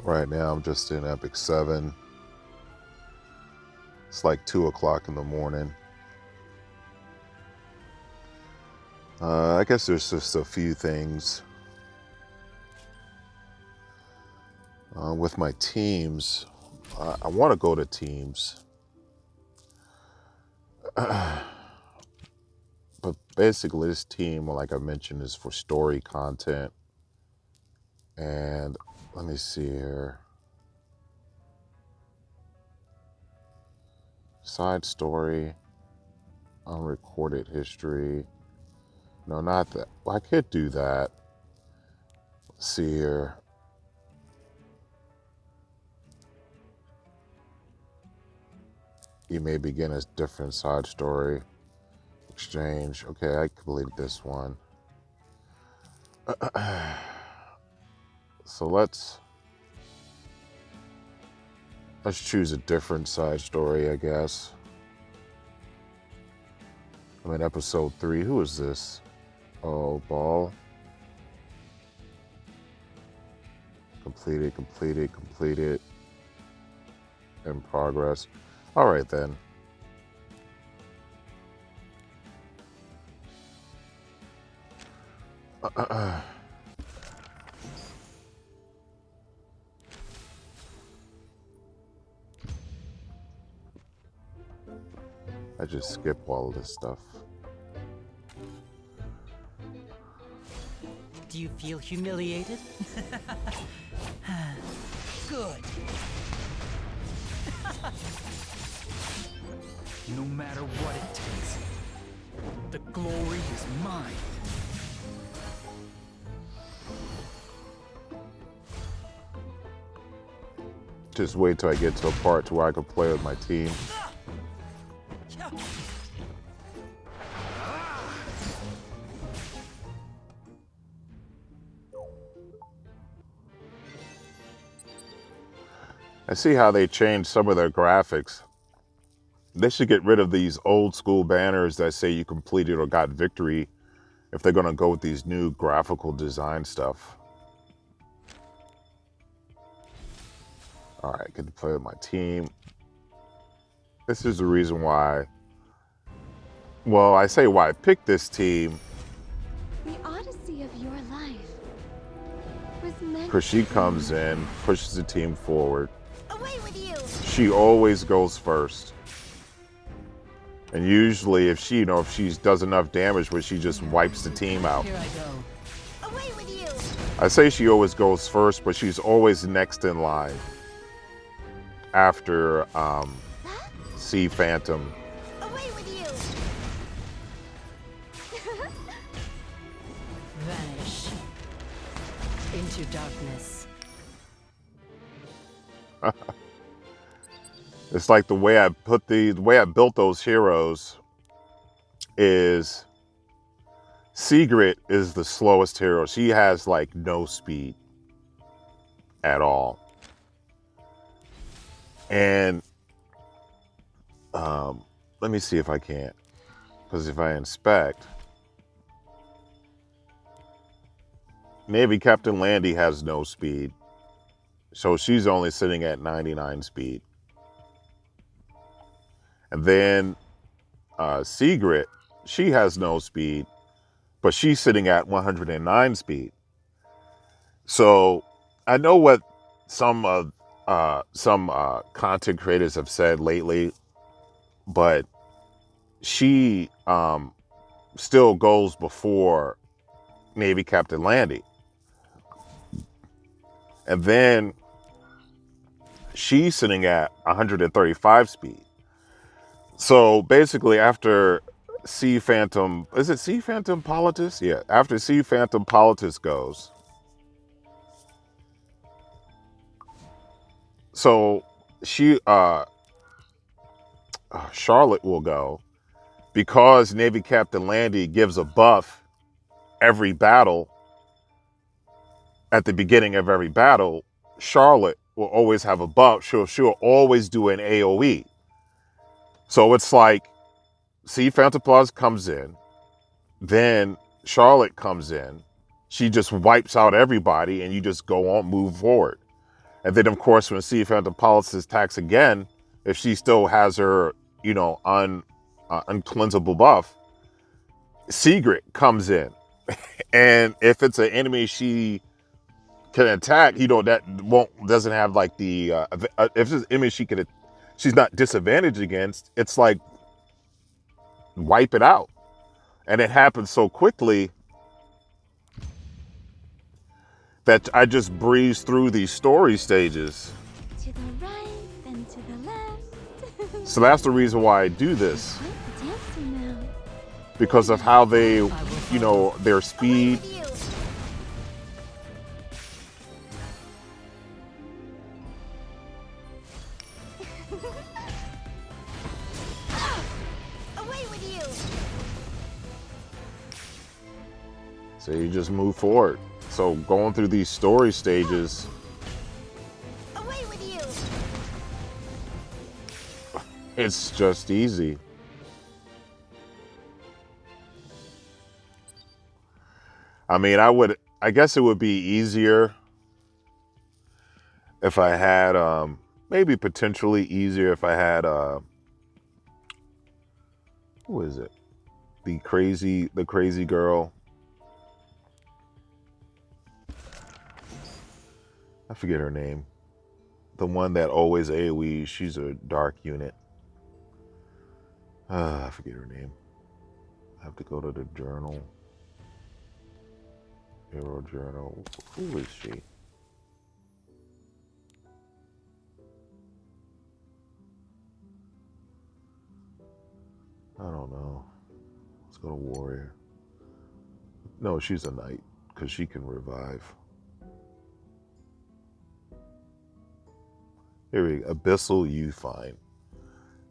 Right now I'm just in Epic 7. It's like 2 o'clock in the morning. I guess there's just a few things with my teams. I want to go to teams. But basically this team, like I mentioned, is for story content. And let me see here. Side story, unrecorded history. No, not that. Well, I could do that. Let's see here. You may begin a different side story. Exchange. Okay, I completed this one. So let's choose a different side story, I guess. I'm in episode 3. Who is this? Oh, ball. Completed. In progress. All right, then. I just skip all of this stuff. Do you feel humiliated? Good. No matter what it takes, the glory is mine. Just wait till I get to a part to where I can play with my team. I see how they changed some of their graphics. They should get rid of these old school banners that say you completed or got victory if they're going to go with these new graphical design stuff. All right, get to play with my team. This is the reason why, well, I say why I picked this team. The odyssey of your life was meant Because she comes in, pushes the team forward. away with you. She always goes first. And usually if she does enough damage where she just wipes the team out. Here I go. Away with you. I say she always goes first, but she's always next in line after Sea Phantom. Away with you. Vanish into darkness. It's like the way I built those heroes is Sigrid is the slowest hero. She has like no speed at all. And let me see if I can't. Because if I inspect, Navy Captain Landy has no speed. So she's only sitting at 99 speed. And then Sigrid, she has no speed, but she's sitting at 109 speed. So I know what some content creators have said lately, but she still goes before Navy Captain Landy. And then she's sitting at 135 speed. So basically after Sea Phantom, is it Sea Phantom Politis? Yeah, after Sea Phantom Politis goes. So Charlotte will go because Navy Captain Landy gives a buff every battle. At the beginning of every battle, Charlotte will always have a buff. She'll always do an AoE. So it's like Sea Phantom Plus comes in, then Charlotte comes in. She just wipes out everybody and you just go on, move forward. And then, of course, when Sea Phantom Palace attacks again, if she still has her, uncleansable buff, Secret comes in. And if it's an enemy she can attack, that doesn't have like the if it's an enemy she's not disadvantaged against, it's like wipe it out. And it happens so quickly that I just breeze through these story stages. To the right, then to the left. So that's the reason why I do this, Quite the dancer now. because of how they, their speed. Away with you. So you just move forward. So going through these story stages, Away with you. it's just easy. I mean, I guess it would be easier if I had, maybe potentially easier if I had, who is it? The crazy girl. I forget her name. The one that always AoE, she's a dark unit. I forget her name. I have to go to the journal. Hero journal. Who is she? I don't know. Let's go to warrior. No, she's a knight because she can revive. Here we go. Abyssal you find.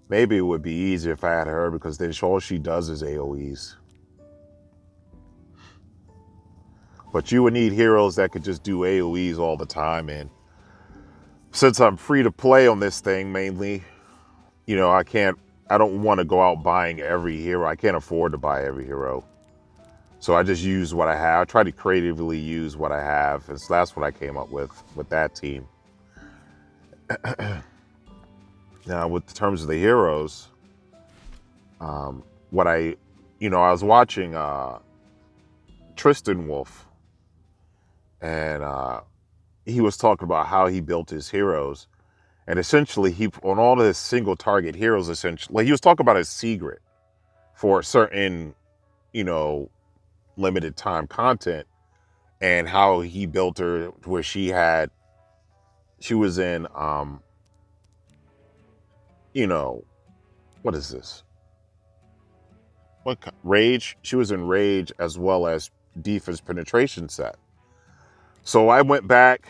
Maybe it would be easier if I had her, because then all she does is AoEs. But you would need heroes that could just do AoEs all the time. And since I'm free to play on this thing mainly, I don't want to go out buying every hero. I can't afford to buy every hero. So I just use what I have. I try to creatively use what I have. And so that's what I came up with that team. Now, with terms of the heroes, I was watching Tristan Wolf, and he was talking about how he built his heroes. And essentially, on all of his single target heroes, essentially, he was talking about his secret for certain, limited time content, and how he built her where she was in, what is this? Rage? She was in Rage as well as Defense Penetration set. So I went back,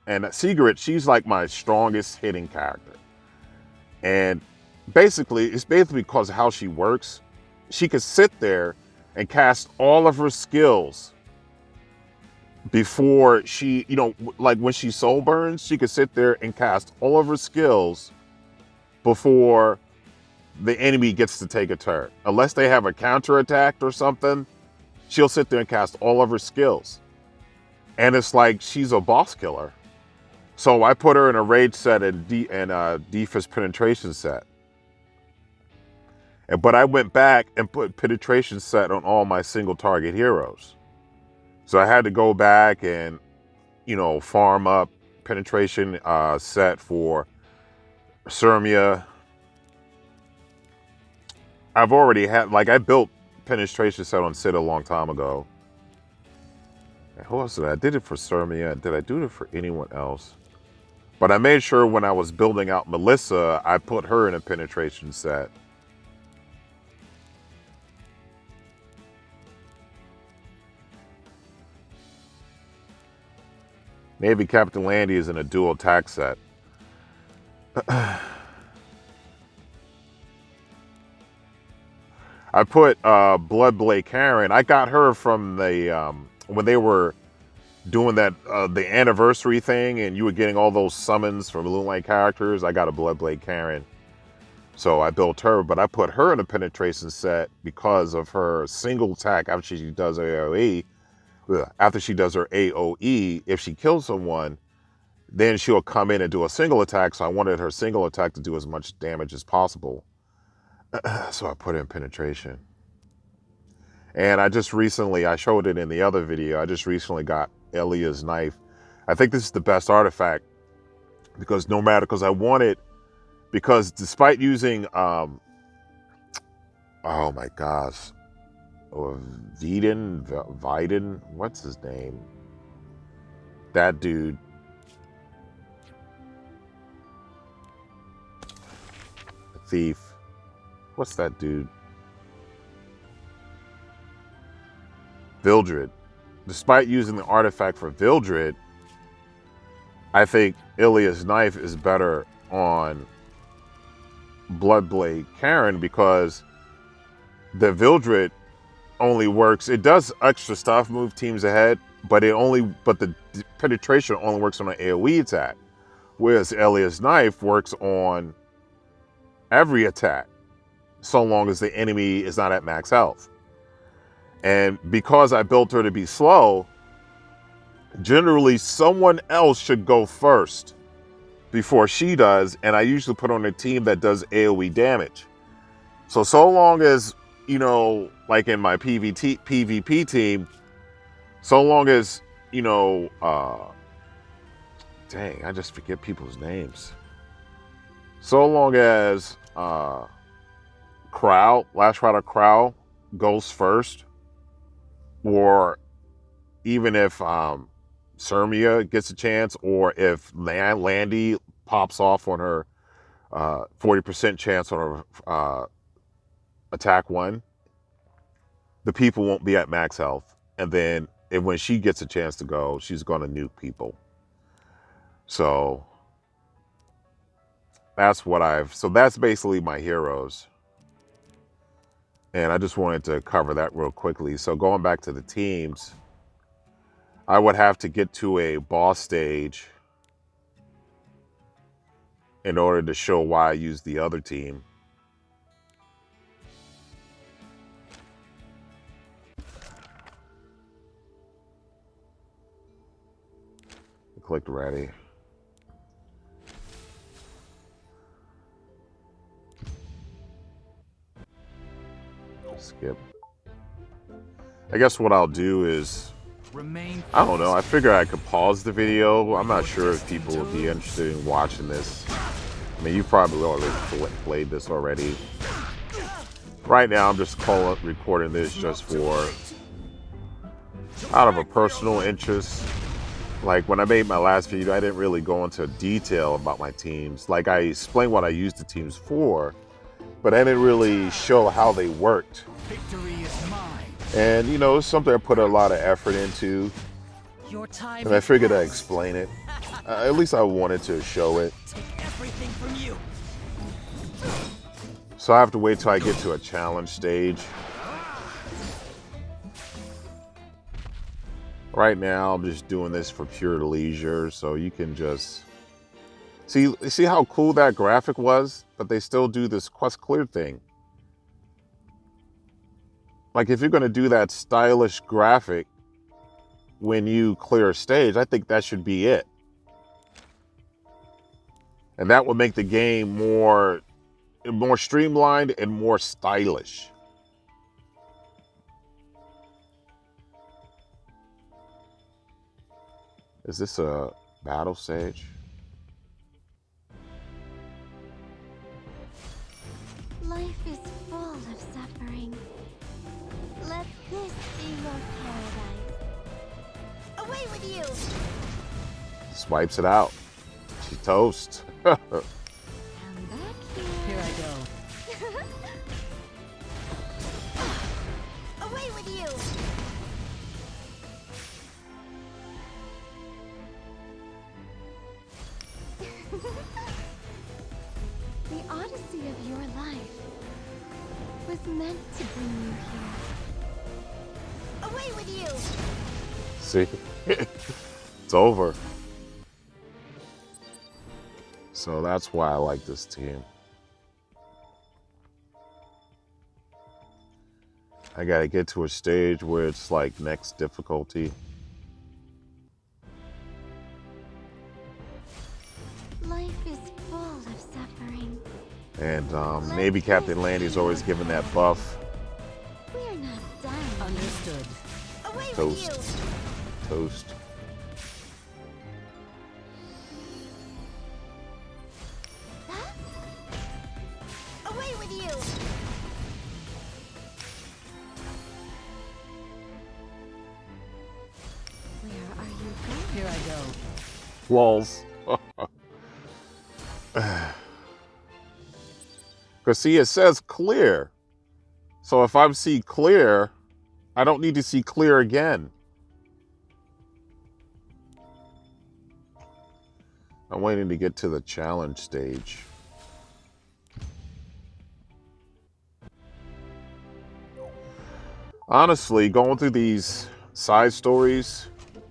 and Secret, she's like my strongest hitting character. And it's basically because of how she works. She could sit there and cast all of her skills before she, like when she soul burns, she could sit there and cast all of her skills before the enemy gets to take a turn. Unless they have a counterattack or something, she'll sit there and cast all of her skills. And it's like she's a boss killer. So I put her in a rage set and defense penetration set. But I went back and put penetration set on all my single target heroes. So I had to go back and, farm up penetration set for Sermia. I've already had, I built penetration set on Sid a long time ago. And who else did I did it for Sermia? Did I do it for anyone else? But I made sure when I was building out Melissa, I put her in a penetration set. Navy Captain Landy is in a dual attack set. I put Bloodblade Karen. I got her from the when they were doing that the anniversary thing, and you were getting all those summons from Moonlight characters. I got a Bloodblade Karen, so I built her. But I put her in a penetration set because of her single attack after she does AOE. After she does her AOE, if she kills someone, then she'll come in and do a single attack. So I wanted her single attack to do as much damage as possible. So I put in penetration. And I just recently, I showed it in the other video, I just recently got Elia's knife. I think this is the best artifact because I wanted, because despite using, oh my gosh, or Viden, what's his name? That dude. Thief. What's that dude? Vildred. Despite using the artifact for Vildred, I think Ilia's knife is better on Bloodblade Karen because the Vildred only works. It does extra stuff, move teams ahead, but the penetration only works on an AoE attack. Whereas Ilia's knife works on every attack, so long as the enemy is not at max health. And because I built her to be slow, generally someone else should go first before she does, and I usually put on a team that does AoE damage. So long as, like in my PvP team, so long as, dang, I just forget people's names. So long as Last Rider Crow goes first, or even if Sermia gets a chance, or if Landy pops off on her 40% chance on her attack 1, the people won't be at max health. And then when she gets a chance to go, she's going to nuke people. So that's basically my heroes. And I just wanted to cover that real quickly. So going back to the teams, I would have to get to a boss stage in order to show why I used the other team. Click ready. Skip. I guess what I'll do is, I don't know, I figure I could pause the video. I'm not sure if people would be interested in watching this. I mean, you probably already played this already. Right now, I'm just recording this just for, out of a personal interest. Like when I made my last video, I didn't really go into detail about my teams. Like I explained what I used the teams for, but I didn't really show how they worked. Victory is mine. And it's something I put a lot of effort into. Your time And I figured I'd explain it. At least I wanted to show it. Take everything from you. So I have to wait till I get to a challenge stage. Right now, I'm just doing this for pure leisure, so you can just see how cool that graphic was, but they still do this quest clear thing. Like if you're going to do that stylish graphic when you clear a stage, I think that should be it. And that would make the game more streamlined and more stylish. Is this a battle stage? Life is full of suffering. Let this be your paradise. Away with you! Swipes it out. She toast. Come back here. Here I go. Away with you! The odyssey of your life was meant to bring you here. Away with you! See? It's over. So that's why I like this team. I gotta get to a stage where it's like next difficulty. is full of suffering. And Navy Captain Landy's always given that buff. We're not done. Understood. Away Toast. with Toast. you. Huh? Away with you. Where are you going? Here I go. Walls. Because see, it says clear. So if I see clear, I don't need to see clear again. I'm waiting to get to the challenge stage. Honestly, going through these side stories,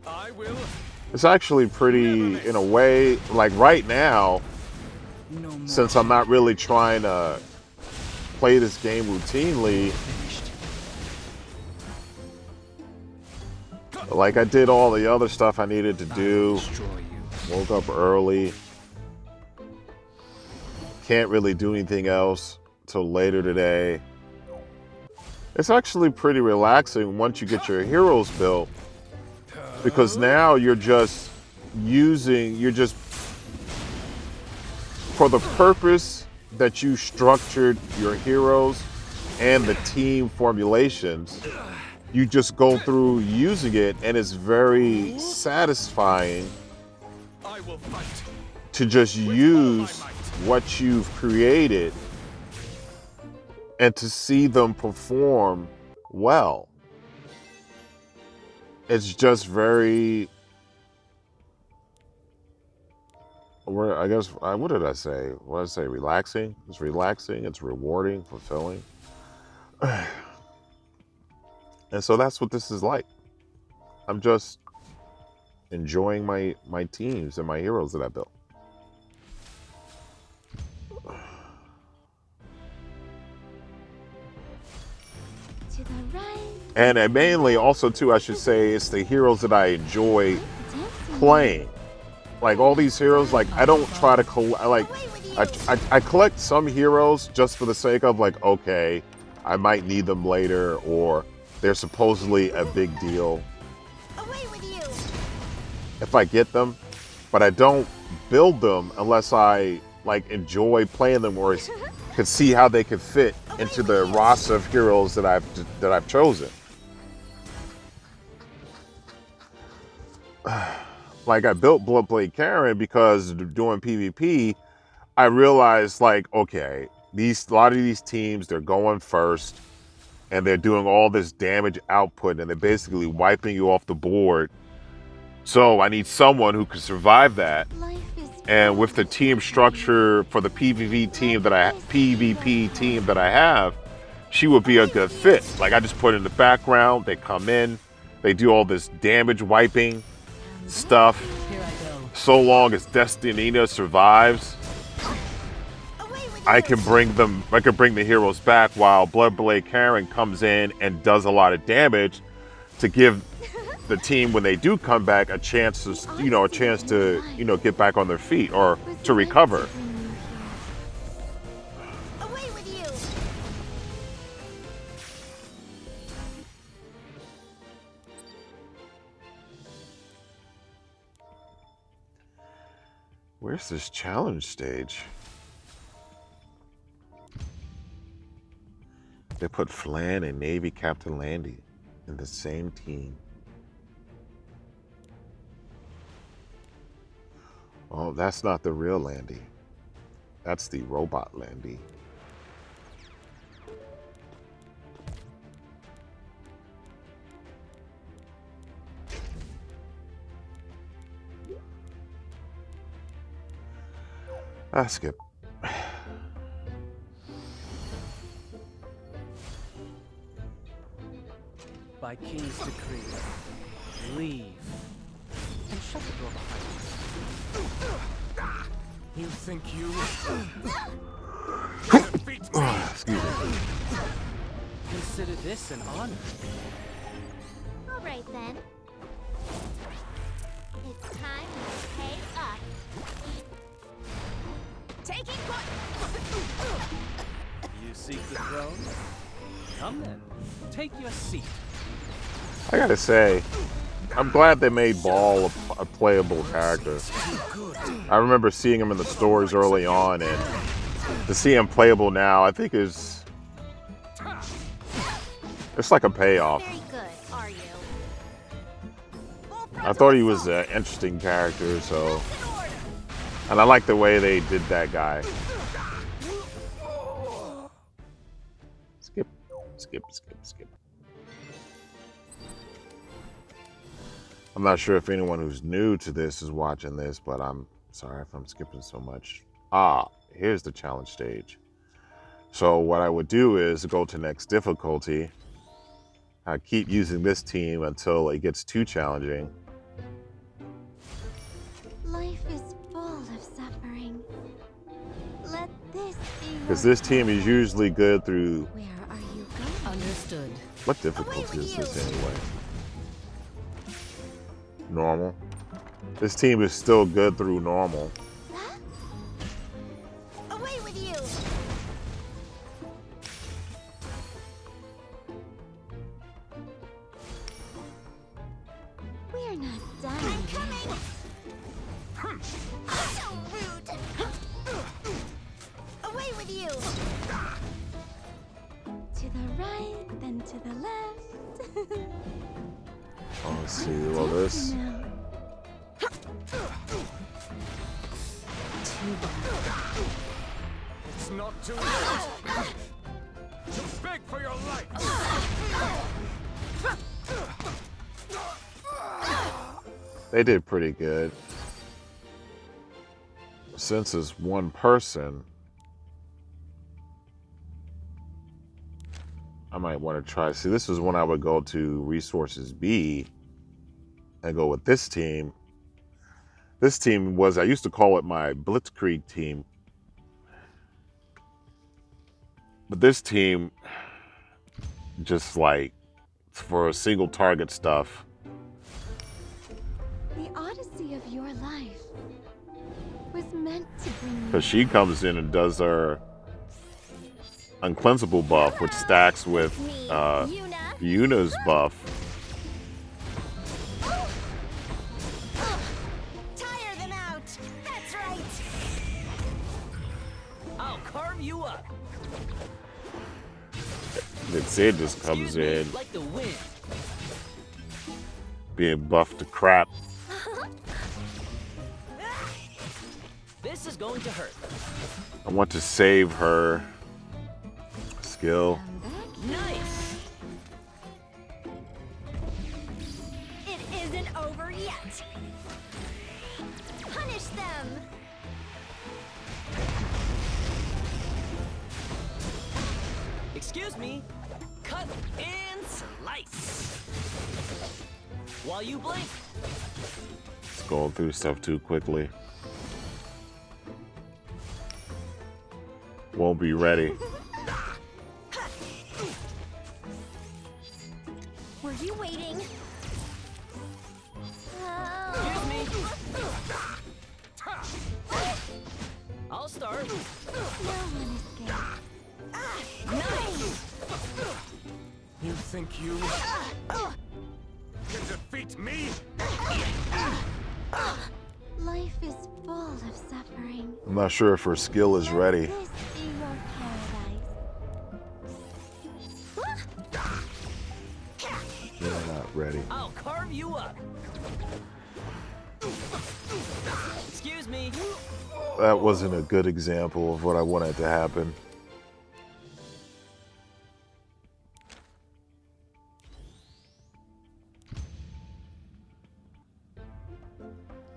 I will. it's actually pretty, in a way, like right now, No more. since I'm not really trying to play this game routinely, Finished. like I did all the other stuff I needed to do, Destroy you. woke up early, can't really do anything else till later today. It's actually pretty relaxing once you get your heroes built, because now you're just for the purpose that you structured your heroes and the team formulations, you just go through using it, and it's very satisfying I will fight. to just use what you've created and to see them perform well. It's just very, I guess, what did I say? What did I say? Relaxing? It's relaxing, it's rewarding, fulfilling. And so that's what this is like. I'm just enjoying my teams and my heroes that I built. To the right. And mainly also too, I should say, it's the heroes that I enjoy playing. Like all these heroes, like I don't try to I collect some heroes just for the sake of like, okay, I might need them later, or they're supposedly a big deal Away with you. if I get them, but I don't build them unless I like enjoy playing them or can see how they could fit into the roster of heroes that I've chosen. Like I built Bloodblade Karen because doing PvP, I realized like, okay, a lot of these teams, they're going first and they're doing all this damage output and they're basically wiping you off the board. So I need someone who can survive that. Life is And with the team structure for the PvP team that I have, she would be a good fit. Like I just put in the background, they come in, they do all this damage wiping stuff. Here I go. So long as Destinina survives, away with I you. can bring the heroes back while Bloodblade Karen comes in and does a lot of damage to give the team, when they do come back, a chance to get back on their feet or to recover. Away with you. Where's this challenge stage? They put Flan and Navy Captain Landy in the same team. Oh, that's not the real Landy. That's the robot Landy. Skip. By King's decree, leave and shut the door behind you. You think you defeat me? Excuse me. Consider this an honor. All right then. It's time to pay up. Taking point. You seek the throne? Come then, take your seat. I gotta say, I'm glad they made Ball a playable character. I remember seeing him in the stores early on, and to see him playable now, I think it's like a payoff. Very good, are you? I thought he was an interesting character, so, and I like the way they did that guy. Skip, skip, skip, skip. I'm not sure if anyone who's new to this is watching this, but I'm sorry if I'm skipping so much. Here's the challenge stage. So what I would do is go to next difficulty. I keep using this team until it gets too challenging. Life is full of suffering. Let this be your Because this team is usually good through... Where are you going? Understood. What difficulty is this anyway? Normal. This team is still good through normal. Huh? Away with you! We're not done. I'm coming! So rude! Away with you! To the right, then to the left. Oh, let's see. Well, this... Now. It's not too late. To beg for your life. They did pretty good. Since it's one person, I might want to try. See, this is when I would go to Resources B and go with this team. This team was, I used to call it my Blitzkrieg team. But this team, just like for single target stuff. The odyssey of your life was meant to bring you. Because she comes in and does her uncleansable buff, which stacks with Yuna's buff. Tire them out. That's right. I'll carve you up. Then Sid just comes Excuse me, in like the wind. being buffed to crap. This is going to hurt. I want to save her skill. Come back. Nice. It isn't over yet. Punish them. Excuse me. Cut and slice. While you blink. It's going through stuff too quickly. Won't be ready. Were you waiting? Excuse me. I'll start. No one escaped. Nice. You think you can defeat me? Life is full of suffering. I'm not sure if her skill is ready. Let this be your paradise. They're not ready. I'll carve you up. Excuse me. That wasn't a good example of what I wanted to happen.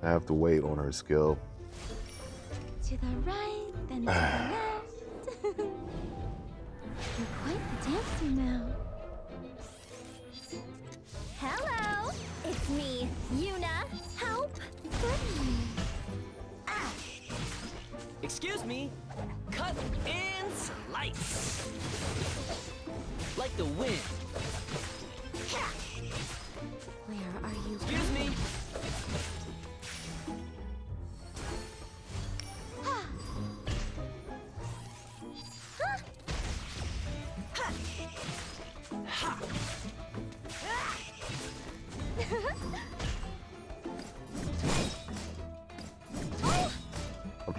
I have to wait on her skill. To the right, then to the left. You're quite the dancer now. Hello, it's me, Yuna. Help? Certainly. Excuse me. Cut and slice. Like the wind. Where are you? Excuse me.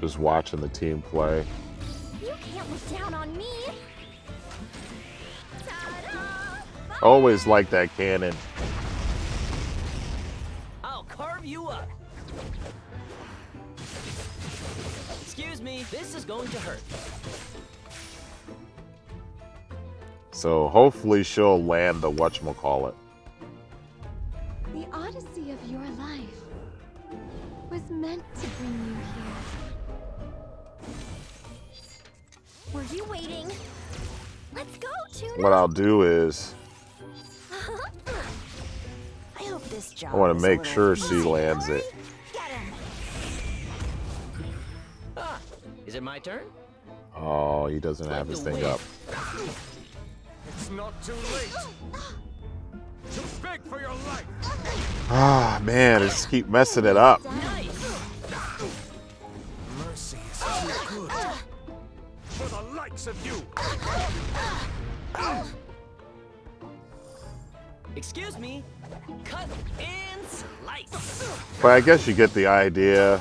Just watching the team play. You can't look down on me. Ta-da! Always like that cannon. I'll carve you up. Excuse me, this is going to hurt. So hopefully she'll land the whatchamacallit. The odyssey of your life was meant to bring you here. Were you waiting? Let's go, Tuna. What I'll do is I hope this job I want is to a make little sure she easier. lands it. Get him. Ah, is it my turn? Oh, he doesn't have his thing up. It's not too late. Just beg for your life. Ah, man, I just keep messing it up. Nice. Mercy is too good for the likes of you. Excuse me. Cut and slice. But I guess you get the idea.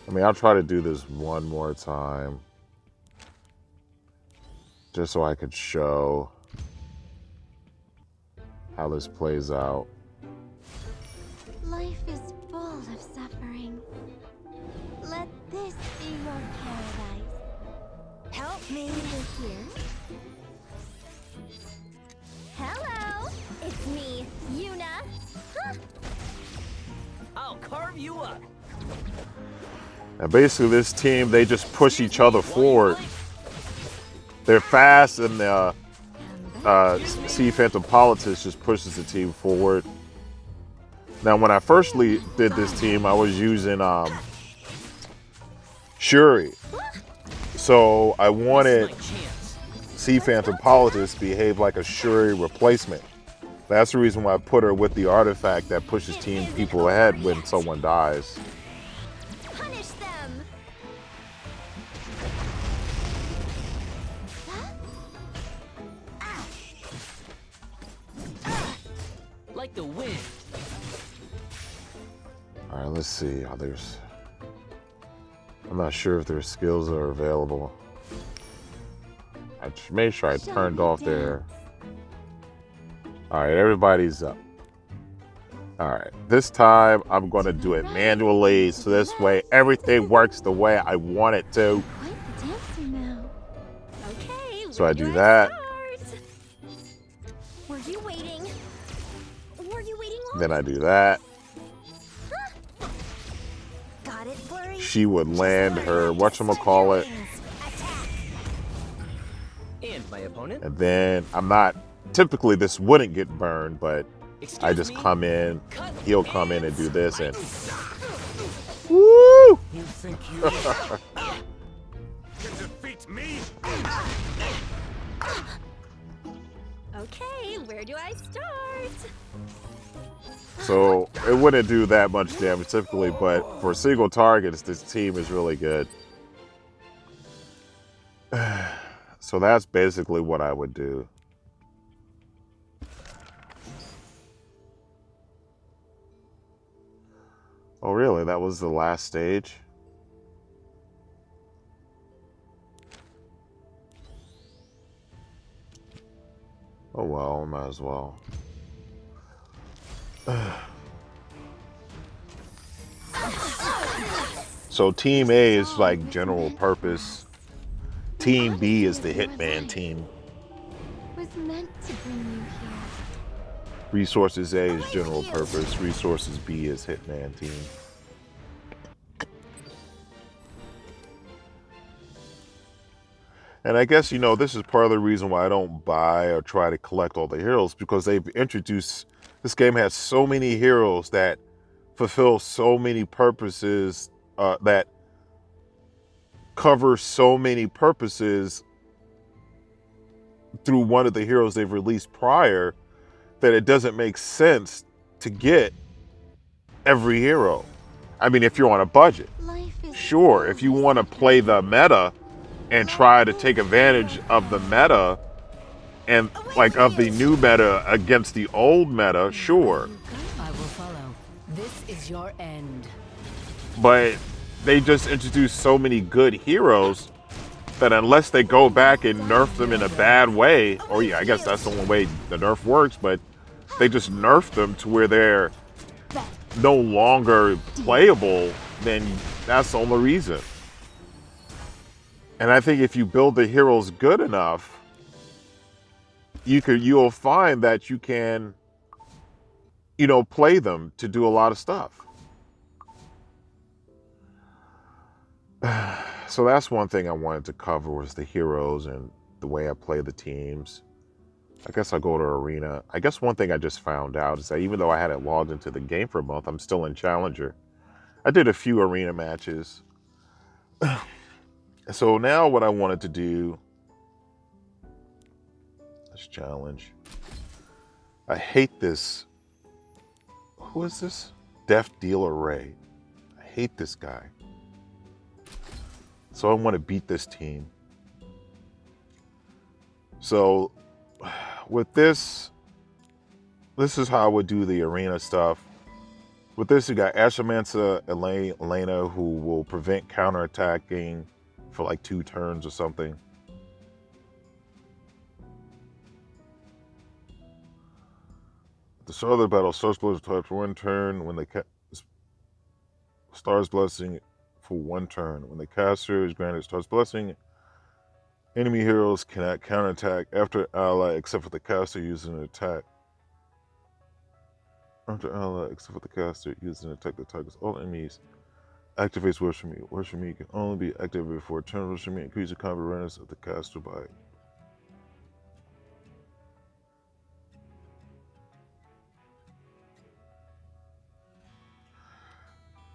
I mean, I'll try to do this one more time. Just so I could show how this plays out. Life is full of suffering. Let this be your paradise. Help me here. Hello, it's me, Yuna. Huh? I'll carve you up. And basically this team, they just push each other forward. They're fast, and the Sea Phantom Politics just pushes the team forward. Now, when I first did this team, I was using Shuri. So I wanted Sea Phantom Politics to behave like a Shuri replacement. That's the reason why I put her with the artifact that pushes team people ahead when someone dies. Punish them. Like the wind. All right, let's see. I'm not sure if their skills are available. I made sure I turned off their. All right, everybody's up. All right, this time I'm going to do it manually, so this way everything works the way I want it to. Quite the dancer now. Okay, So where I do I that. start? Were you waiting? Were you waiting long? Then I do that. Got it, Flurry? She would land her whatchamacallit, And my opponent. and then I'm not. Typically, this wouldn't get burned, but Excuse I just me. come in. Cut He'll come in and do this, and You woo! think you can defeat me? Okay, where do I start? So it wouldn't do that much damage typically, but for single targets, this team is really good. So that's basically what I would do. Oh, really? That was the last stage? Oh, well, might as well. So Team A is like general purpose. Team B is the Hitman team. Was meant to bring you here. Resources A is general purpose. Resources B is Hitman team. And I guess, you know, this is part of the reason why I don't buy or try to collect all the heroes, because they've introduced, this game has so many heroes that fulfill so many purposes, that cover so many purposes through one of the heroes they've released prior, that it doesn't make sense to get every hero. I mean, if you're on a budget, Life is sure. If you want to play the meta and try to take advantage of the meta and like of the new meta against the old meta, sure. I will follow. This is your end. But they just introduced so many good heroes that unless they go back and nerf them in a bad way, or yeah, I guess that's the only way the nerf works, but they just nerf them to where they're no longer playable, then that's the only reason. And I think if you build the heroes good enough, you'll find that you can, play them to do a lot of stuff. So that's one thing I wanted to cover was the heroes and the way I play the teams. I guess I'll go to Arena. I guess one thing I just found out is that even though I hadn't logged into the game for a month, I'm still in Challenger. I did a few Arena matches. So now what I wanted to do is challenge. I hate this. Who is this? Death Dealer Ray. I hate this guy. So I want to beat this team. So with this is how I would do the arena stuff. With this, you got Ashamansa Elena, who will prevent counterattacking for like 2 turns or something. At the start of the battle, Star's Blessing types for 1 turn. When they Star's Blessing for 1 turn. When the caster is granted Star's Blessing, enemy heroes cannot counterattack after ally except for the caster using an attack. After ally except for the caster using an attack that targets all enemies. Activates Worship Me. Worship Me can only be activated for a turn. Worship Me increases the combat awareness of the caster by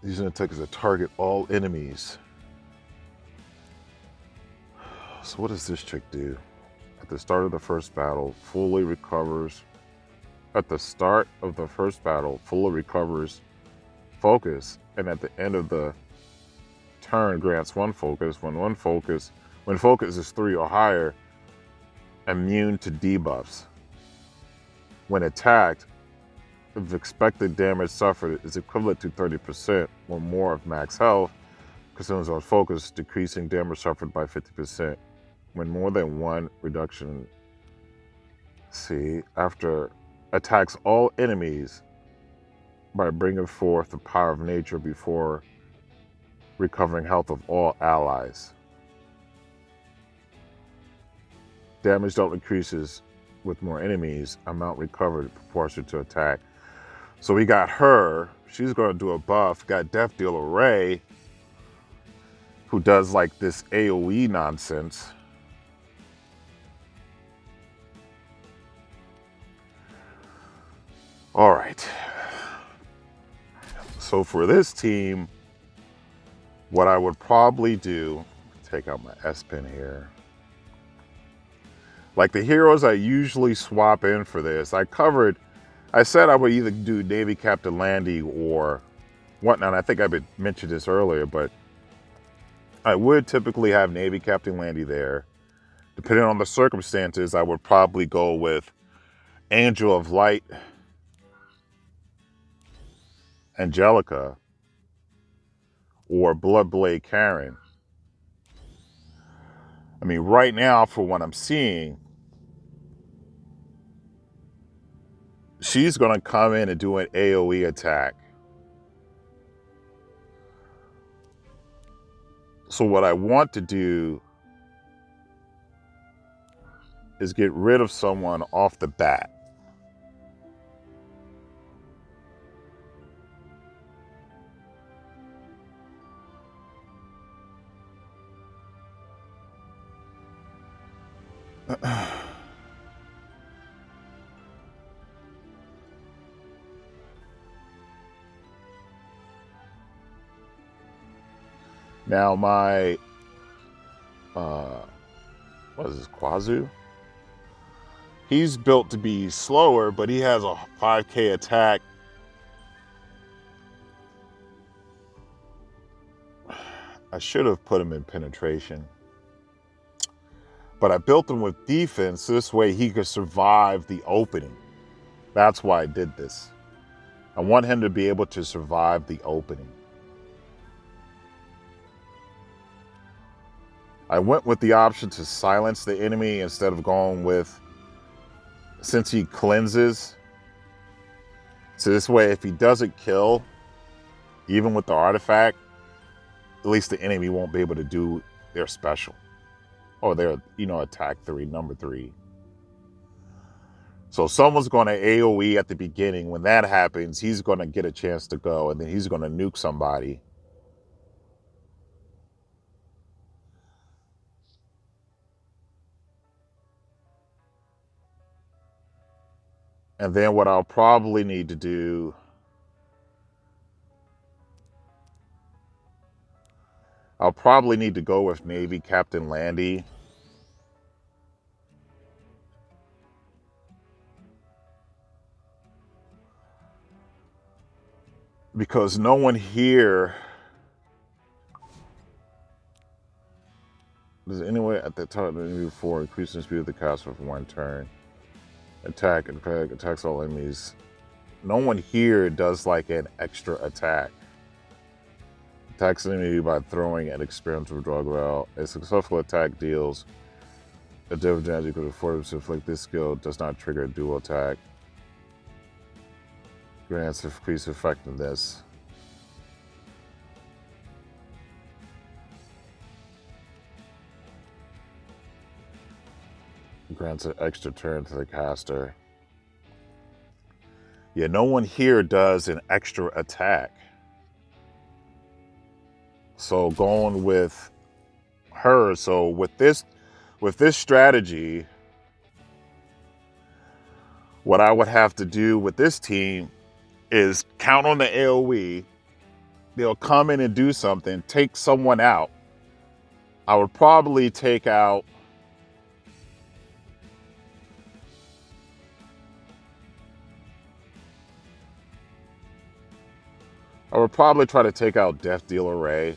using an attack as a target all enemies. So what does this chick do? At the start of the first battle, fully recovers. At the start of the first battle, fully recovers focus, and at the end of the turn grants 1 focus. When focus is 3 or higher, immune to debuffs. When attacked, if expected damage suffered is equivalent to 30% or more of max health, consumes on focus, decreasing damage suffered by 50%. When more than 1 reduction, after attacks all enemies by bringing forth the power of nature before recovering health of all allies. Damage dealt increases with more enemies, amount recovered proportional to attack. So we got her, she's going to do a buff. Got Death Dealer Ray, who does like this AoE nonsense. All right. So for this team, what I would probably do, take out my S Pen here. Like the heroes I usually swap in for this, I said I would either do Navy Captain Landy or whatnot. I think I mentioned this earlier, but I would typically have Navy Captain Landy there. Depending on the circumstances, I would probably go with Angel of Light, Angelica, or Bloodblade Karen. I mean, right now, for what I'm seeing, she's going to come in and do an AoE attack. So what I want to do is get rid of someone off the bat. Now my, what is this, Quazu? He's built to be slower, but he has a 5k attack. I should have put him in penetration. But I built him with defense, this way he could survive the opening. That's why I did this. I want him to be able to survive the opening. I went with the option to silence the enemy instead of going with, since he cleanses. So this way, if he doesn't kill, even with the artifact, at least the enemy won't be able to do their special. Or their, attack 3, number 3. So someone's going to AoE at the beginning. When that happens, he's going to get a chance to go, and then he's going to nuke somebody. And then what I'll probably need to do, I'll probably need to go with Navy Captain Landy. Because no one here, does anyone at the top of the enemy before increasing the speed of the caster for 1 turn. Attacks all enemies. No one here does like an extra attack. Attacks an enemy by throwing an experimental drug out. A successful attack deals a different damage equal to 40% to inflict. This skill does not trigger a dual attack. Grants increased effectiveness. Grants an extra turn to the caster. Yeah, no one here does an extra attack. So going with her. So with this strategy, what I would have to do with this team is count on the AoE. They'll come in and do something, take someone out. I would probably take out try to take out Death Dealer Ray.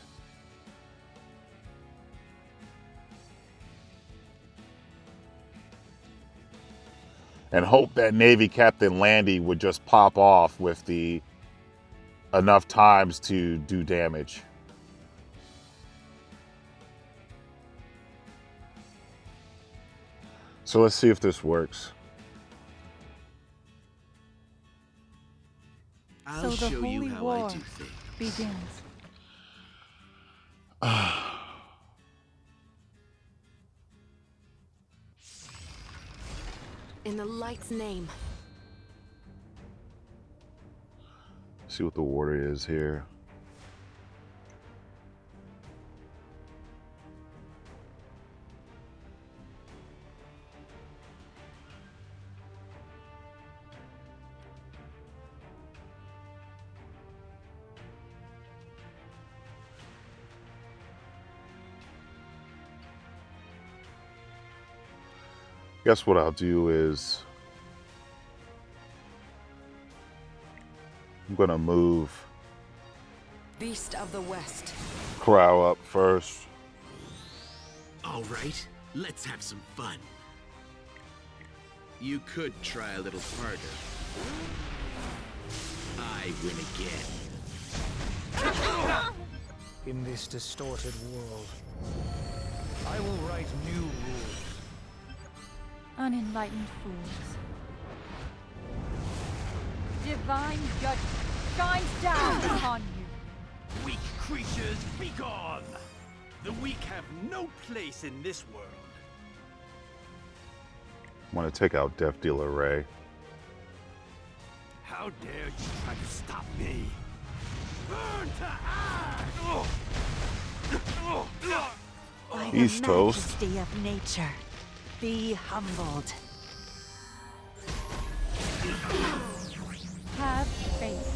And hope that Navy Captain Landy would just pop off with the enough times to do damage. So let's see if this works. I'll So the show you holy how war I do things. begins. In the light's name. See what the water is here. Guess what I'll do is I'm gonna move Beast of the West. Crow up first. All right, let's have some fun. You could try a little harder. I win again. In this distorted world, I will write new rules. Unenlightened fools. Divine judgment shines down upon you. Weak creatures, be gone! The weak have no place in this world. I want to take out Death Dealer Ray. How dare you try to stop me? Burn to ash! By He's the toast. majesty of nature, be humbled. Have faith.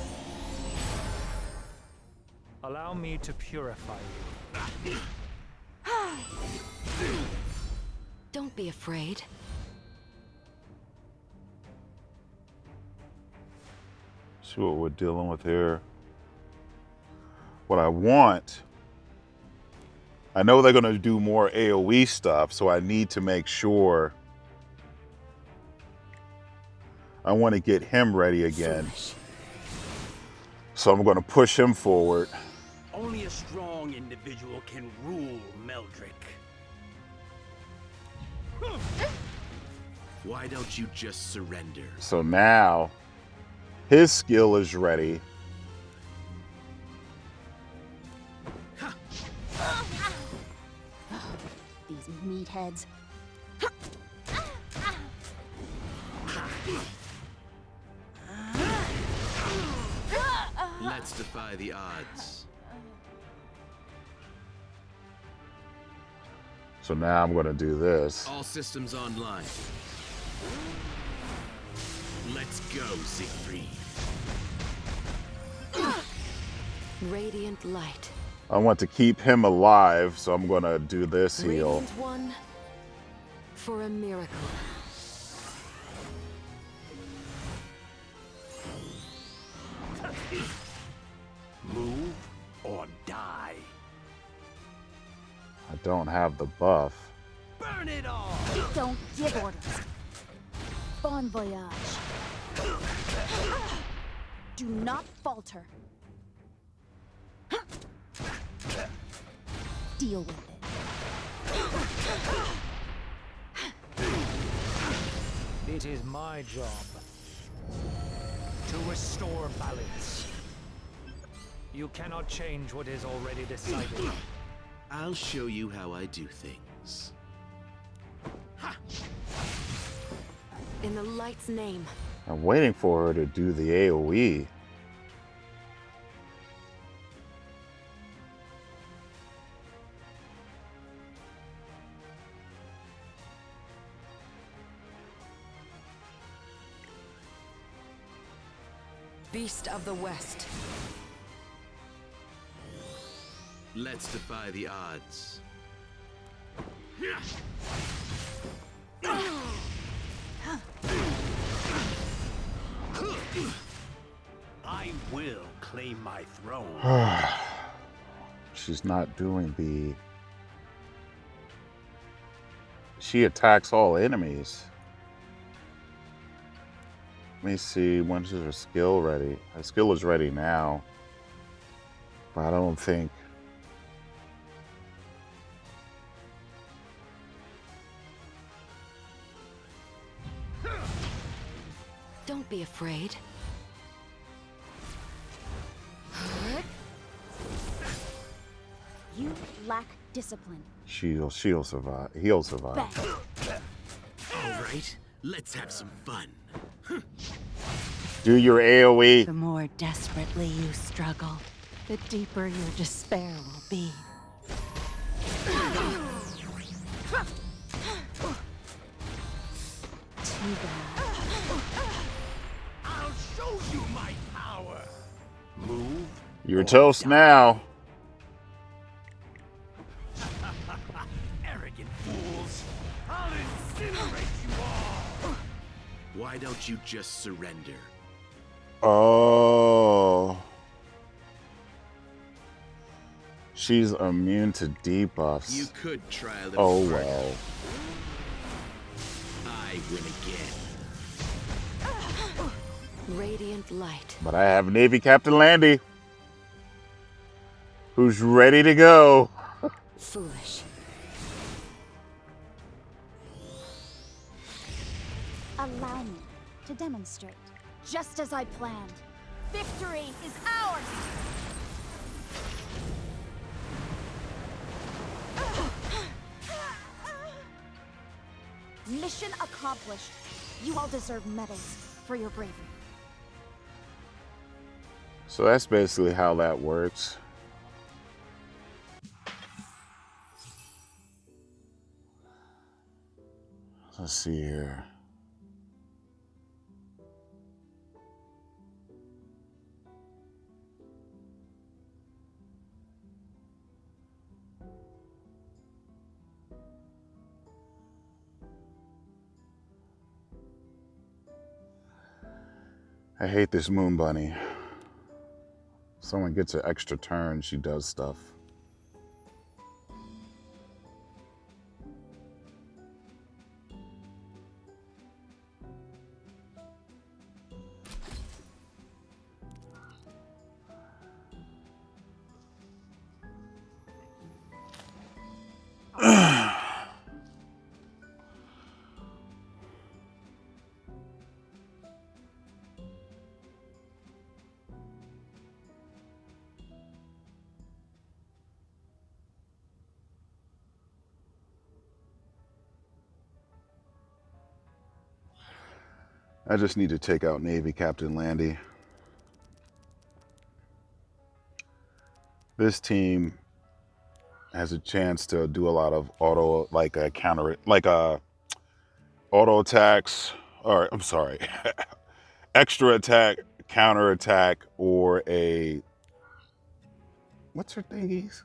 Allow me to purify you. Don't be afraid. See what we're dealing with here. What I want, I know they're going to do more AoE stuff, so I need to make sure I want to get him ready again. Foolish. So I'm going to push him forward. Only a strong individual can rule Meldrick. Why don't you just surrender? So now his skill is ready. These meatheads. Let's defy the odds. So now I'm going to do this. All systems online. Let's go, Siegfried. Radiant light. I want to keep him alive, so I'm going to do this heal. Radiant one for a miracle. Move or die. I don't have the buff. Burn it all! Don't give orders. Bon voyage. Do not falter. Deal with it. It is my job to restore balance. You cannot change what is already decided. I'll show you how I do things. In the light's name. I'm waiting for her to do the AoE. Beast of the West. Let's defy the odds. I will claim my throne. She's not doing the... She attacks all enemies. Let me see, when is her skill ready? Her skill is ready now. But I don't think... Don't be afraid. You lack discipline. She'll survive. He'll survive. Bang. All right, let's have some fun. Do your AoE. The more desperately you struggle, the deeper your despair will be. Too bad. I'll show you my power. Move. You're toast now. Arrogant fools. I'll incinerate you all. Why don't you just surrender? Oh. She's immune to debuffs. You could try a little Oh harder. well. I win again. Radiant light. But I have Navy Captain Landy, who's ready to go. Foolish. Allow me to demonstrate. Just as I planned. Victory is ours! Mission accomplished. You all deserve medals for your bravery. So that's basically how that works. Let's see here. I hate this moon bunny. Someone gets an extra turn, she does stuff. I just need to take out Navy Captain Landy. This team has a chance to do a lot of auto, like a counter, like a auto attacks, or I'm sorry, extra attack, counter attack, or a, what's her thingies?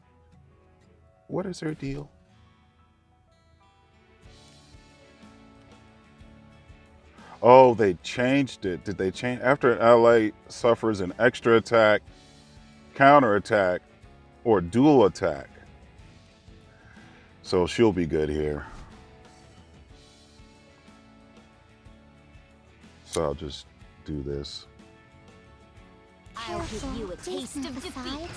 What is her deal? Oh, they changed it. Did they change? After an ally suffers an extra attack, counter attack, or dual attack. So she'll be good here. So I'll just do this. I'll give you a taste of defeat.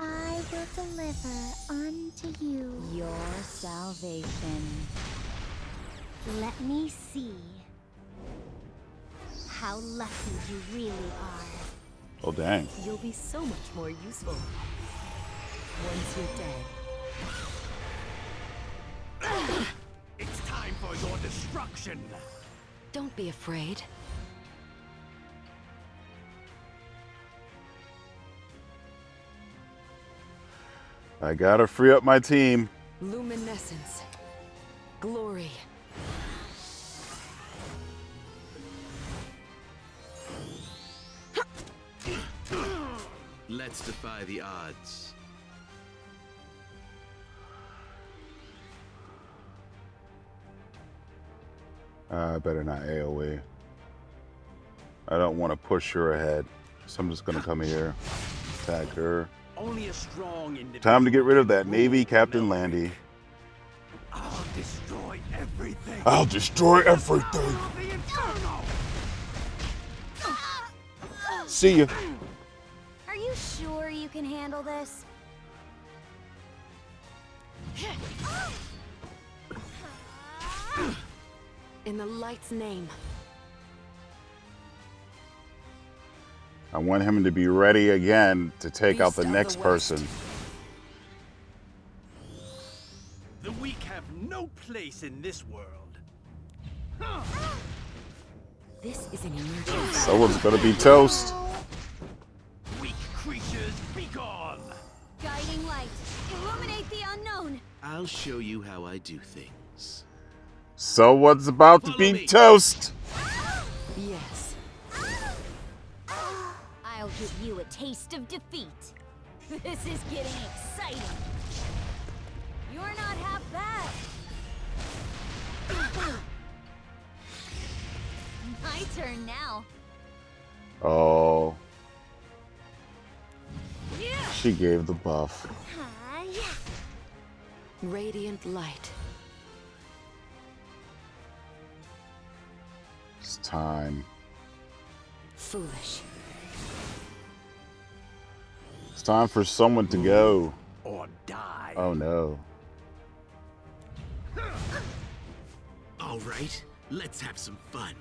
I will deliver unto you your salvation. Let me see how lucky you really are. Oh, dang. You'll be so much more useful once you're dead. It's time for your destruction. Don't be afraid. I gotta free up my team. Luminescence. Glory. Let's defy the odds. I better not AoE. I don't want to push her ahead. So I'm just gonna come here, attack her. Only a strong individual. Time to get rid of that can Navy rule Captain Labyrinth. Landy. I'll destroy everything. I'll destroy everything. Of the Inferno. See ya. Are you sure you can handle this? In the light's name. I want him to be ready again to take out the Beast of next the person. West. The weak have no place in this world. This is an emergency. Someone's gonna be toast. Weak creatures, be gone. Guiding light, illuminate the unknown. I'll show you how I do things. Someone's about to Follow be me. toast. Yes. I'll give you a taste of defeat. This is getting exciting. You're not half bad. My turn now. Oh, Yeah. she gave the buff. Yeah. Radiant light. It's time. Foolish. It's time for someone to go. Or die. Oh no. All right, let's have some fun.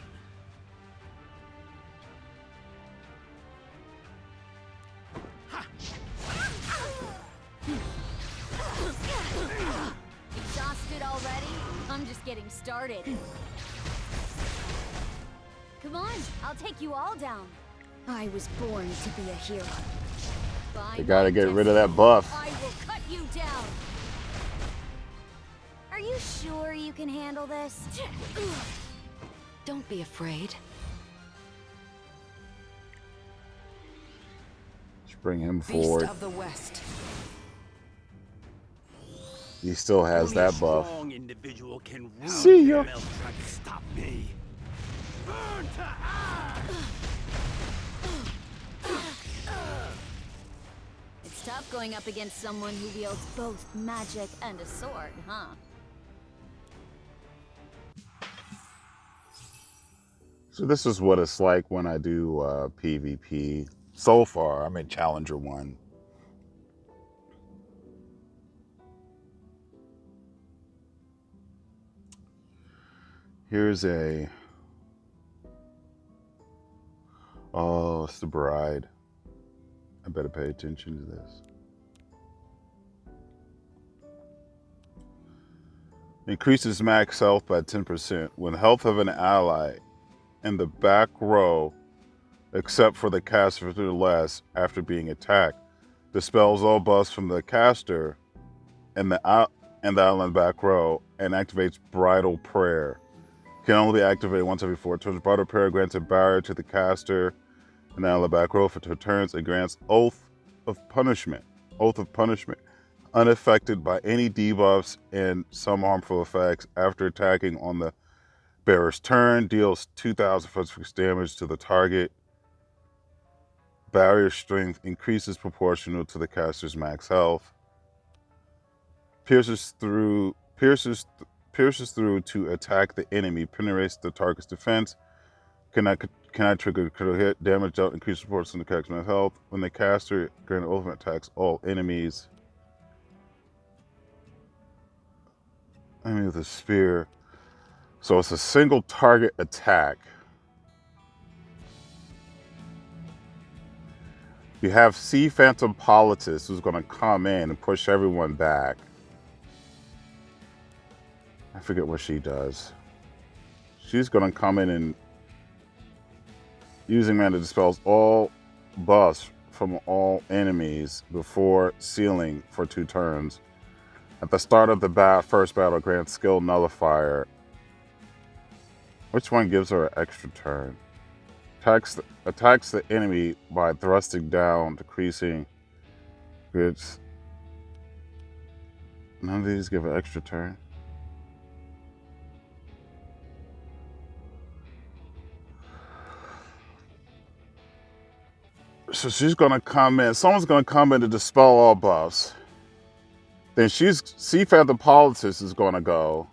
Exhausted already? I'm just getting started. Come on, I'll take you all down. I was born to be a hero. By They gotta my get rid of destiny, that buff. I will cut you down. Are you sure you can handle this? Don't be afraid. Let's bring him Beast forward. of the West. He still has Only a that buff. strong individual can rule. See ya. They'll try to stop me. Burn to ash! It's tough going up against someone who wields both magic and a sword, huh? So this is what it's like when I do PvP. So far, I'm in Challenger 1. Here's a... Oh, it's the bride. I better pay attention to this. Increases max health by 10%. When health of an ally in the back row, except for the caster to the left after being attacked, dispels all buffs from the caster in the island back row and activates Bridal Prayer. Can only be activated once every 4 turns. Bridal Prayer grants a barrier to the caster in the island back row for 2 turns. It grants Oath of Punishment. Unaffected by any debuffs and some harmful effects after attacking on the bearer's turn. Deals 2,000 fixed damage to the target. Barrier strength increases proportional to the caster's max health. Pierces through to attack the enemy. Penetrates the target's defense. Cannot trigger a critical hit. Damage out increases proportional to the caster's max health. When the caster grants ultimate attacks all enemies. Enemy with a spear. So it's a single target attack. You have Sea Phantom Politis who's going to come in and push everyone back. I forget what she does. She's going to come in and using mana dispels all buffs from all enemies before sealing for 2 turns. At the start of the first battle, grants skill nullifier. Which one gives her an extra turn? Attacks the enemy by thrusting down, decreasing grids. None of these give an extra turn. So she's gonna come in. Someone's gonna come in to dispel all buffs. Then Sea Phantom Politis is gonna go.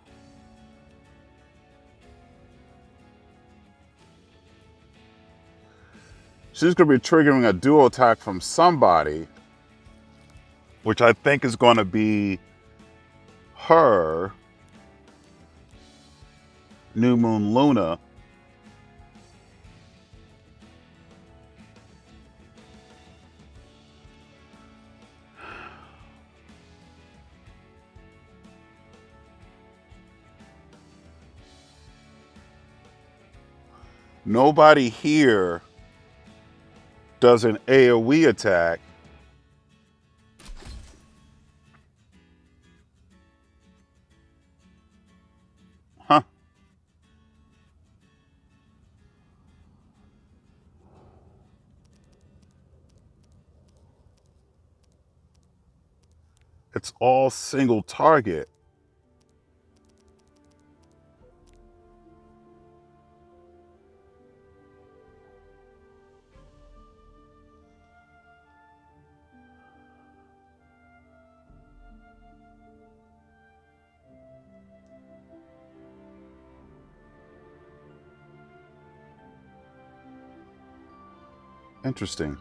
She's going to be triggering a dual attack from somebody, which I think is going to be her, New Moon Luna. Nobody here does an AoE attack. Huh. It's all single target. Interesting.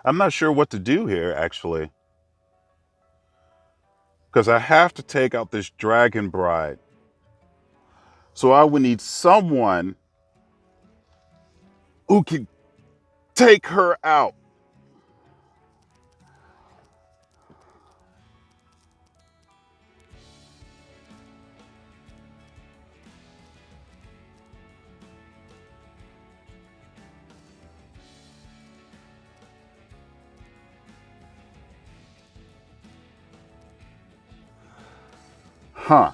I'm not sure what to do here, actually. Because I have to take out this Dragon Bride. So I would need someone who could take her out. Huh.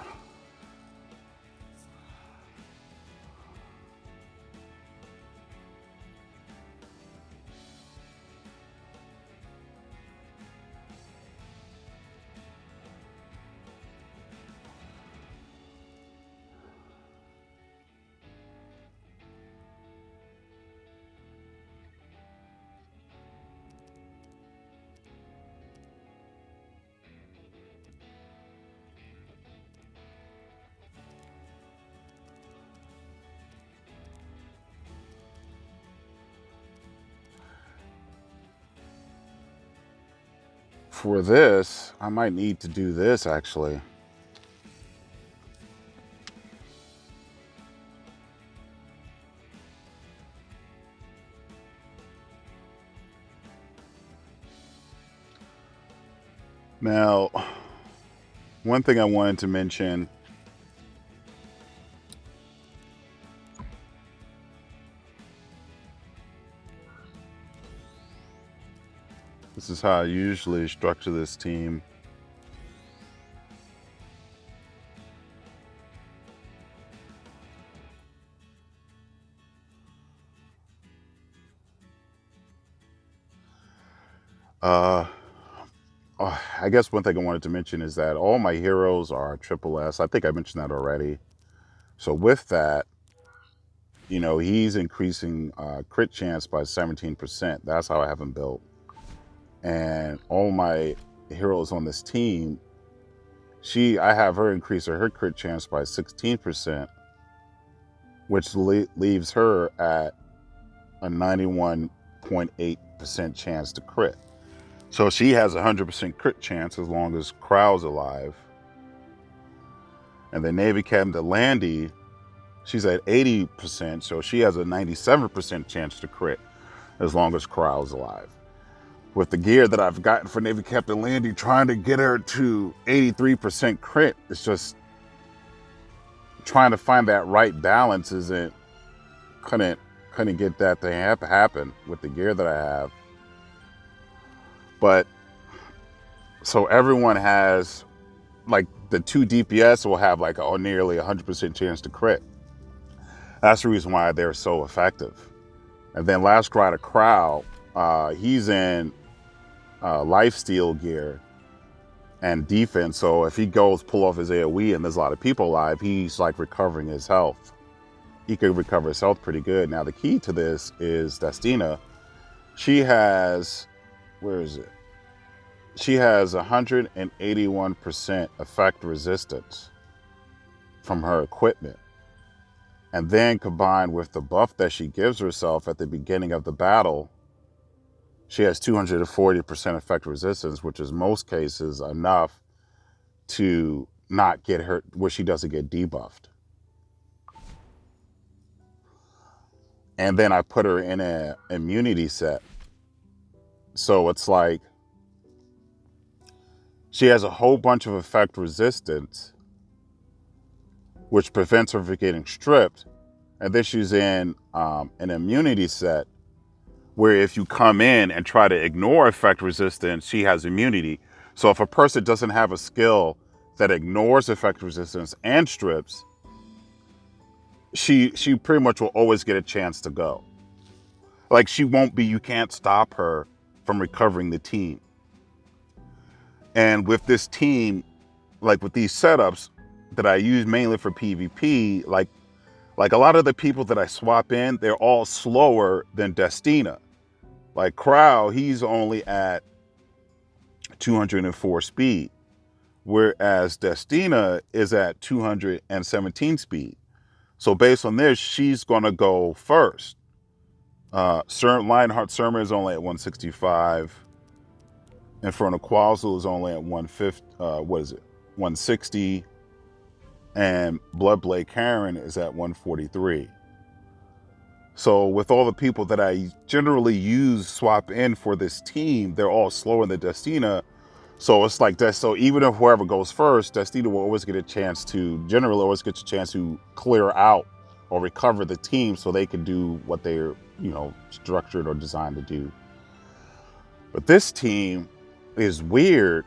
For this, I might need to do this actually. Now, one thing I wanted to mention, this is how I usually structure this team. I guess one thing I wanted to mention is that all my heroes are triple S. I think I mentioned that already. So with that, you know, he's increasing crit chance by 17%. That's how I have him built. And all my heroes on this team, I have her increase her crit chance by 16%, which leaves her at a 91.8% chance to crit. So she has a 100% crit chance as long as Crow's alive. And then Navy Captain Landy, she's at 80%, so she has a 97% chance to crit as long as Crow's alive. With the gear that I've gotten for Navy Captain Landy, trying to get her to 83% crit, it's just trying to find that right balance couldn't get that to happen with the gear that I have. But so everyone has, like, the 2 DPS will have like a nearly 100% chance to crit. That's the reason why they're so effective. And then Last Rider Crow, he's in lifesteal gear and defense. So if he goes pull off his AoE and there's a lot of people alive, he's like recovering his health. He could recover his health pretty good. Now the key to this is Destina. She has, where is it? She has 181% effect resistance from her equipment. And then combined with the buff that she gives herself at the beginning of the battle, she has 240% effect resistance, which is most cases enough to not get hurt where she doesn't get debuffed. And then I put her in an immunity set. So it's like she has a whole bunch of effect resistance, which prevents her from getting stripped. And then she's in an immunity set where if you come in and try to ignore effect resistance, she has immunity. So if a person doesn't have a skill that ignores effect resistance and strips, she pretty much will always get a chance to go. Like, you can't stop her from recovering the team. And with this team, like with these setups that I use mainly for PvP, like a lot of the people that I swap in, they're all slower than Destina. Like Crow, he's only at 204 speed, whereas Destina is at 217 speed. So based on this, she's gonna go first. Lionheart Surma is only at 165. Inferno Quasel is only at 150. 160. and Bloodblade Karen is at 143. So with all the people that I generally swap in for this team, they're all slower than Destina. So it's like that. So even if whoever goes first, Destina will always get a chance to, generally always gets a chance to clear out or recover the team so they can do what they're, structured or designed to do. But this team is weird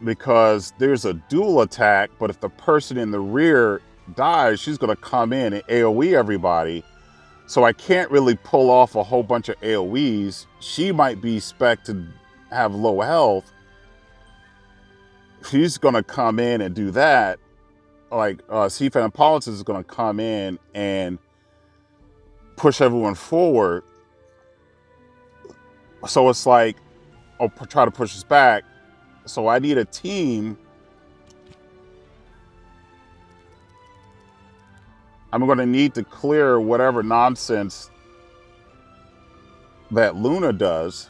because there's a dual attack, but if the person in the rear dies, she's going to come in and AoE everybody. So I can't really pull off a whole bunch of AoEs. She might be spec to have low health. She's going to come in and do that. Like Seafan Politics is going to come in and push everyone forward. So it's like, I'll try to push us back. So I need a team. I'm going to need to clear whatever nonsense that Luna does.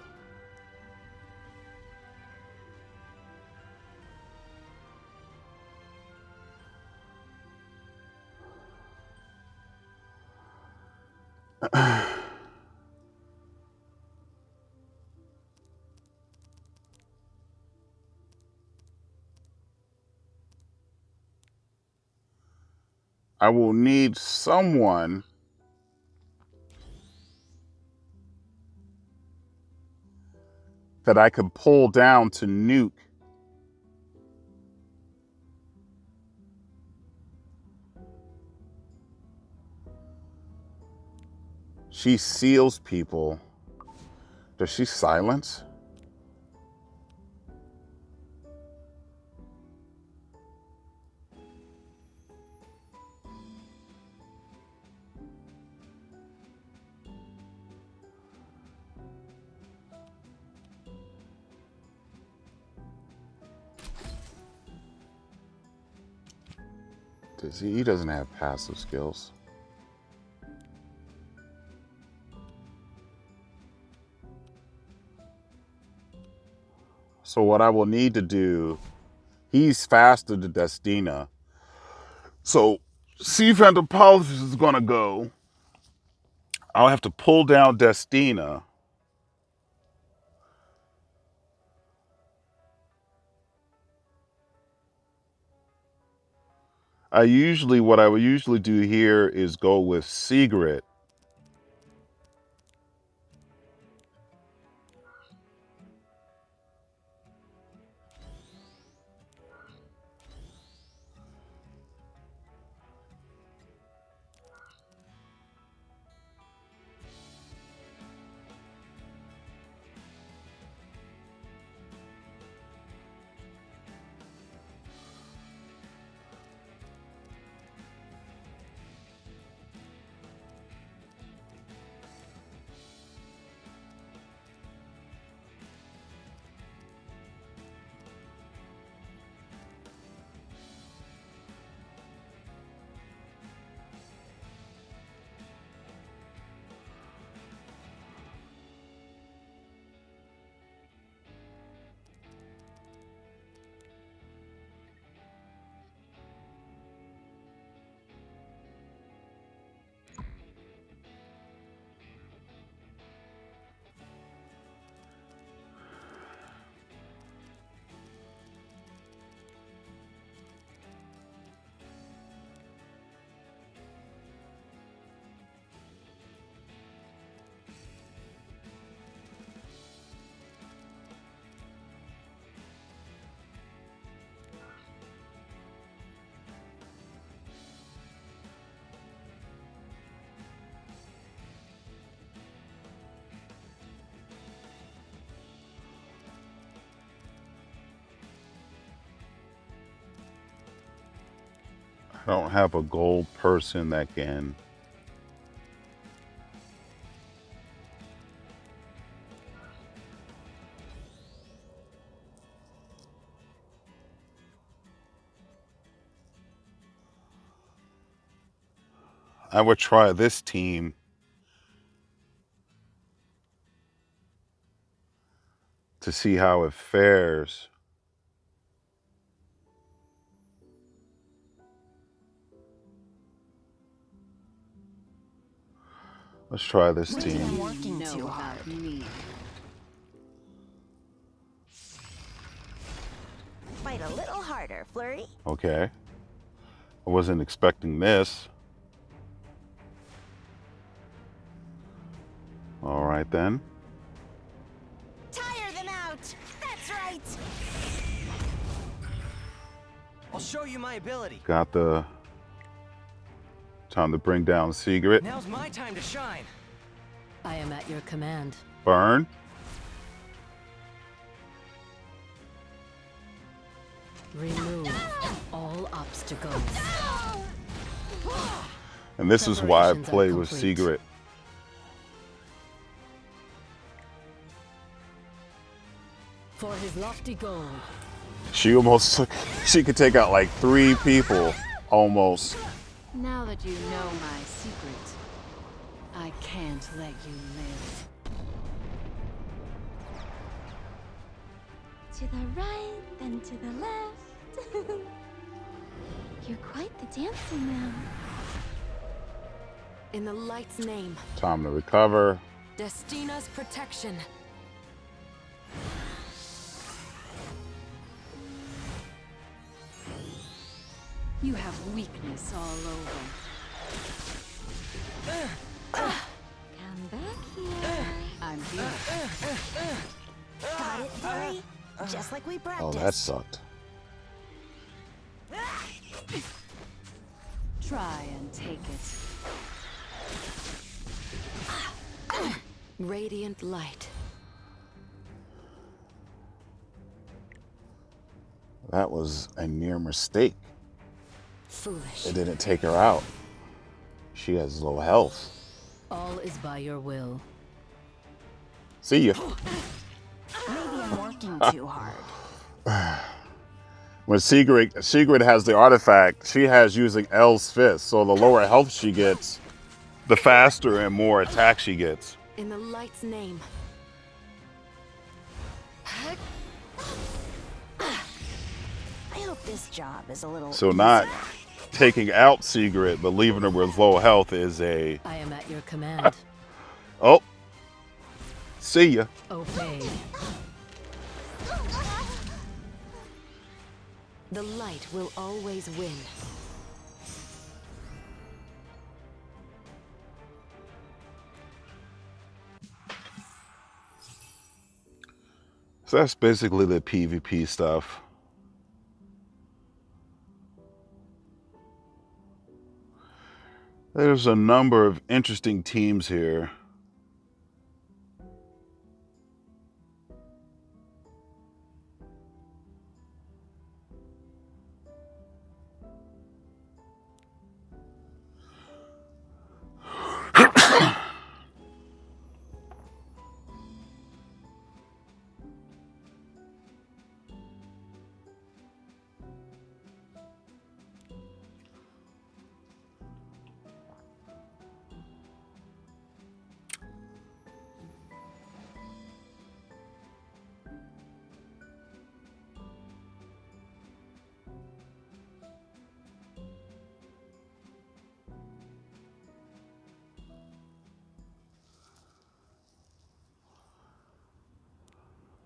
I will need someone that I can pull down to nuke. She seals people. Does she silence? He doesn't have passive skills. So what I will need to do, he's faster than Destina. So Sea Phantom Politics is gonna go. I'll have to pull down Destina. What I would usually do here is go with Sigrid. I don't have a gold person that can. I would try this team to see how it fares. Let's try this I'm team. working too hard. Me. Fight a little harder, Flurry. Okay. I wasn't expecting this. All right then. Tire them out. That's right. I'll show you my ability. Got the time to bring down Secret. Now's my time to shine. I am at your command. Burn. Remove all obstacles. And this is why I Preparations are play with complete. Secret. For his lofty goal. She almost took, she could take out like 3 people almost. Now that you know my secret, I can't let you live. To the right, then to the left. You're quite the dancer now. In the light's name, Time to recover. Destina's protection. You have weakness all over. Come back here. I'm here. Got it, Flurry. Just like we practiced. Oh, that sucked. Try and take it. Radiant light. That was a near mistake. Foolish. It didn't take her out. She has low health. All is by your will. See ya. Maybe I'm working too hard. When Secret has the artifact, she has using L's fist. So the lower health she gets, the faster and more attack she gets. In the light's name. I hope this job is a little So not easier. taking out Secret, but leaving her with low health is a, I am at your command. oh, see ya. Obey. The light will always win. So that's basically the PvP stuff. There's a number of interesting teams here.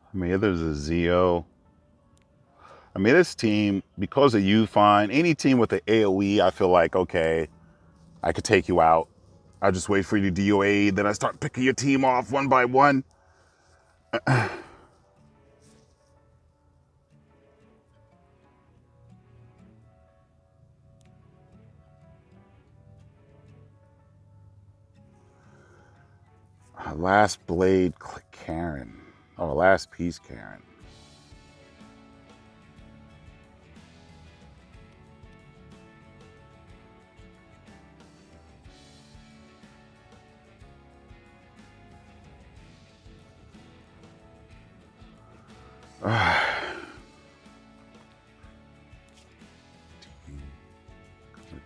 I mean, there's a Zeo. I mean, this team, because of you, fine. Any team with the AoE, I feel like, okay, I could take you out. I just wait for you to DOA, then I start picking your team off one by one. Last blade, Karen. Oh, last piece, Karen.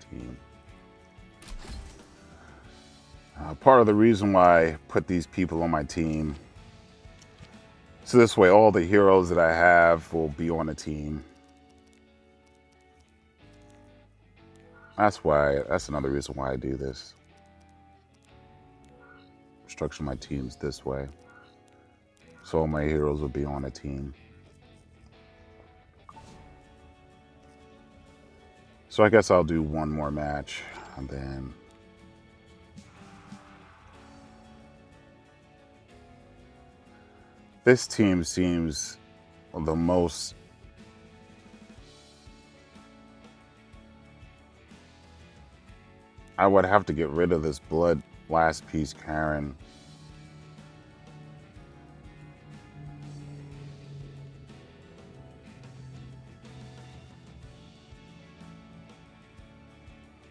Team. Part of the reason why I put these people on my team, so this way all the heroes that I have will be on a team. That's another reason why I do this. structure my teams this way. So all my heroes will be on a team. So I guess I'll do one more match and then this team seems the most I would have to get rid of this blood last piece Karen.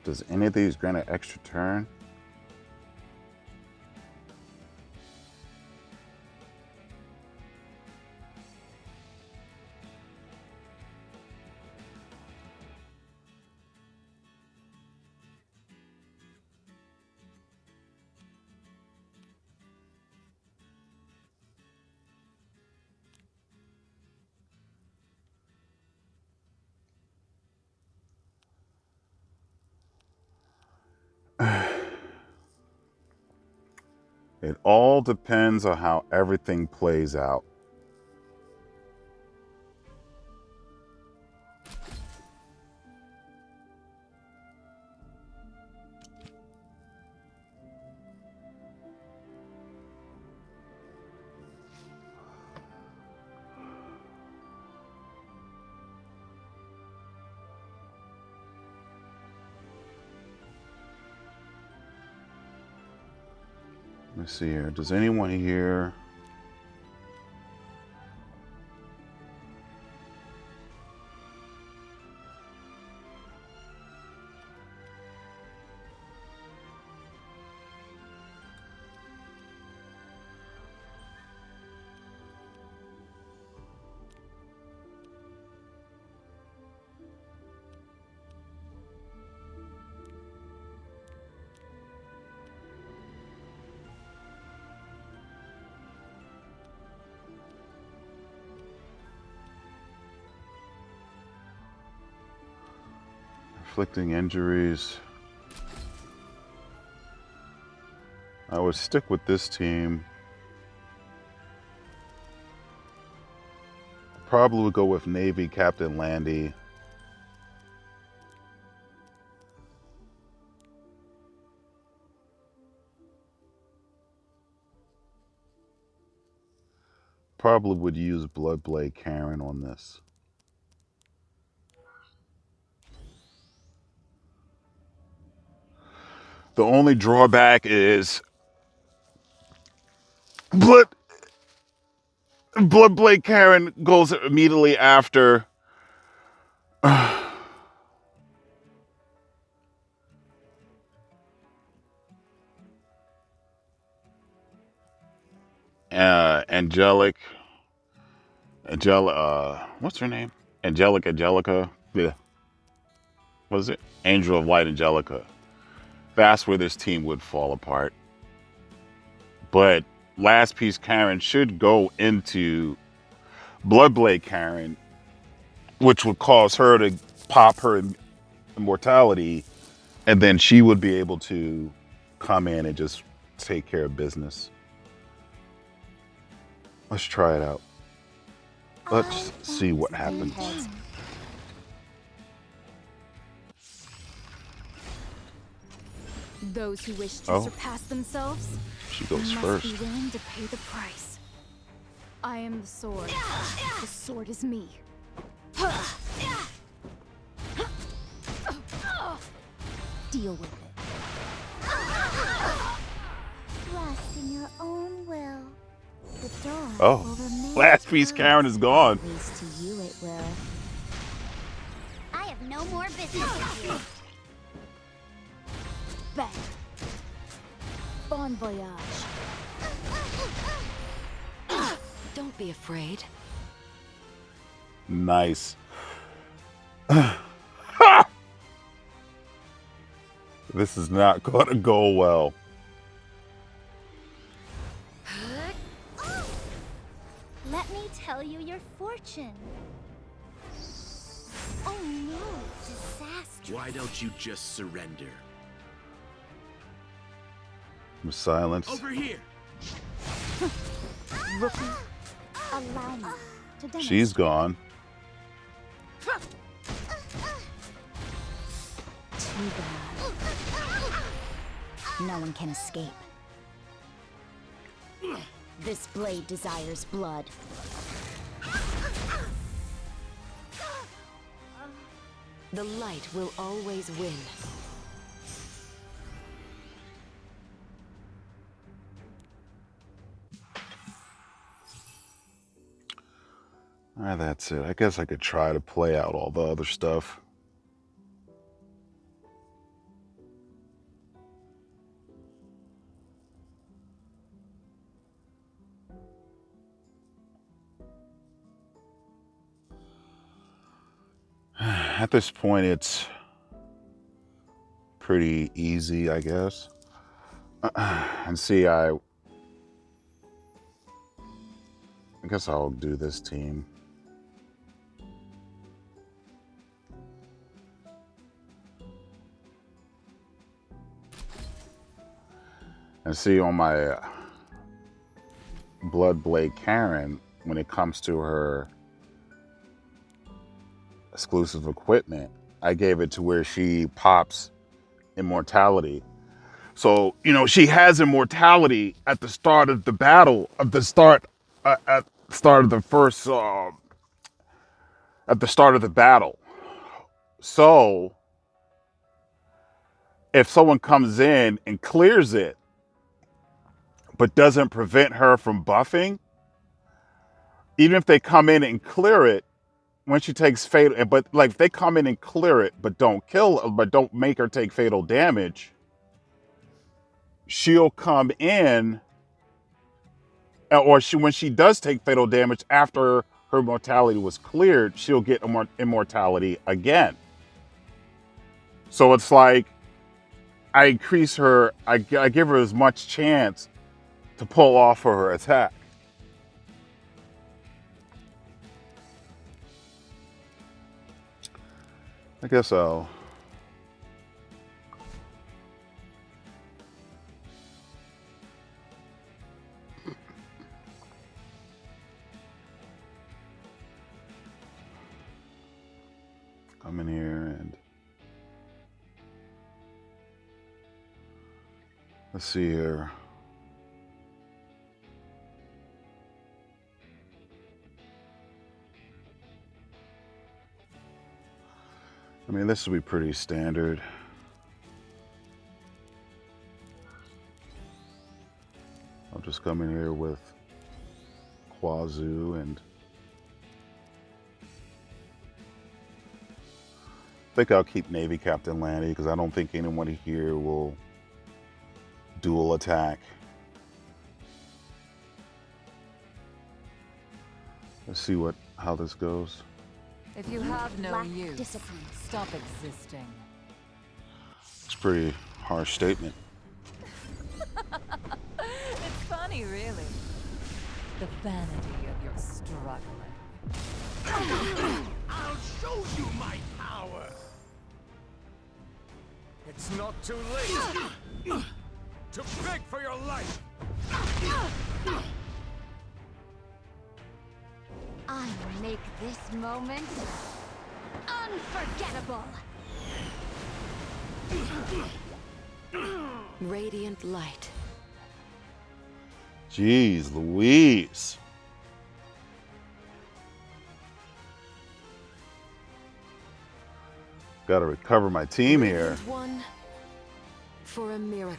Does any of these grant an extra turn? It all depends on how everything plays out. Let me see here. Does anyone here? Inflicting injuries. I would stick with this team. Probably would go with Navy Captain Landy. Probably would use Bloodblade Karen on this. The only drawback is Bloodblade Karen goes immediately after what's her name? Angelica. Yeah. What is it? Angel of Light Angelica. That's where this team would fall apart. But last piece Karen should go into Bloodblade Karen, which would cause her to pop her immortality, and then she would be able to come in and just take care of business. Let's try it out. Let's see what happens. Those who wish to surpass themselves She goes must first. be willing to pay the price. I am the sword. The sword is me. Deal with it. Trust in your own will. The dawn will remain Last piece eternal. Karen is gone. At least to you it will. I have no more business with you. Back. Bon voyage. Don't be afraid. Nice. This is not going to go well. Let me tell you your fortune. Oh no, disaster. Why don't you just surrender? Silence. Over here! Rookie, allow me to demonstrate. She's gone. Too bad. No one can escape. This blade desires blood. The light will always win. That's it. I guess I could try to play out all the other stuff. At this point, it's pretty easy, I guess. And see, I guess I'll do this team. And see, on my Bloodblade Karen, when it comes to her exclusive equipment, I gave it to where she pops immortality. So, you know, she has immortality at the start of the battle, at the start of the first, at the start of the battle. So, if someone comes in and clears it, but doesn't prevent her from buffing, even if they come in and clear it, when she takes fatal, but like if they come in and clear it, but don't kill, but don't make her take fatal damage, she'll come in, or when she does take fatal damage after her mortality was cleared, she'll get immortality again. So it's like I increase her, I give her as much chance to pull off her attack. I guess I'll come in here and let's see here. I mean, this will be pretty standard. I'll just come in here with Quazu, and I think I'll keep Navy Captain Landy because I don't think anyone here will dual attack. Let's see how this goes. If you have no Lack use, discipline. stop existing. It's a pretty harsh statement. It's funny, really. The vanity of your struggling. I'll show you my power. It's not too late to beg for your life. I make this moment unforgettable. Radiant light. Jeez Louise. Got to recover my team here. Radiant one for a miracle.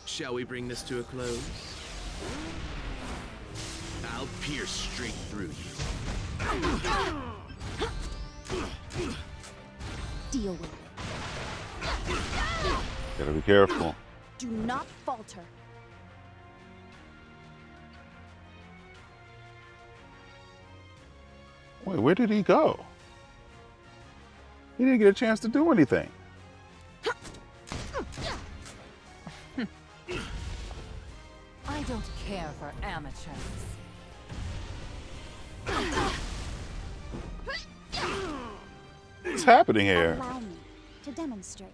Shall we bring this to a close? I'll pierce straight through you. Deal with it. Gotta be careful. Do not falter. Wait, where did he go? He didn't get a chance to do anything. I don't care for amateurs. What's happening here? Allow me to demonstrate.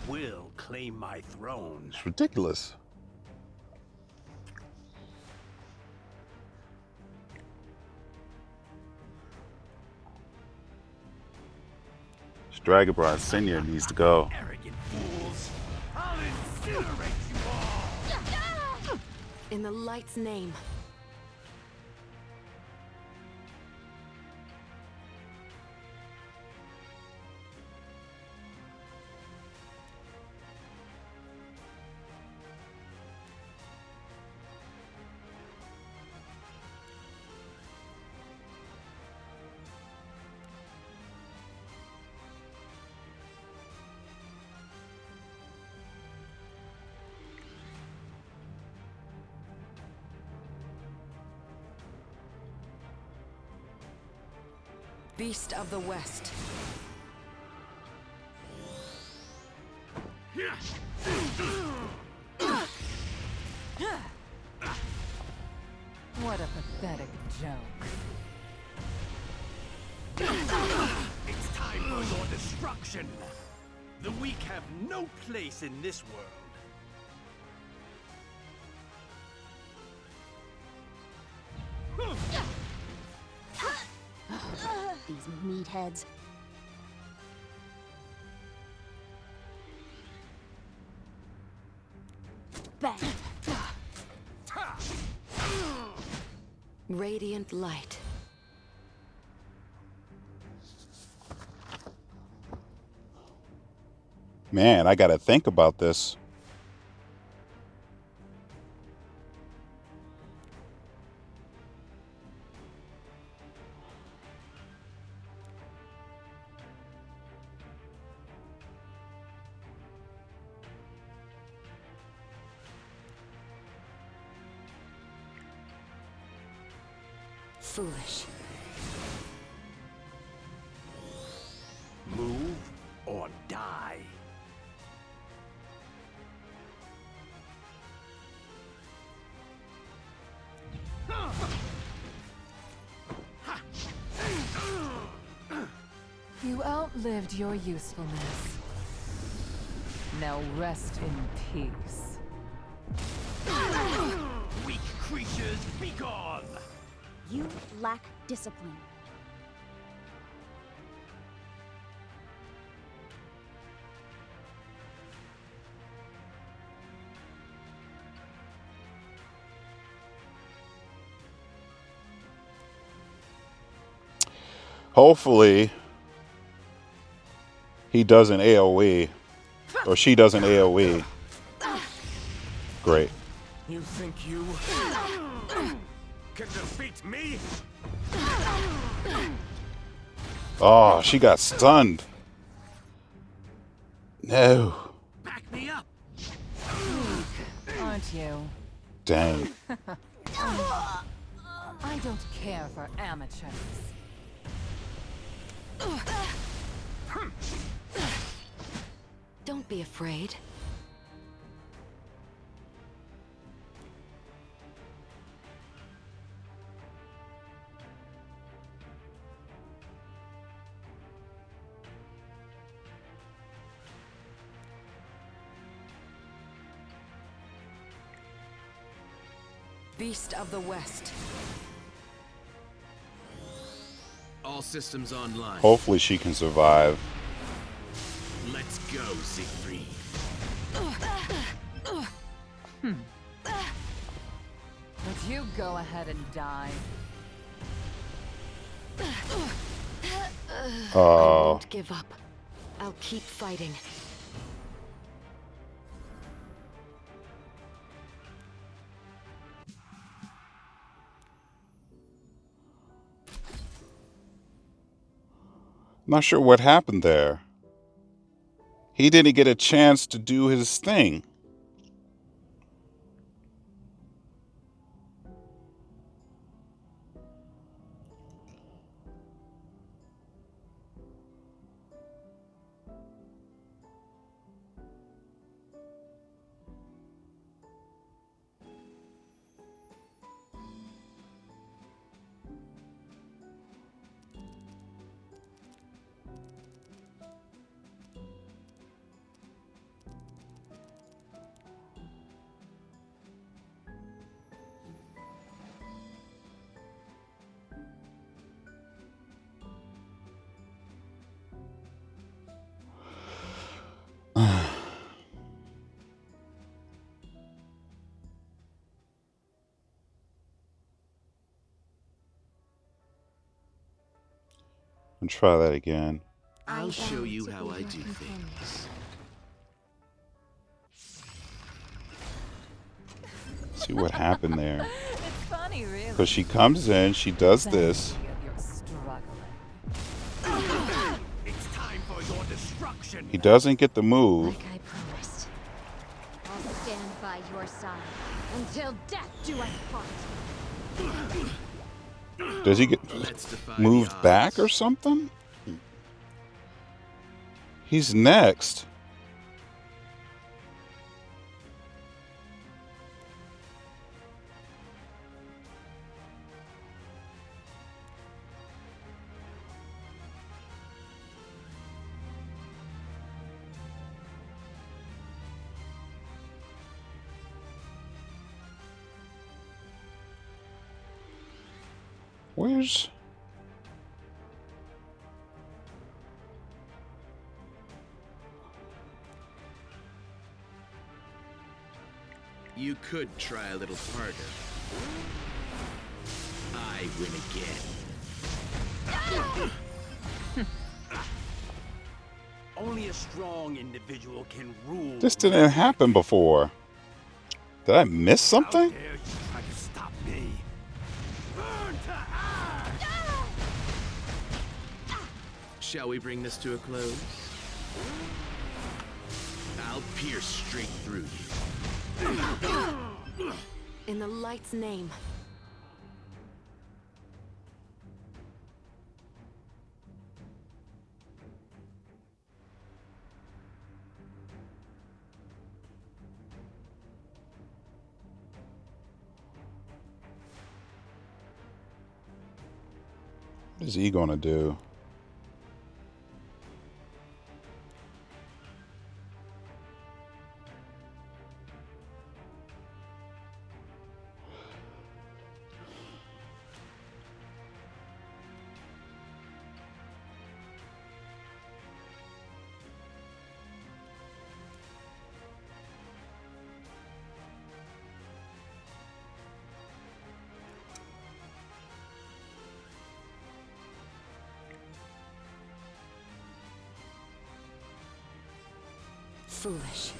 will claim my throne. It's ridiculous. Dragonbride Senior needs to go. Arrogant fools! I'll incinerate you all! In the light's name. Beast of the West. What a pathetic joke. It's time for your destruction! The weak have no place in this world. These meatheads. Bang! Radiant light. Man, I gotta think about this. Foolish. Move or die. You outlived your usefulness. Now rest in peace. Weak creatures, be gone! You lack discipline. Hopefully, he doesn't AoE. Or she doesn't AoE. Great. You think you can defeat me? Oh, she got stunned. No. Back me up! Aren't you? Dang. I don't care for amateurs. Don't be afraid. Beast of the West. All systems online. Hopefully she can survive. Let's go, Siegfried. Would you go ahead and die? I won't give up. I'll keep fighting. Not sure what happened there. He didn't get a chance to do his thing. And try that again. I'll show you how I do things. See what happened there. It's funny, really. Because she comes in, she does this. Vanity of your struggling. It's time for your destruction. He doesn't get the move. Like I promised. I'll stand by your side until death do us part. Does he get Let's defy the moved odds. back or something? He's next. Where's... You could try a little harder. I win again. Only a strong individual can rule. This didn't happen before. Did I miss How something? dare you try to stop me? Burn to ash! Shall we bring this to a close? I'll pierce straight through you. In the light's name. What is he gonna do? Foolish.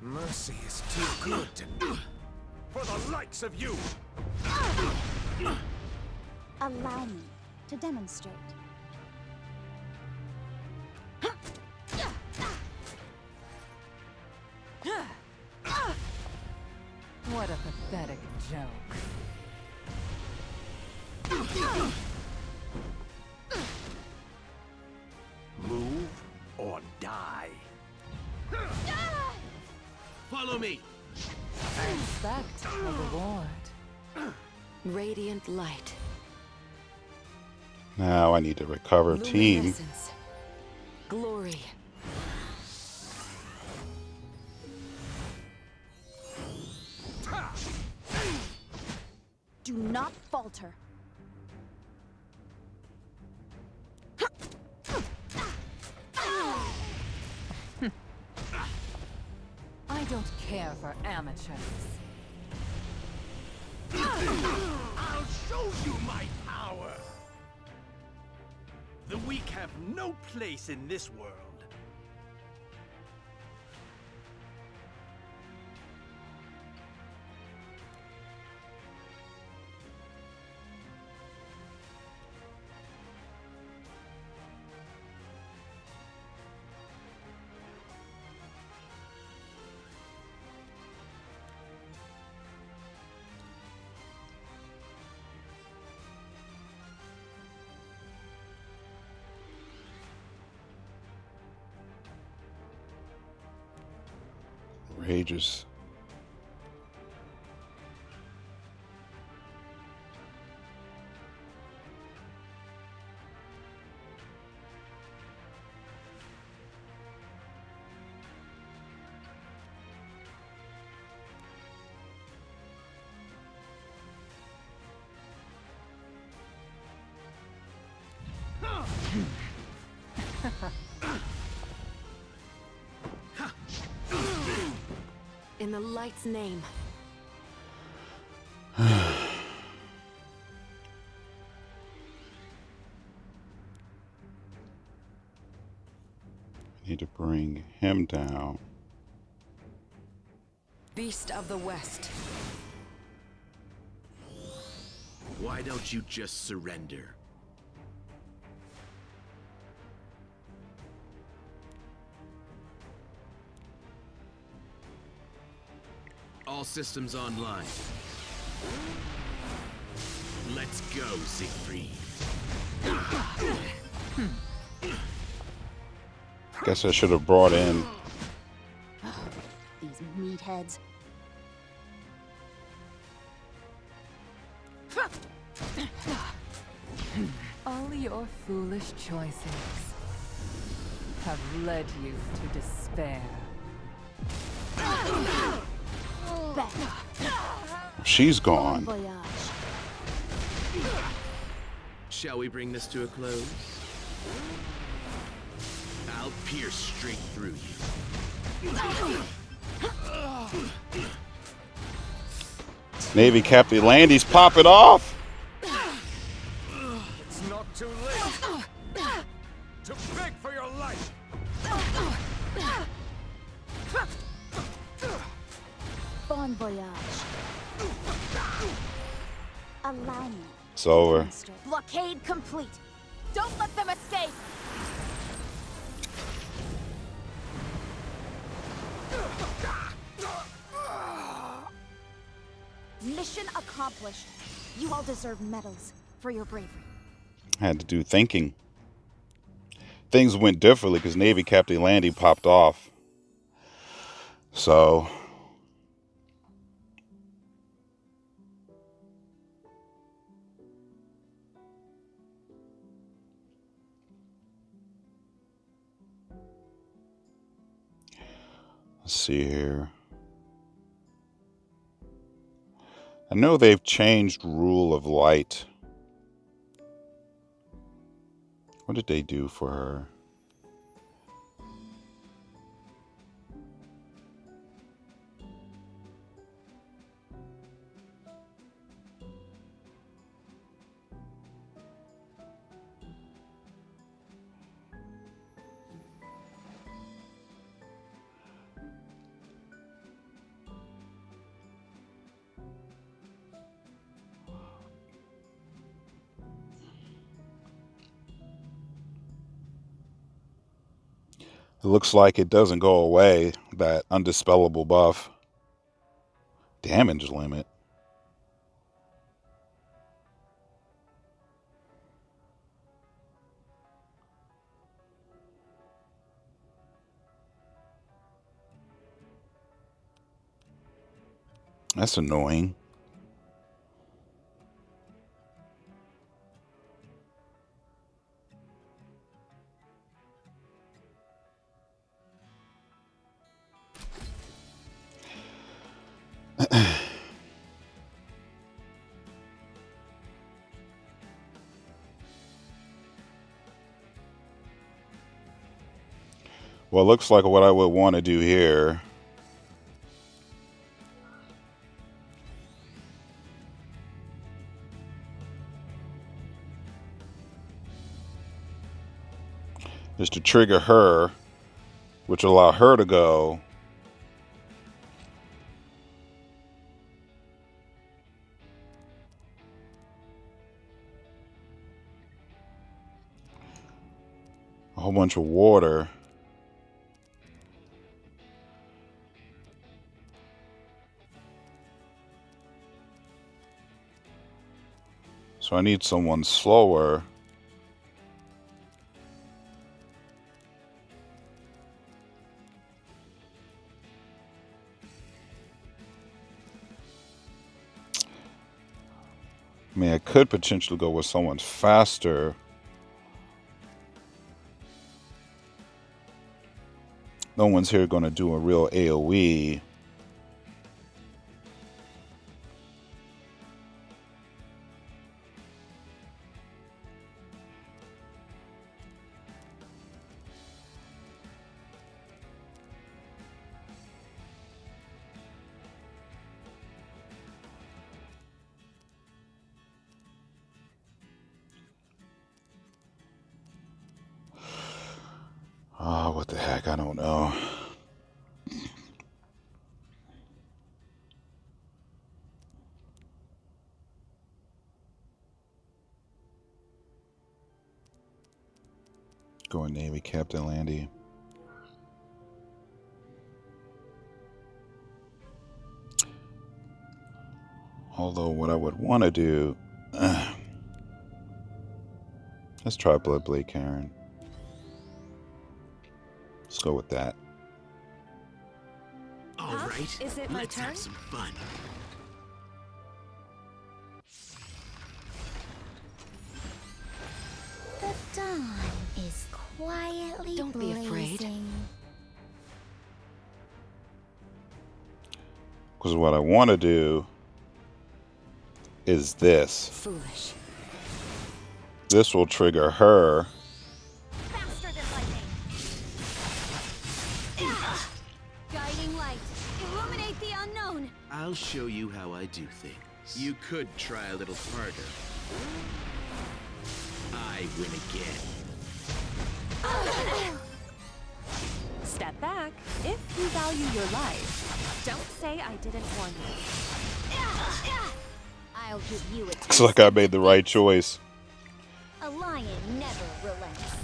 Mercy is too good for the likes of you. Allow me to demonstrate. What a pathetic joke. Move or die. Follow me. Expect a reward. Radiant light. Now I need to recover team. Luminescence. Glory. Do not falter. I don't care for amateurs. I'll show you my power. The weak have no place in this world. Rages. In the light's name. Need to bring him down. Beast of the West. Why don't you just surrender? All systems online. Let's go, Siegfried. Guess I should have brought in. These meatheads. All your foolish choices have led you to despair. She's Bon gone. voyage. Shall we bring this to a close? I'll pierce straight through you. Navy Captain Landy's popping off. It's not too late. To beg for your life. Bon voyage. Allow me. It's over. Demonstrate. Blockade complete. Don't let them escape. Mission accomplished. You all deserve medals for your bravery. Had to do thinking. Things went differently because Navy Captain Landy popped off. So let's see here. I know they've changed Rule of Light. What did they do for her? It looks like it doesn't go away, that undispellable buff. Damage limit. That's annoying. Well, it looks like what I would want to do here is to trigger her, which will allow her to go. A whole bunch of water. So I need someone slower. I mean, I could potentially go with someone faster. No one's here going to do a real AoE. Oh, what the heck? I don't know. Going Navy Captain Landy. Although what I would want to do, let's try Bloodblade Karen. Let's go with that. All right, Is it my let's turn? have some fun. The dawn is quietly Don't be afraid. blazing. Because what I want to do is this. Foolish. This will trigger her. Faster than lightning. Guiding light. Illuminate the unknown. I'll show you how I do things. You could try a little harder. I win again. Step back. If you value your life, don't say I didn't warn you. I'll give you a Looks like I made the right choice. A lion never relents.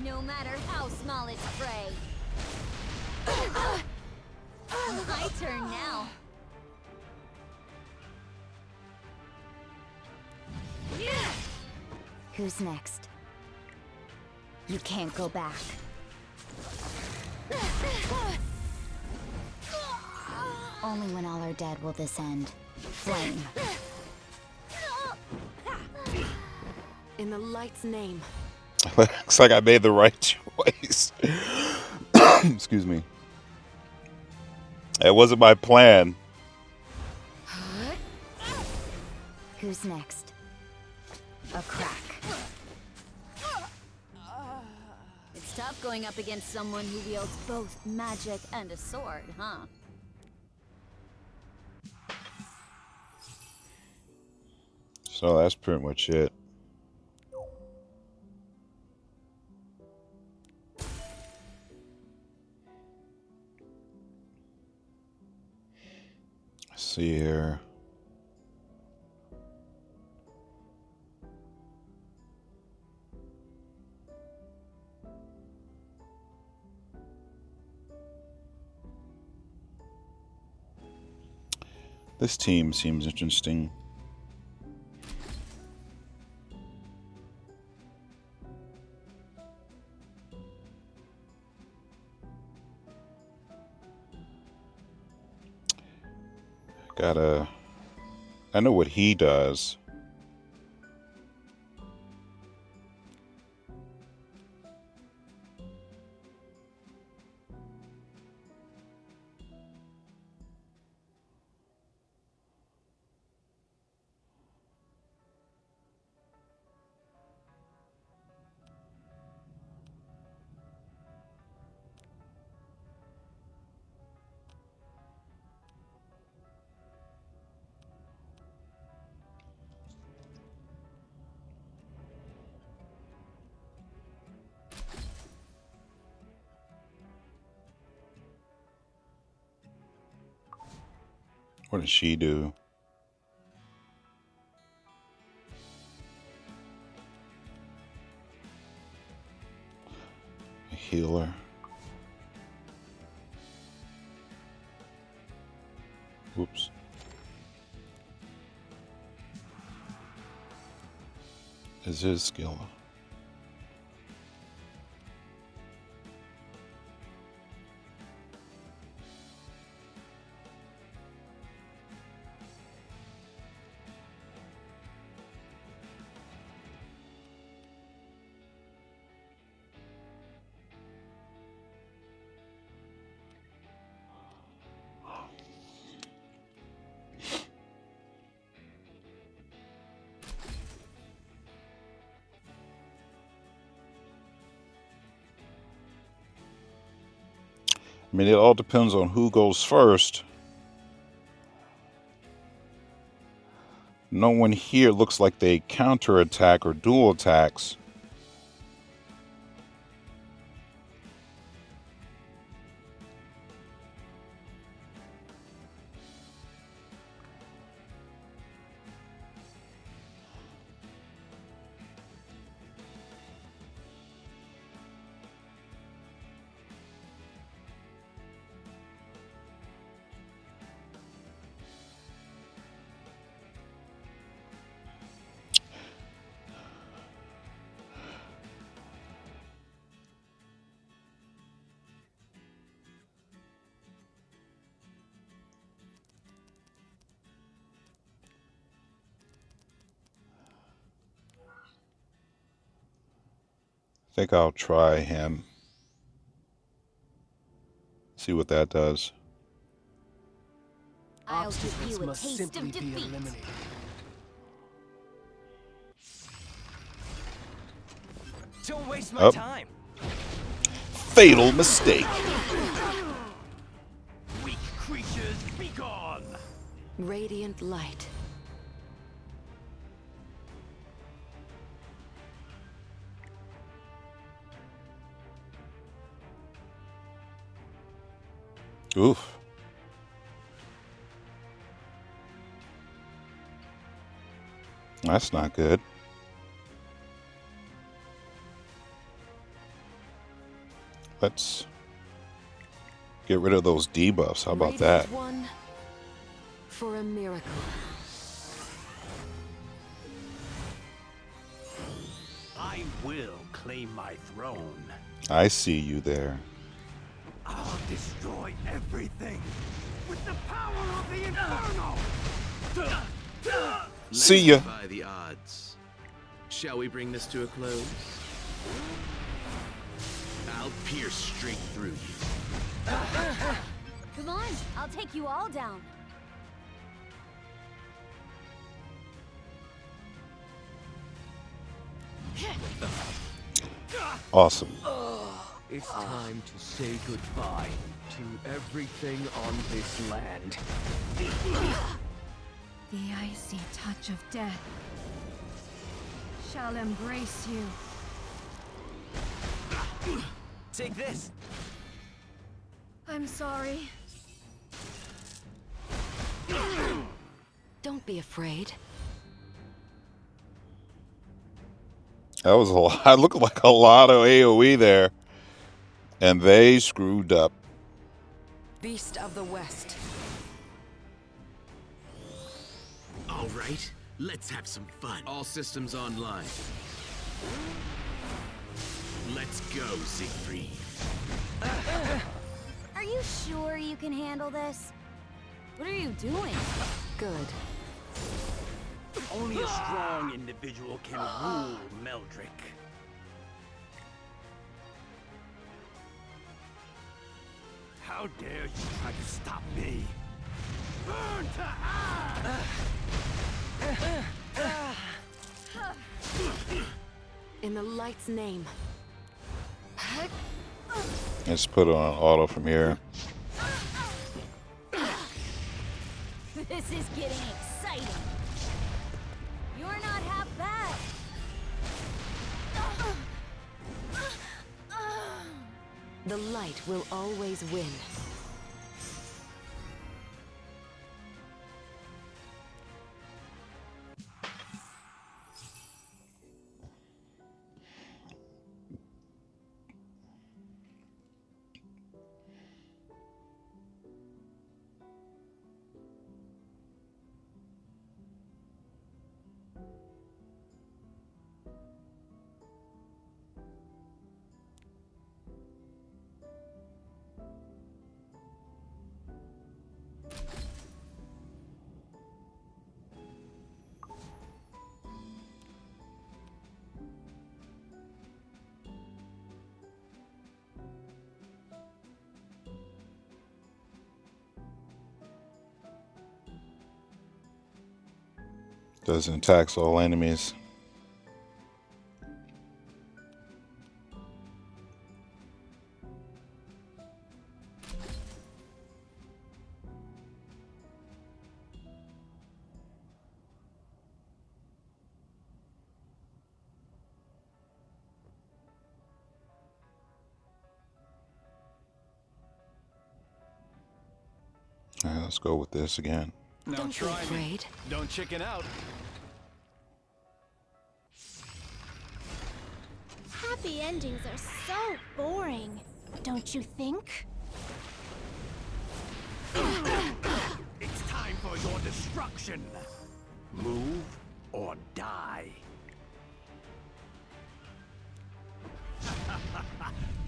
No matter how small its prey. My turn now. Who's next? You can't go back. Only when all are dead will this end. Flame. In the light's name. Looks like I made the right choice. Excuse me. It wasn't my plan. Who's next? A crack. It's tough going up against someone who wields both magic and a sword, huh? So that's pretty much it. Let's see here. This team seems interesting. I know what he does. What does she do? A healer. Whoops. Is his skill? I mean, it all depends on who goes first. No one here looks like they counterattack or dual attacks. think I'll try him. See what that does. I'll give Obstacles you a must taste simply of be defeat. eliminated. Don't waste my Oh. time. Fatal mistake. Weak creatures, be gone! Radiant light. Oof. That's not good. Let's get rid of those debuffs. How about that? Radiant one for a miracle. I will claim my throne. I see you there. I'll destroy everything with the power of the Inferno! See ya. By the odds. Shall we bring this to a close? I'll pierce straight through you. Come on, I'll take you all down. Awesome. It's time to say goodbye to everything on this land. The icy touch of death shall embrace you. Take this. I'm sorry. Don't be afraid. That was a lot. It looked like a lot of AoE there. And they screwed up. Beast of the West. All right, let's have some fun. All systems online. Let's go, Siegfried. Are you sure you can handle this? What are you doing? Good. Only a strong individual can rule Meldrick. How dare you try to stop me? Burn to ash! In the light's name. Let's put it on auto from here. This is getting exciting. You're not half bad. The light will always win. Doesn't attacks all enemies. All right, let's go with this again. Now Don't be try me. afraid. Don't chicken out. Happy endings are so boring, don't you think? It's time for your destruction. Move or die.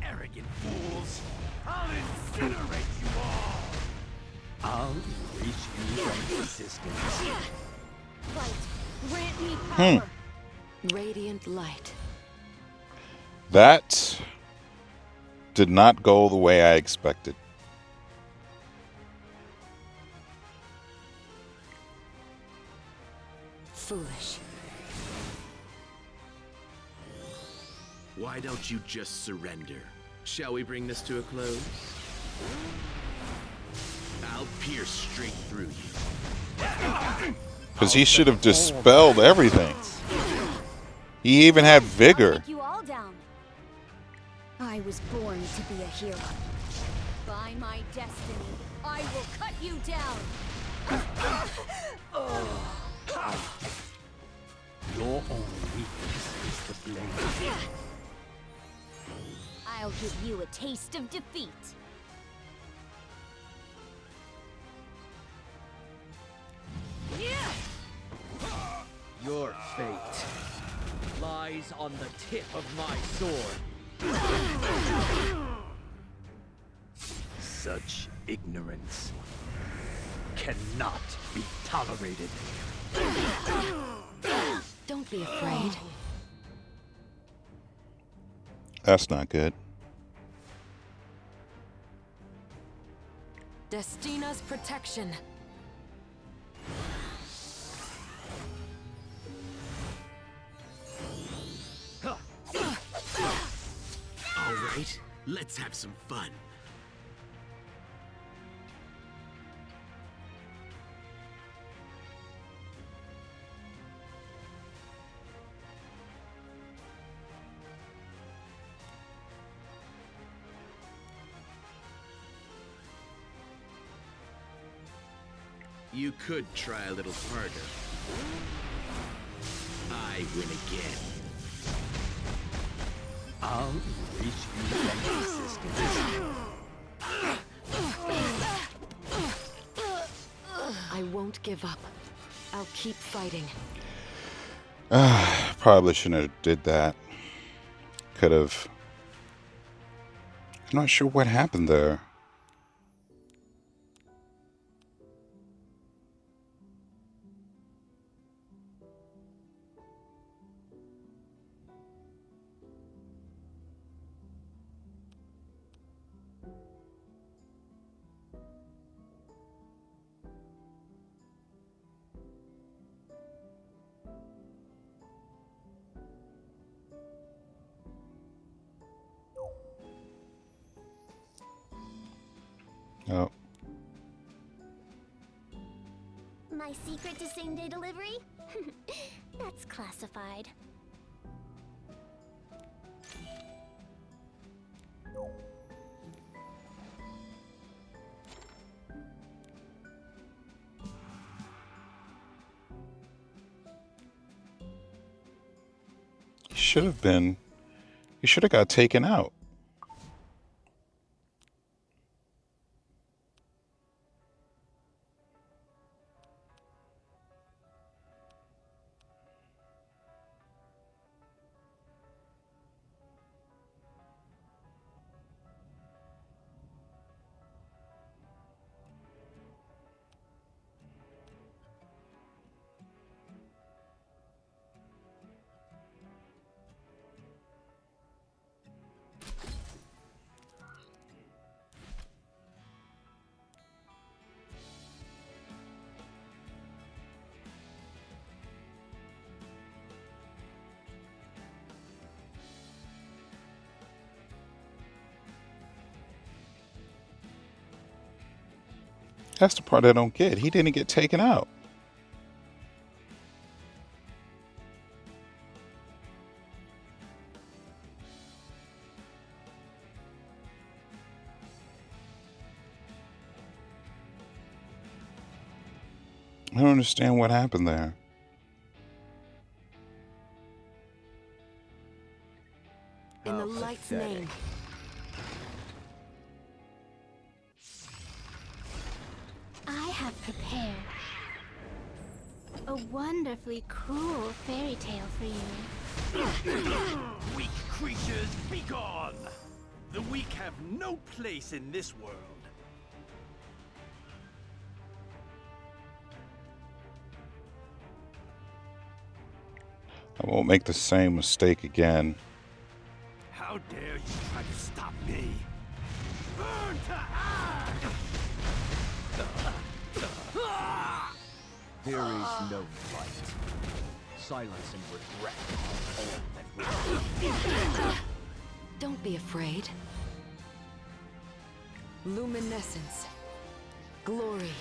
Arrogant fools! I'll incinerate you all! I'll erase you from existence. Fight, grant me power. Radiant light. That did not go the way I expected. Foolish. Why don't you just surrender? Shall we bring this to a close? I'll pierce straight through you. Because he should have dispelled everything. He even had vigor. I'll take you all down. I was born to be a hero. By my destiny, I will cut you down. Your only weakness is the blade. I'll give you a taste of defeat. Your fate lies on the tip of my sword. Such ignorance cannot be tolerated. Don't be afraid. That's not good. Destina's protection. All right, let's have some fun. You could try a little harder. I win again. I'll erase you from existence. I won't give up. I'll keep fighting. Probably shouldn't have did that. Could have. I'm not sure what happened there. Oh. My secret to same-day delivery? That's classified. He should have been. He should have got taken out. That's the part I don't get. He didn't get taken out. I don't understand what happened there. In the light's name. I have prepared a wonderfully cruel fairy tale for you. Weak creatures, be gone! The weak have no place in this world. I won't make the same mistake again. How How dare you try to stop me? Burn to ash! There is no fight. Silence and regret are all that will. Don't be afraid. Luminescence. Glory.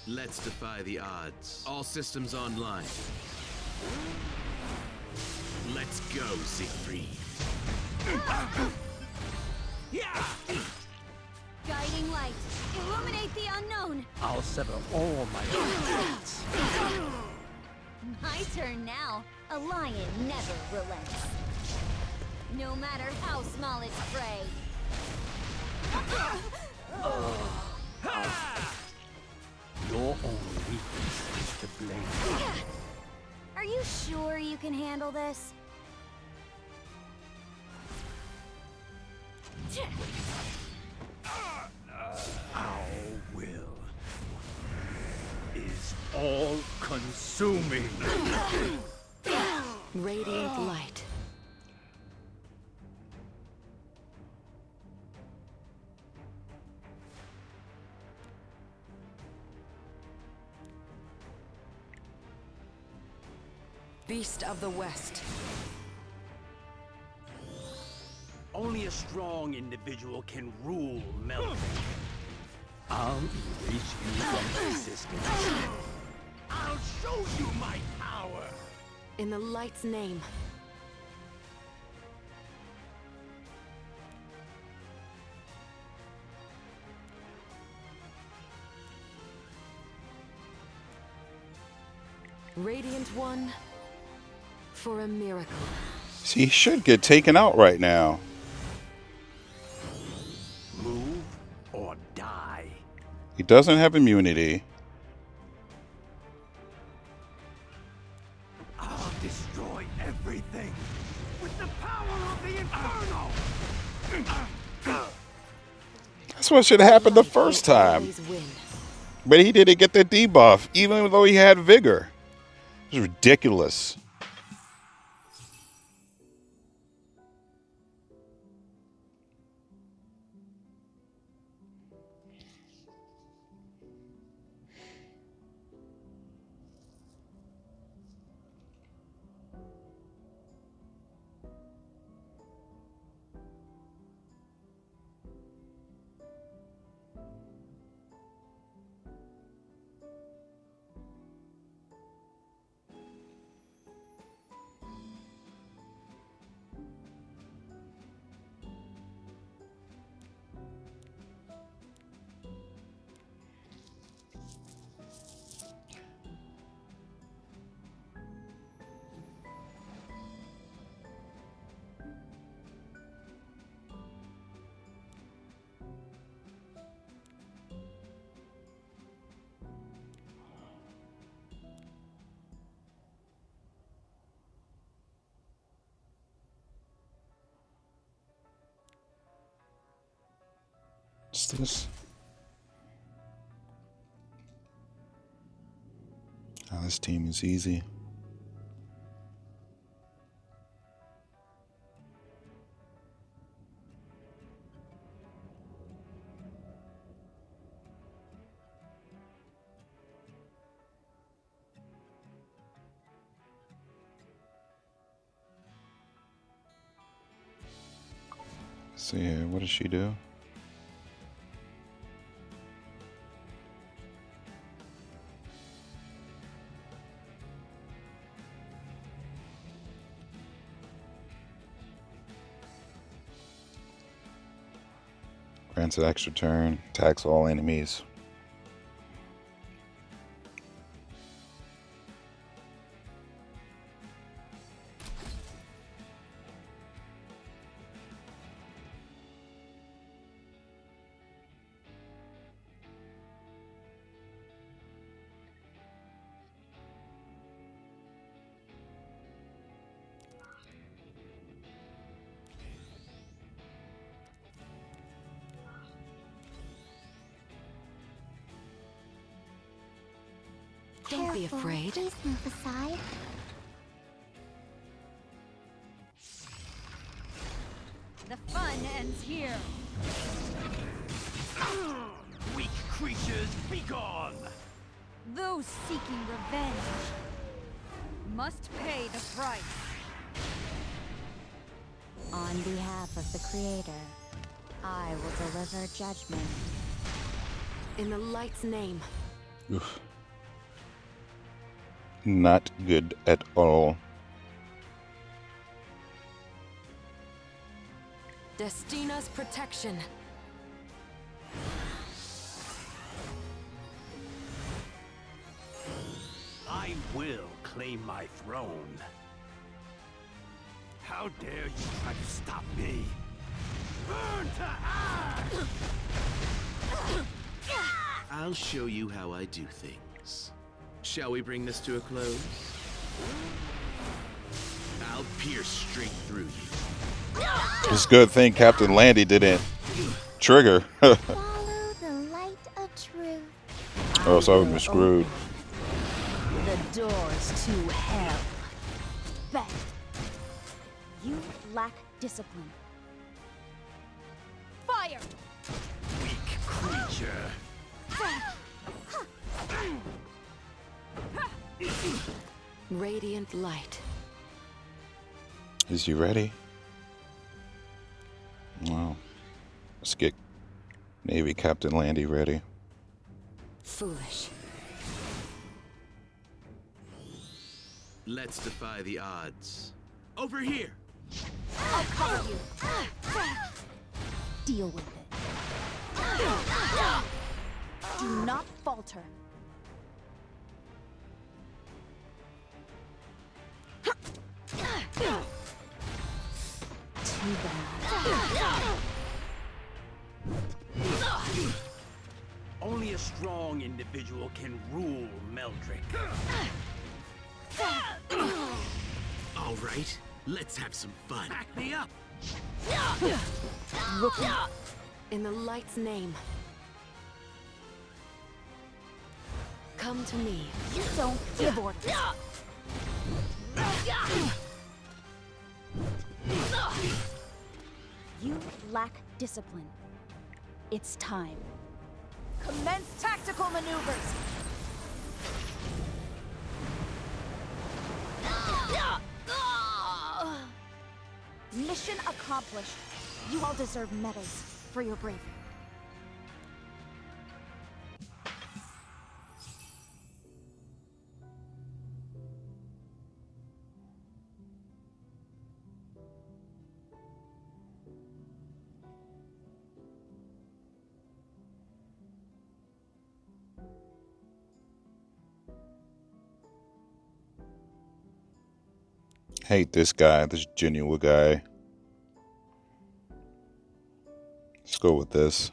Let's defy the odds. All systems online. Let's go, Siegfried. Guiding light, illuminate the unknown. I'll sever all my plans. My turn now. A lion never relents. No matter how small its prey. Your only weakness is to blame. Are you sure you can handle this? Our will is all-consuming. Radiant light. Beast of the West. Only a strong individual can rule Melvin. I'll erase you from existence. I'll show you my power! In the light's name. Radiant one for a miracle. See, he should get taken out right now. Move or die. He doesn't have immunity. I'll destroy everything with the power of the Inferno! That's what should have happened the first time. Always win. But he didn't get the debuff, even though he had vigor. It was ridiculous. What's this? Oh, this team is easy. Let's see here, what does she do? Grants an extra turn, attacks all enemies. Don't be afraid. Please move aside. The fun ends here. Weak creatures, be gone! Those seeking revenge must pay the price. On behalf of the Creator, I will deliver judgment. In the light's name. Oof. Not good at all. Destina's protection. I will claim my throne. How dare you try to stop me? Burn to ash! I'll show you how I do things. Shall we bring this to a close? I'll pierce straight through you. It's a good thing Captain Landy didn't trigger. Follow the light of truth. Or else I would have been screwed. The doors to hell. Bet. You lack discipline. Fire! Weak creature. Radiant light. Is he ready? Wow. Let's get Navy Captain Landy ready. Foolish. Let's defy the odds. Over here! I'll cover you. Deal with it. Do not falter. Too bad. Only a strong individual can rule Meldrick. All right, let's have some fun. Back me up! Rookie. In the light's name. Come to me. Don't give orders. You lack discipline. It's time. Commence tactical maneuvers! Mission accomplished. You all deserve medals for your bravery. Hate this guy, this Genua guy. Let's go with this.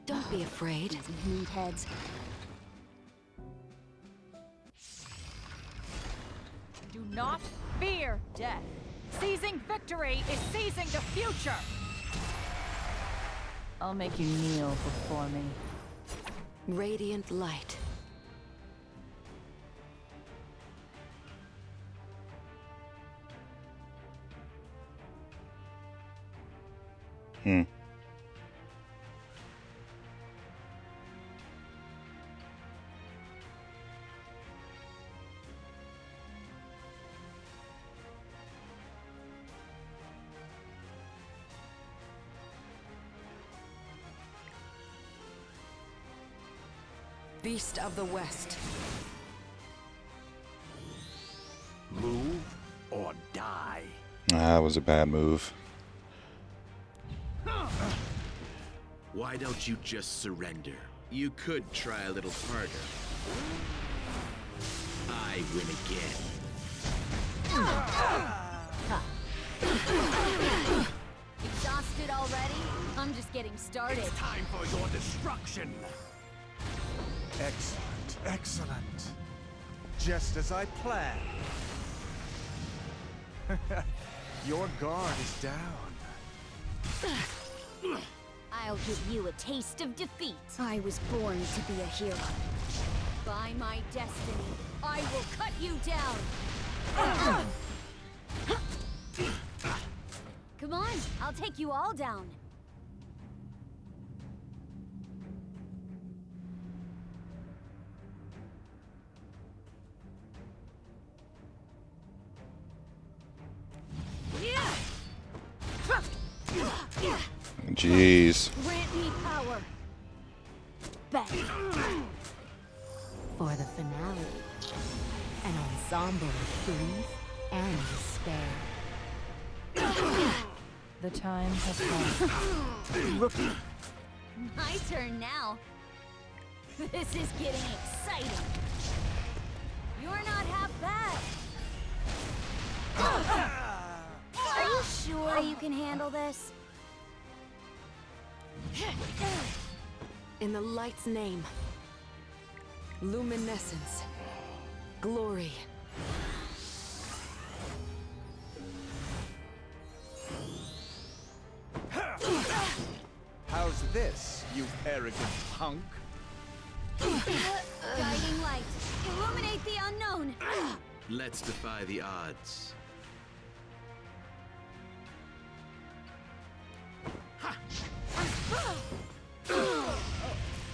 Don't be afraid. These meatheads. Do not fear death. Seizing victory is seizing the future. I'll make you kneel before me. Radiant light. Beast of the West. Move or die. That was a bad move. Why don't you just surrender? You could try a little harder. I win again. Exhausted already? I'm just getting started. It's time for your destruction. Excellent, excellent. Just as I planned. Your guard is down. I'll give you a taste of defeat. I was born to be a hero. By my destiny, I will cut you down. Come on, I'll take you all down. Jeez. Grant me power. Back. For the finale, an ensemble of grief and despair. The time has come. My turn now. This is getting exciting. You're not half bad. Are you sure you can handle this? In the light's name. Luminescence. Glory. How's this, you arrogant punk? Guiding light. Illuminate the unknown. Let's defy the odds.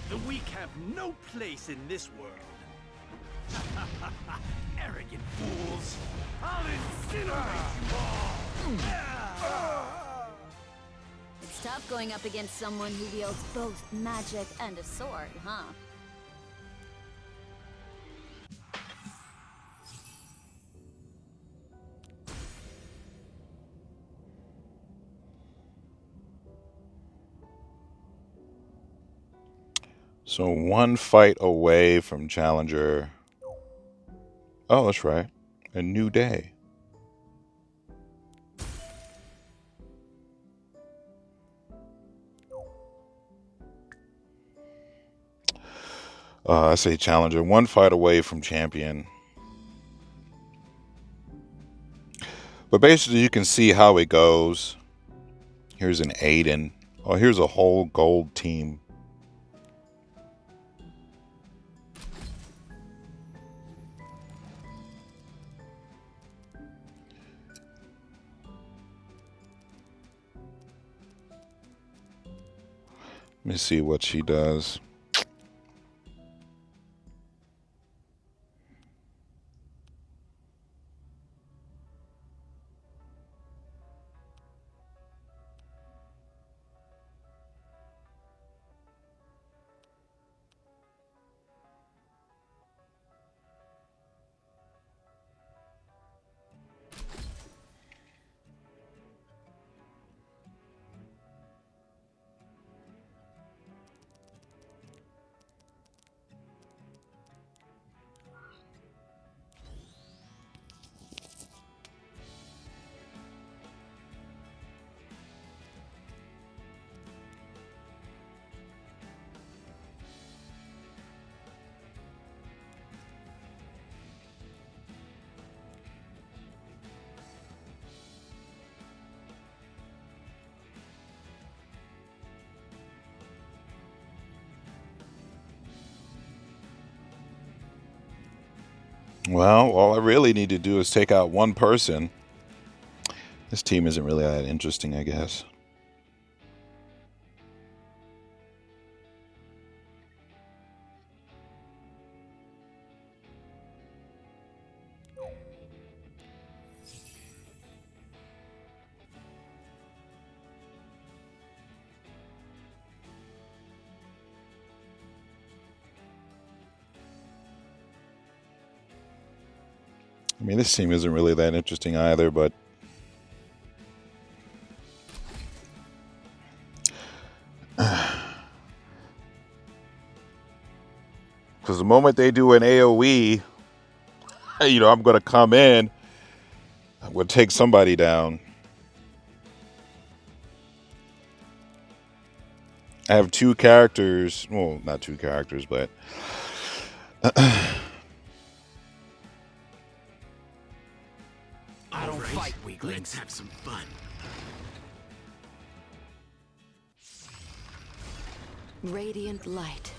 The weak have no place in this world. Arrogant fools! I'll incinerate you all! It's tough going up against someone who wields both magic and a sword, huh? So one fight away from Challenger. Oh, that's right. A new day. I say Challenger. One fight away from Champion. But basically, you can see how it goes. Here's an Aiden. Oh, here's a whole gold team. Let me see what she does. Well, all I really need to do is take out one person. This team isn't really that interesting, I guess. I mean, this team isn't really that interesting either, but because the moment they do an AoE, I'm going to come in, I'm going to take somebody down. I have two characters. Well, not two characters, but I don't fight weaklings. Let's have some fun. Radiant light.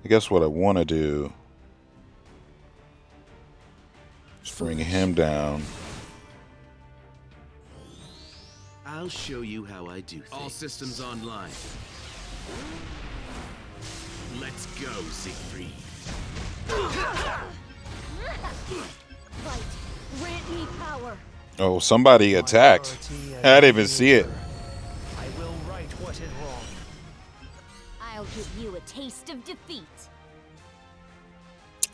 I guess what I want to do is bring him down. I'll show you how I do things. All systems online. Let's go, Siegfried. Fight. Grant me power. Oh, somebody attacked. I didn't even see it. I will right what is wrong. I'll give you a taste of defeat.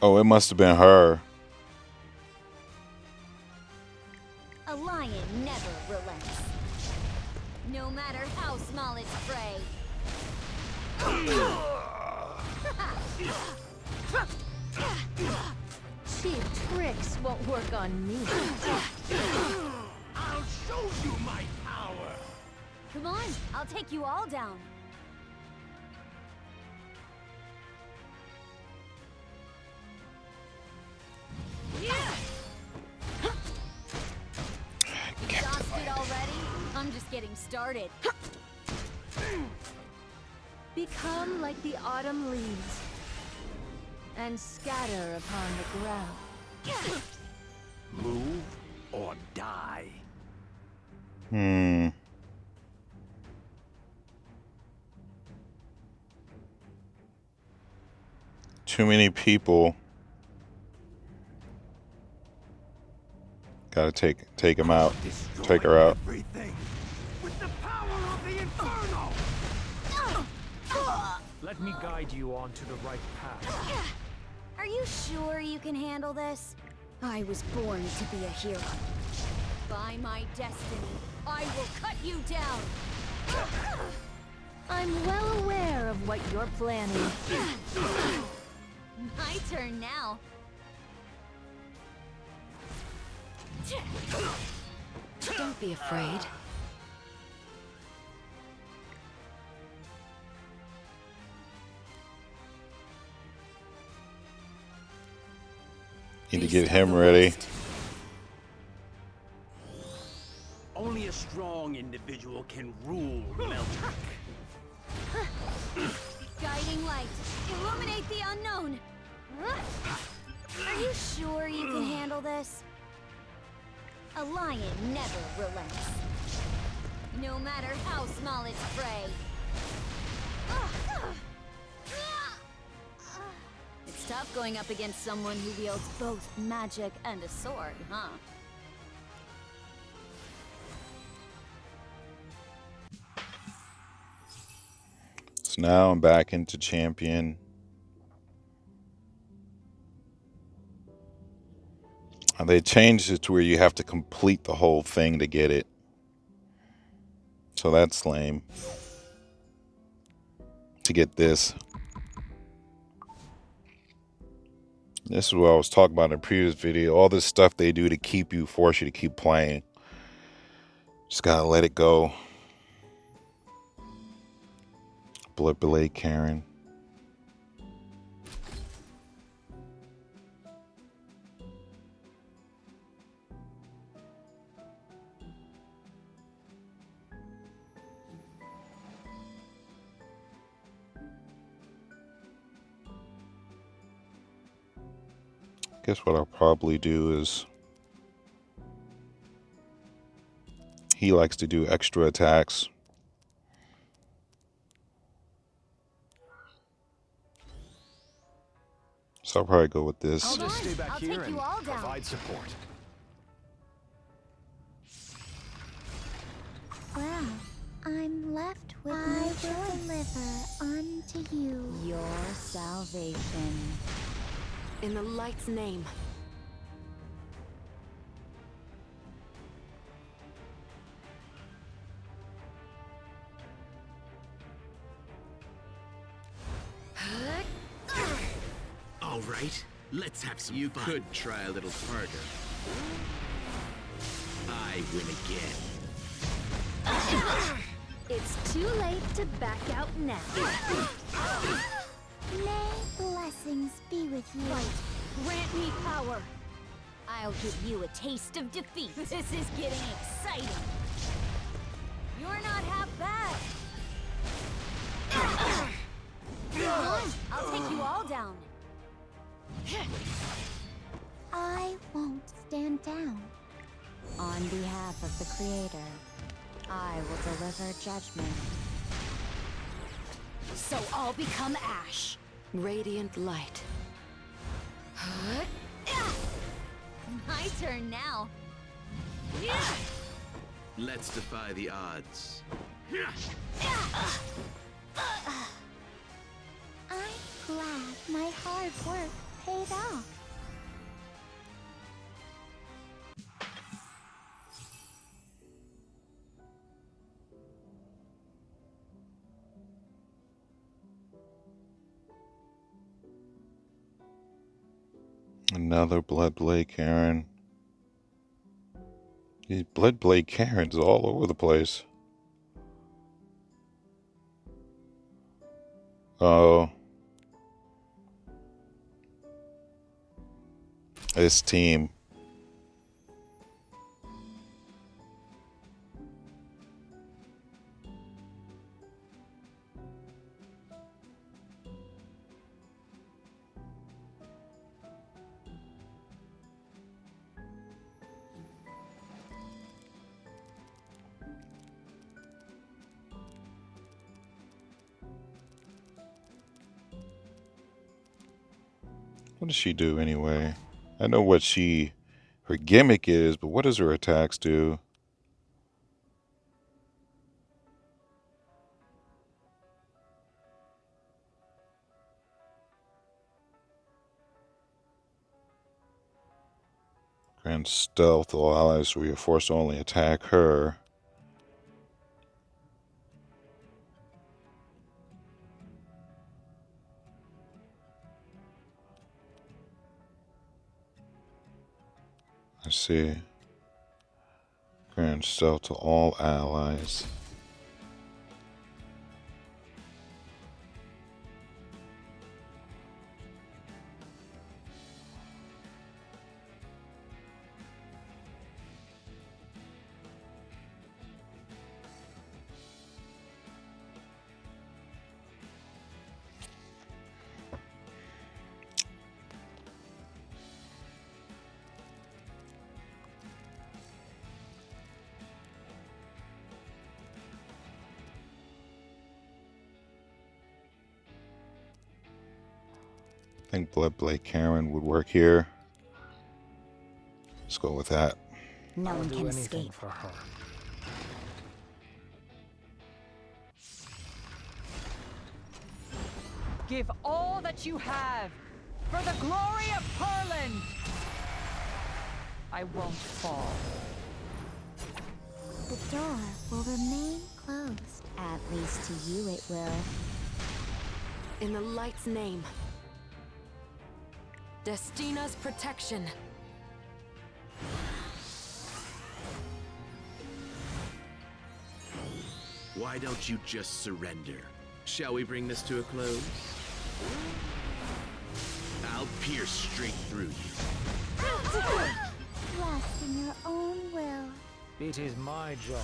Oh, it must have been her. A lion never relents. No matter how small its prey. Cheap tricks won't work on me. I'll show you my power. Come on, I'll take you all down. Exhausted already? I'm just getting started. Become like the autumn leaves and scatter upon the ground. Move or die. Too many people. Gotta take him out. Take her out. Everything with the power of the Inferno. Let me guide you onto the right path. Are you sure you can handle this? I was born to be a hero. By my destiny, I will cut you down. I'm well aware of what you're planning. My turn now. Don't be afraid. Need to get him ready. Only a strong individual can rule Melchak. Guiding light, illuminate the unknown. Are you sure you can handle this? A lion never relents. No matter how small its prey. It's tough going up against someone who wields both magic and a sword, huh? So now I'm back into champion. And they changed it to where you have to complete the whole thing to get it. So that's lame. To get this. This is what I was talking about in a previous video. All this stuff they do to keep you, force you to keep playing. Just gotta let it go. Blipplate Karen. Guess what I'll probably do is he likes to do extra attacks. So I'll probably go with this. I'll just stay back I'll here take and you all down. provide support. Well, I'm left with I will deliver unto you your salvation. In the light's name. All right, Let's have some fun. You could try a little harder. I win again. It's too late to back out now. May blessings be with you. Light, grant me power. I'll give you a taste of defeat. This is getting exciting. You're not half bad. Come on, I'll take you all down. I won't stand down. On behalf of the Creator, I will deliver judgment. So I'll become ash. Radiant light. My turn now. Let's defy the odds. I'm glad my hard work paid off. Another Bloodblade Karen. These Bloodblade Karens all over the place. Oh. This team. What does she do anyway? I know what her gimmick is, but what does her attacks do? Grand stealth, all allies we are forced to only attack her. I see. Grand stealth to all allies. I think Bloodblade Karen would work here. Let's go with that. No one can escape. For her. Give all that you have for the glory of Perlin. I won't fall. The door will remain closed. At least to you it will. In the light's name. Destina's protection. Why don't you just surrender? Shall we bring this to a close? I'll pierce straight through you. Rest in your own will. It is my job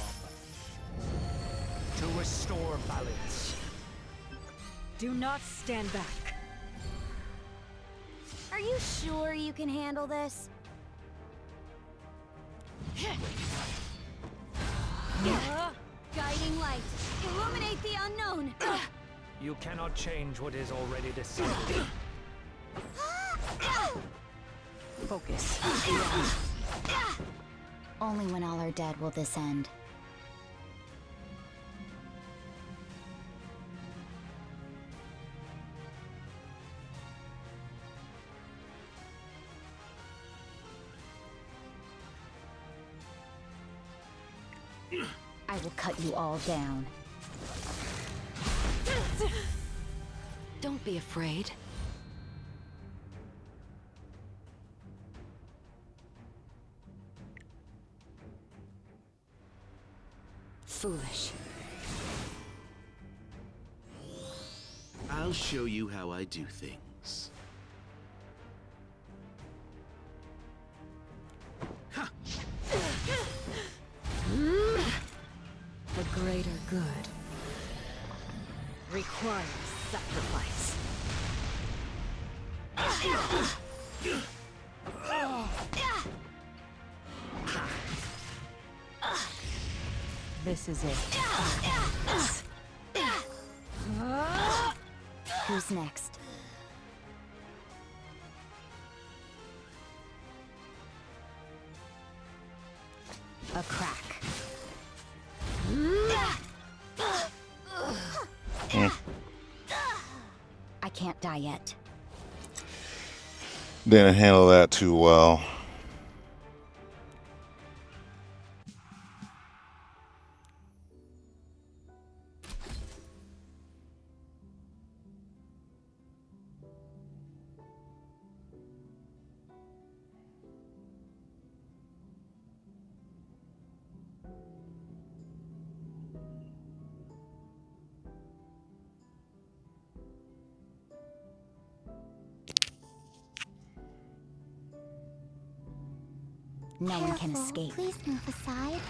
to restore balance. Do not stand back. Are you sure you can handle this? Guiding light, illuminate the unknown. You cannot change what is already decided. Focus. Only when all are dead will this end. I will cut you all down. Don't be afraid. Foolish. I'll show you how I do things. The greater good requires sacrifice. This is it. Who's next? A crack. I can't die yet. Didn't handle that too well. No one can escape. Please move aside.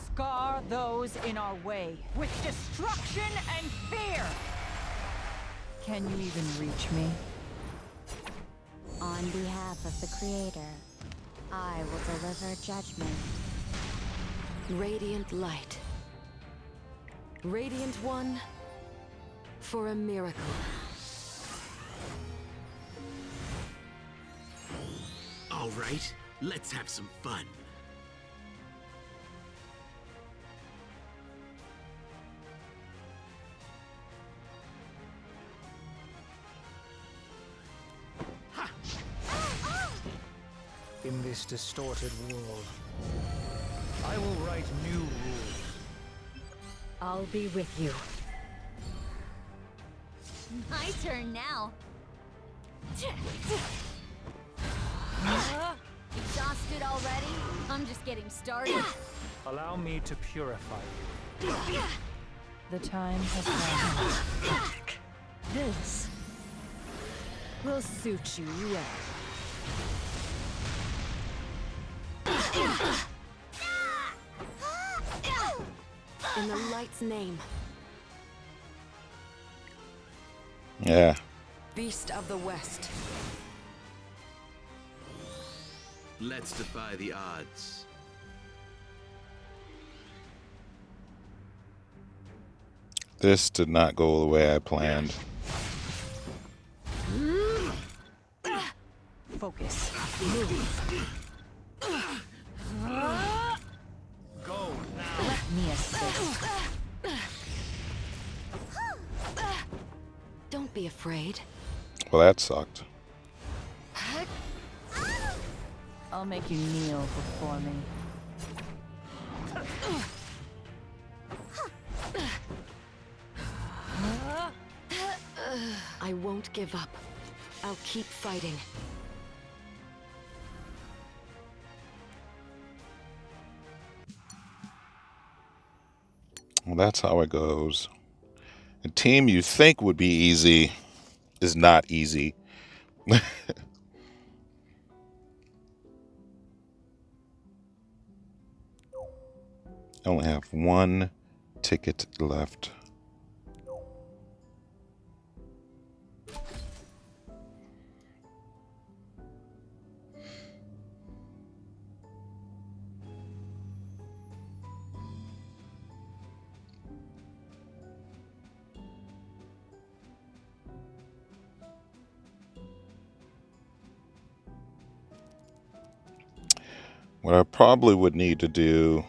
Scar those in our way with destruction and fear! Can you even reach me? On behalf of the Creator, I will deliver judgment. Radiant light. Radiant one for a miracle. All right, let's have some fun. In this distorted world, I will write new rules. I'll be with you. My turn now. Exhausted already? I'm just getting started. Allow me to purify you. The time has come. This will suit you well. In the light's name. Yeah. Beast of the West. Let's defy the odds. This did not go the way I planned. Focus. Go now. Let me assist. Don't be afraid. Well, that sucked. I'll make you kneel before me. I won't give up. I'll keep fighting. Well, that's how it goes. A team you think would be easy is not easy. I only have one ticket left. What I probably would need to do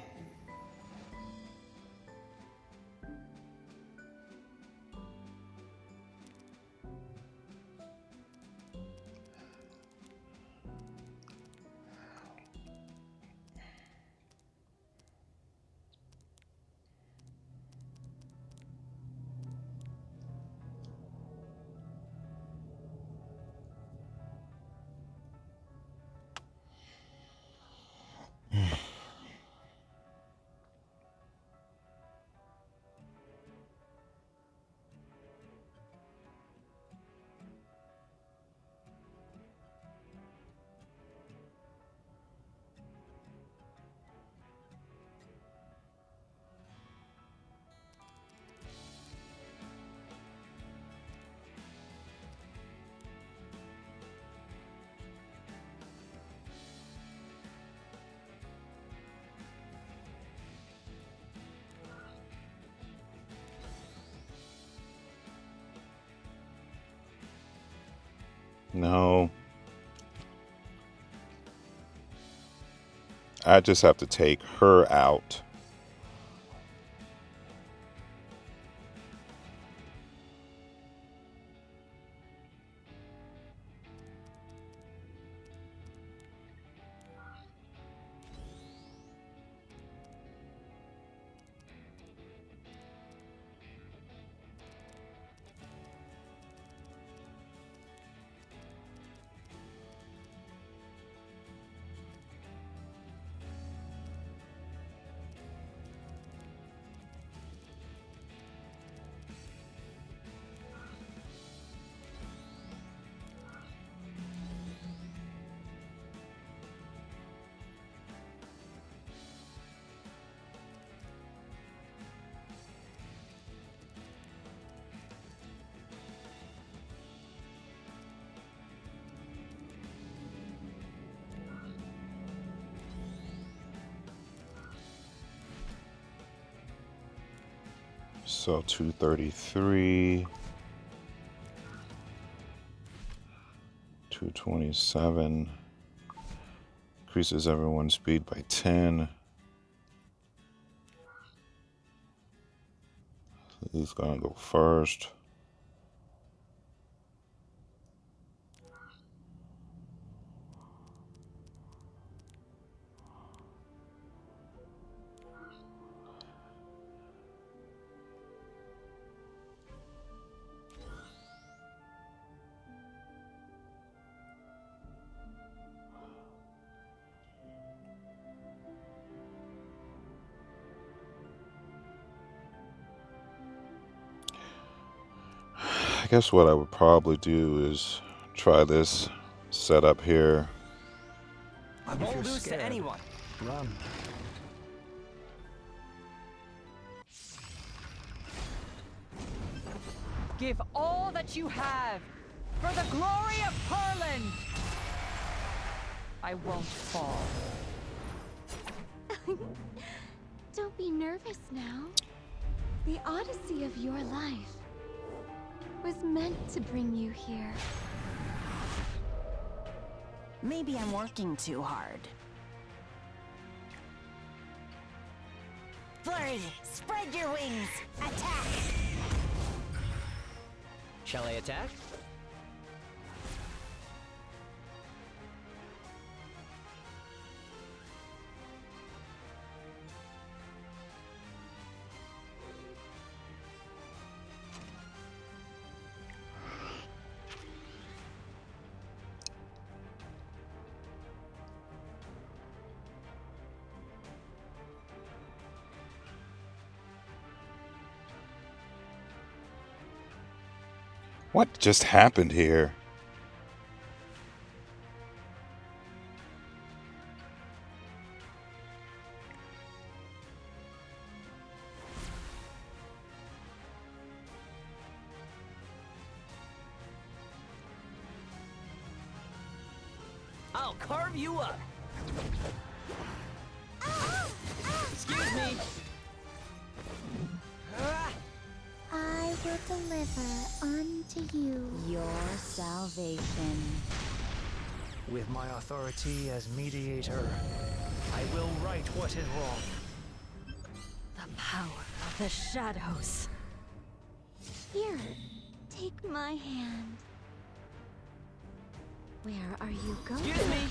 No. I just have to take her out. So 233, 227, increases everyone's speed by 10. He's gonna go first. I guess what I would probably do is try this setup here. I won't lose to anyone. Run. Give all that you have for the glory of Perlin. I won't fall. Don't be nervous now. The odyssey of your life was meant to bring you here. Maybe I'm working too hard. Flurry, spread your wings. Attack! Shall I attack? What just happened here? I'll carve you up. Excuse me. I will deliver unto you your salvation. With my authority as mediator, I will right what is wrong. The power of the shadows. Here, take my hand. Where are you going? Excuse me.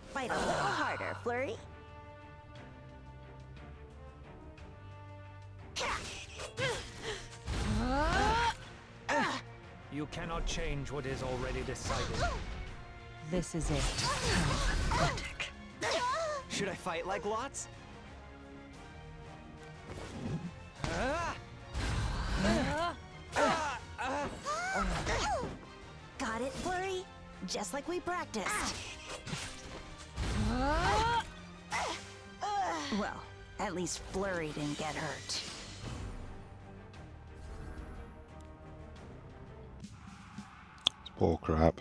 Fight a little harder, Flurry. You cannot change what is already decided. This is it. Pathetic. Should I fight like Lots? Got it, Flurry? Just like we practiced. Well, at least Flurry didn't get hurt. It's bull crap.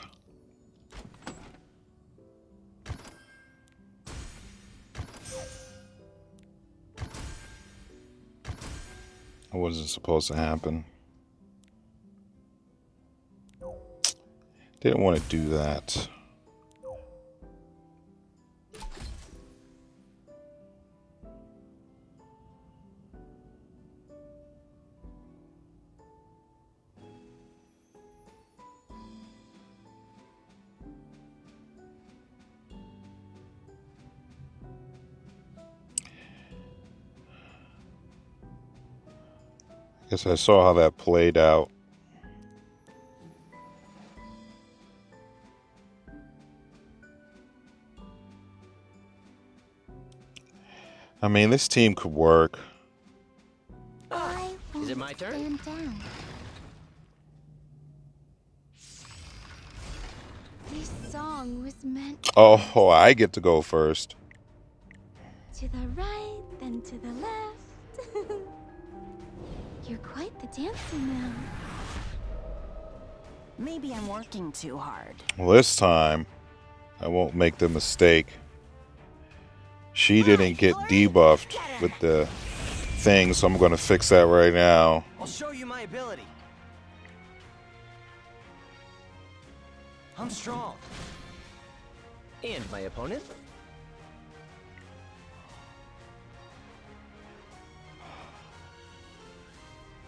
It wasn't supposed to happen. Didn't want to do that. Guess I saw how that played out. I mean, this team could work. Is it my turn? Stand down. This song was meant Oh, I get to go first. to the right, then to the left. You're quite the dancer now. Maybe I'm working too hard. Well, this time, I won't make the mistake. She didn't get debuffed with the thing, so I'm going to fix that right now. I'll show you my ability. I'm strong. And my opponent?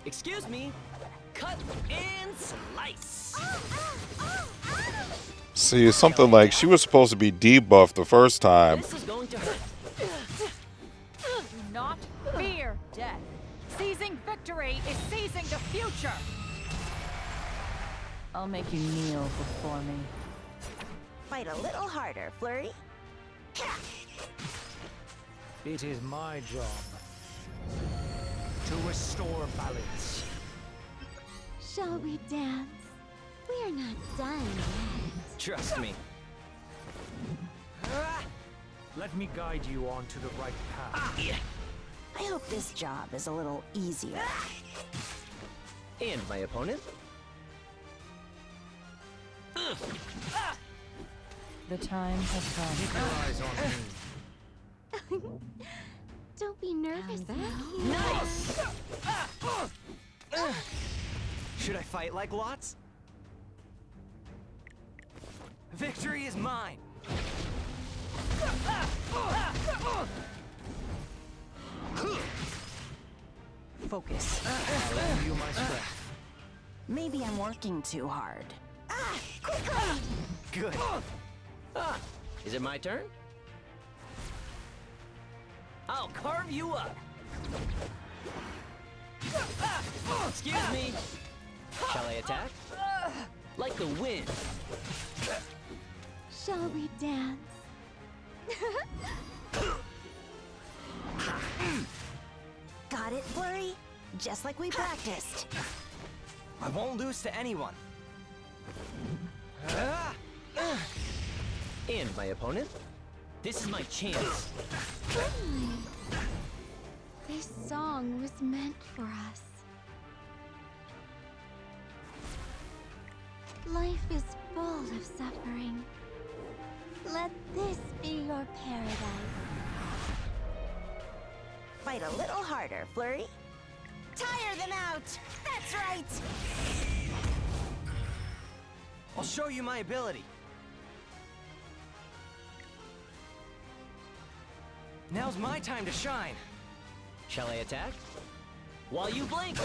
Excuse me. Cut and slice. See, it's something like she was supposed to be debuffed the first time. This is going to hurt. Do not fear death. Seizing victory is seizing the future. I'll make you kneel before me. Fight a little harder, Flurry. It is my job to restore balance. Shall we dance? We're not done yet. Trust me. Let me guide you onto the right path. I hope this job is a little easier. And my opponent? The time has come. Keep your eyes on me. Don't be nervous now. Nice! Should I fight like Lots? Victory is mine! Focus. I'll lend you my strength. Maybe I'm working too hard. Good. Is it my turn? I'll carve you up. Excuse me. Shall I attack? Like the wind. Shall we dance? Got it, Flurry? Just like we practiced. I won't lose to anyone. And my opponent? This is my chance. This song was meant for us. Life is full of suffering. Let this be your paradise. Fight a little harder, Flurry. Tire them out! That's right! I'll show you my ability. Now's my time to shine. Shall I attack? While you blink!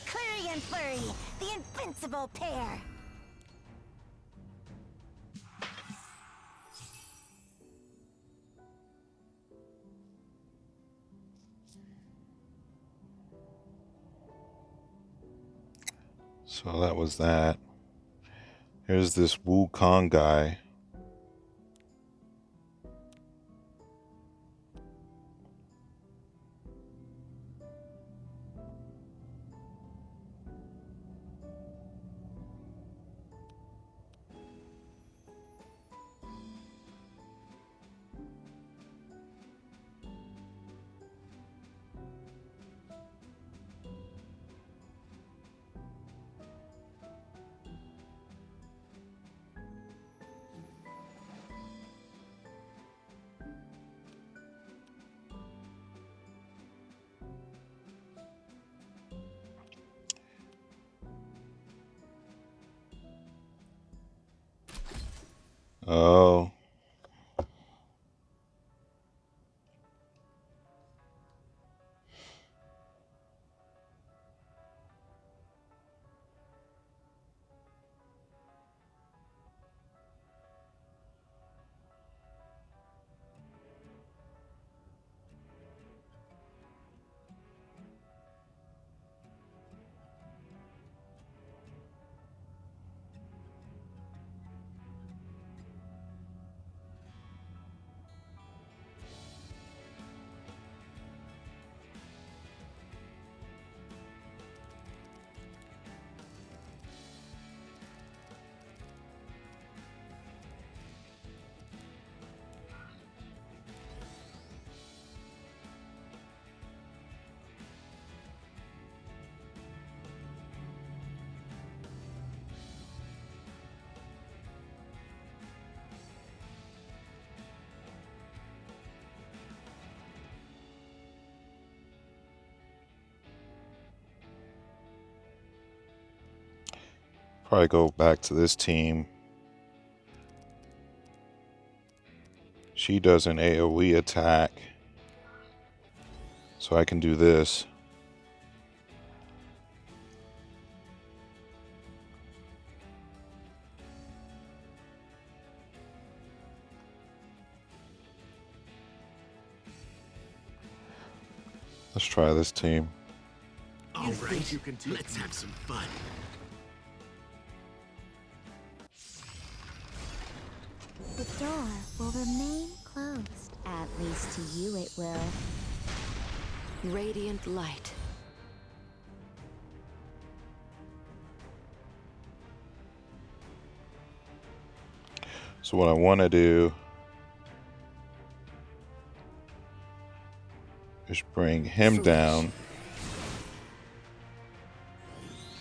Clary and Flurry, the invincible pair! So that was that. Here's this Wukong guy. Oh. Probably go back to this team. She does an AoE attack. So I can do this. Let's try this team. All right, let's have some fun. The door will remain closed. At least to you it will. Radiant light. So what I want to do is bring him down.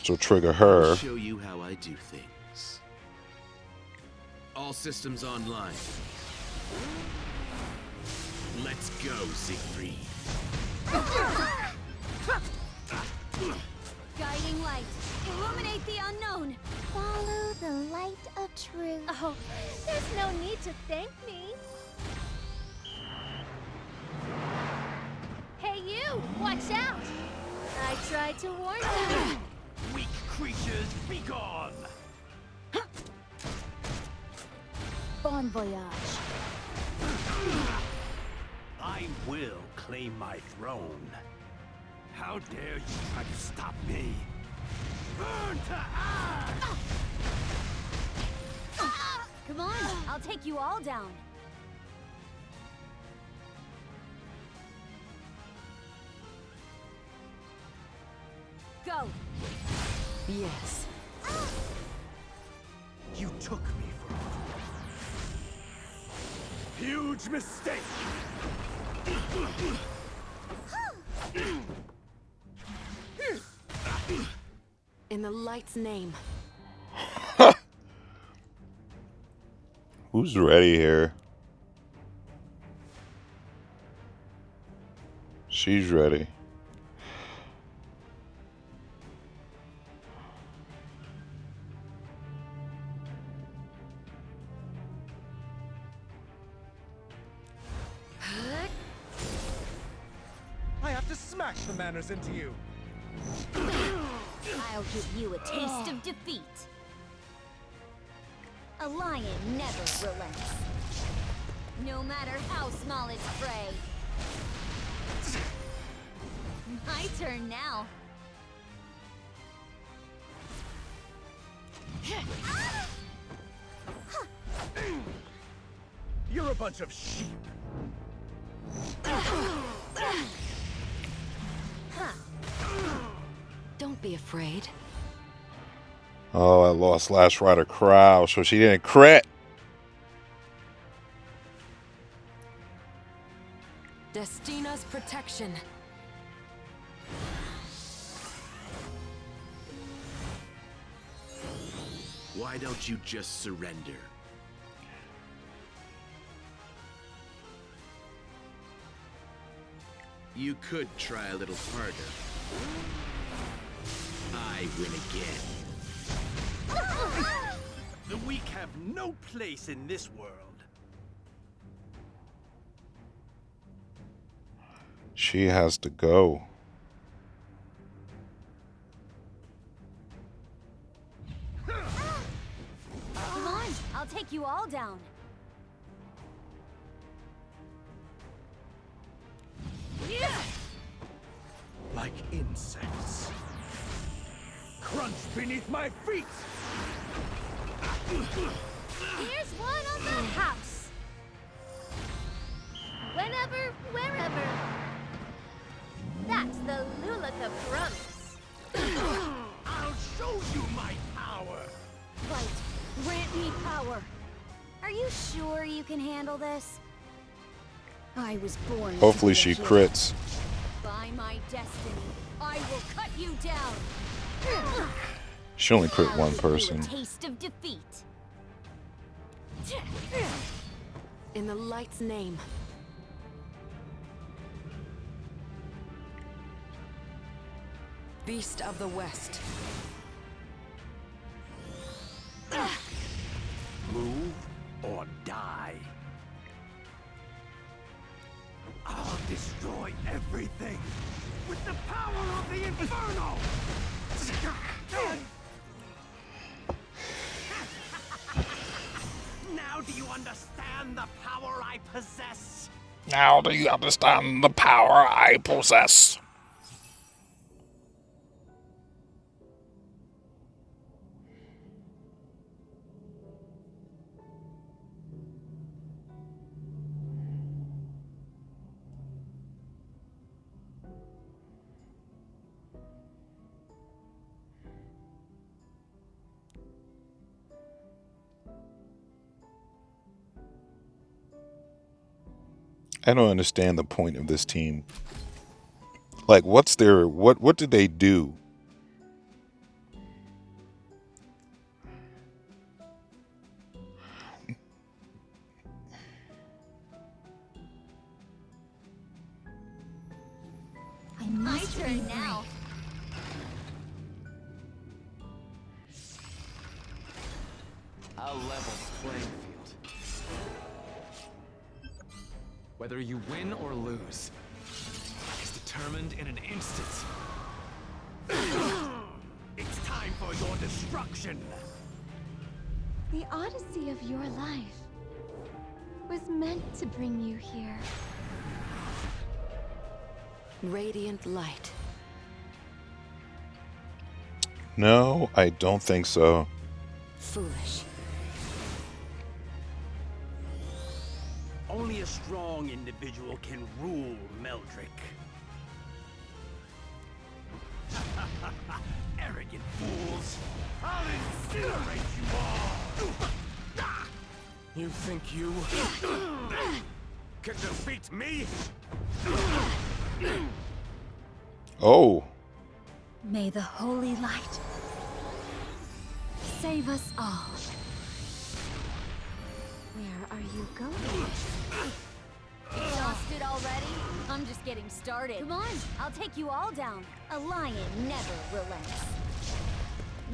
So trigger her. I'll show you how I do things. All systems online. Let's go, Siegfried. Guiding light, illuminate the unknown. Follow the light of truth. Oh, there's no need to thank me. Hey you, watch out! I tried to warn you. Weak creatures, be gone! Bon voyage. I will claim my throne. How dare you try to stop me? Burn to ash! Come on, I'll take you all down. Go. Yes. You took me for a fool. Huge mistake! In the light's name. Who's ready here? She's ready. I have to smash the manners into you. I'll give you a taste of defeat. A lion never relents. No matter how small its prey. My turn now. You're a bunch of sheep. Don't be afraid. Oh, I lost Last Rider Crow, so she didn't crit. Destina's protection. Why don't you just surrender? You could try a little harder. I win again. The weak have no place in this world. She has to go. Come on, I'll take you all down. Like insects. Crunch beneath my feet! Here's one on the house. Whenever, wherever. That's the Lulaka promise. I'll show you my power! Light, grant me power. Are you sure you can handle this? I was born. Hopefully to be she a hero. crits. By my destiny, I will cut you down. She only crit I'll one give you person. a taste of defeat. In the light's name. Beast of the West. Move or die. I'll destroy everything with the power of the Inferno! Now do you understand the power I possess? Now do you understand the power I possess? I don't understand the point of this team. Like, what's their what did they do? My turn now. I'll level the playing field. Whether you win or lose is determined in an instant. It's time for your destruction! The odyssey of your life was meant to bring you here. Radiant light. No, I don't think so. Foolish. Only a strong individual can rule Meldrick. Arrogant fools! I'll incinerate you all! You think you can defeat me? Oh, May the holy light save us all. Where are you going? Exhausted already? I'm just getting started. Come on, I'll take you all down. A lion never relents.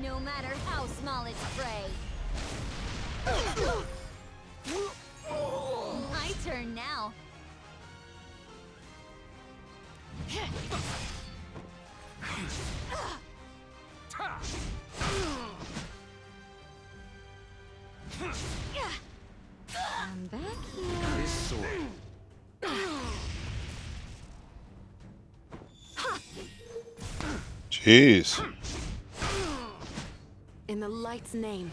No matter how small its prey. My turn now. I'm back here. This sword. jeez. In the light's name.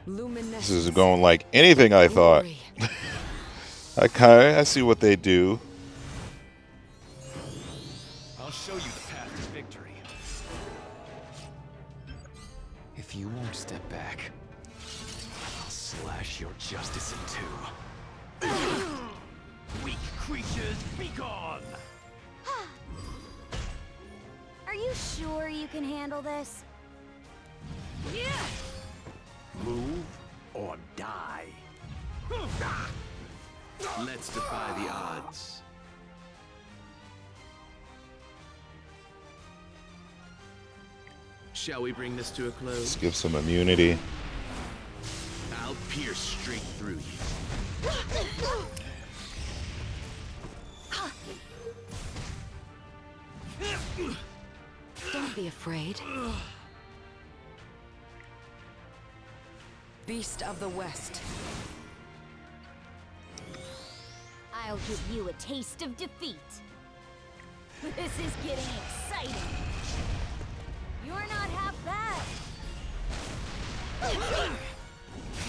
Luminescence. This is going like anything I thought. I see what they do. I'll show you the path to victory. If you won't step back, I'll slash your justice in two. Weak creatures, be gone! Are you sure you can handle this? Move or die. Let's defy the odds. Shall we bring this to a close? Let's give some immunity. I'll pierce straight through you. Don't be afraid. Beast of the West. I'll give you a taste of defeat. This is getting exciting. You're not half bad.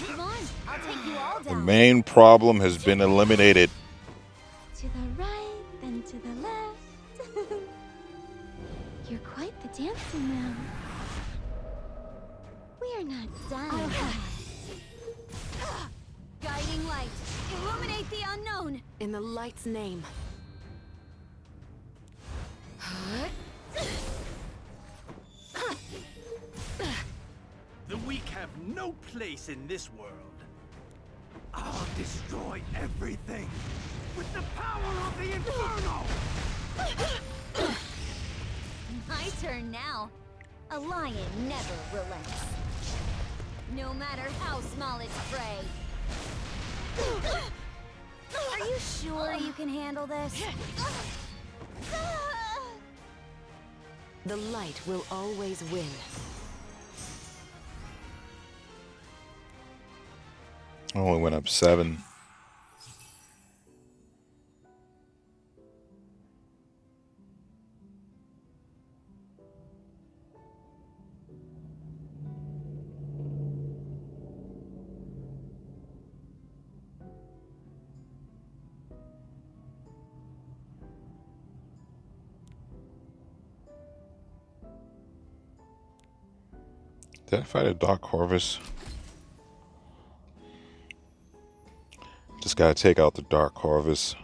Come on, I'll take you all The down. main problem has been eliminated. To the right, then to the left. You're quite the dancer now. We're not done. Guiding light, illuminate the unknown. In the light's name. The weak have no place in this world. I'll destroy everything with the power of the Inferno! My turn now. A lion never relents. No matter how small its prey. Are you sure you can handle this? The light will always win. I only went up 7. Did I fight a Dark Harvest? Just gotta take out the Dark Harvest.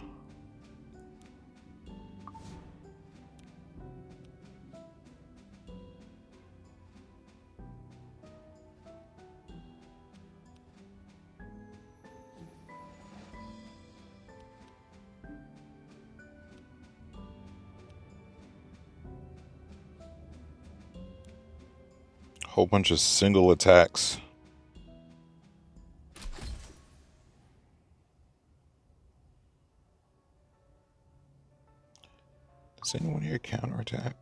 Whole bunch of single attacks. Does anyone here counterattack?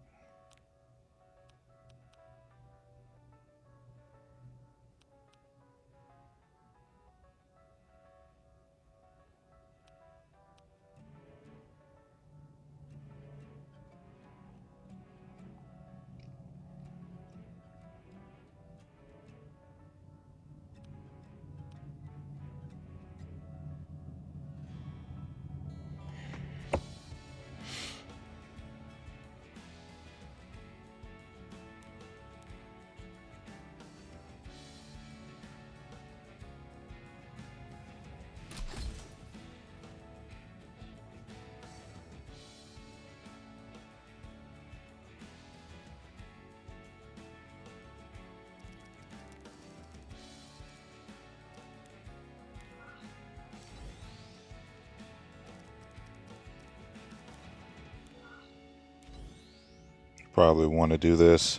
Probably want to do this.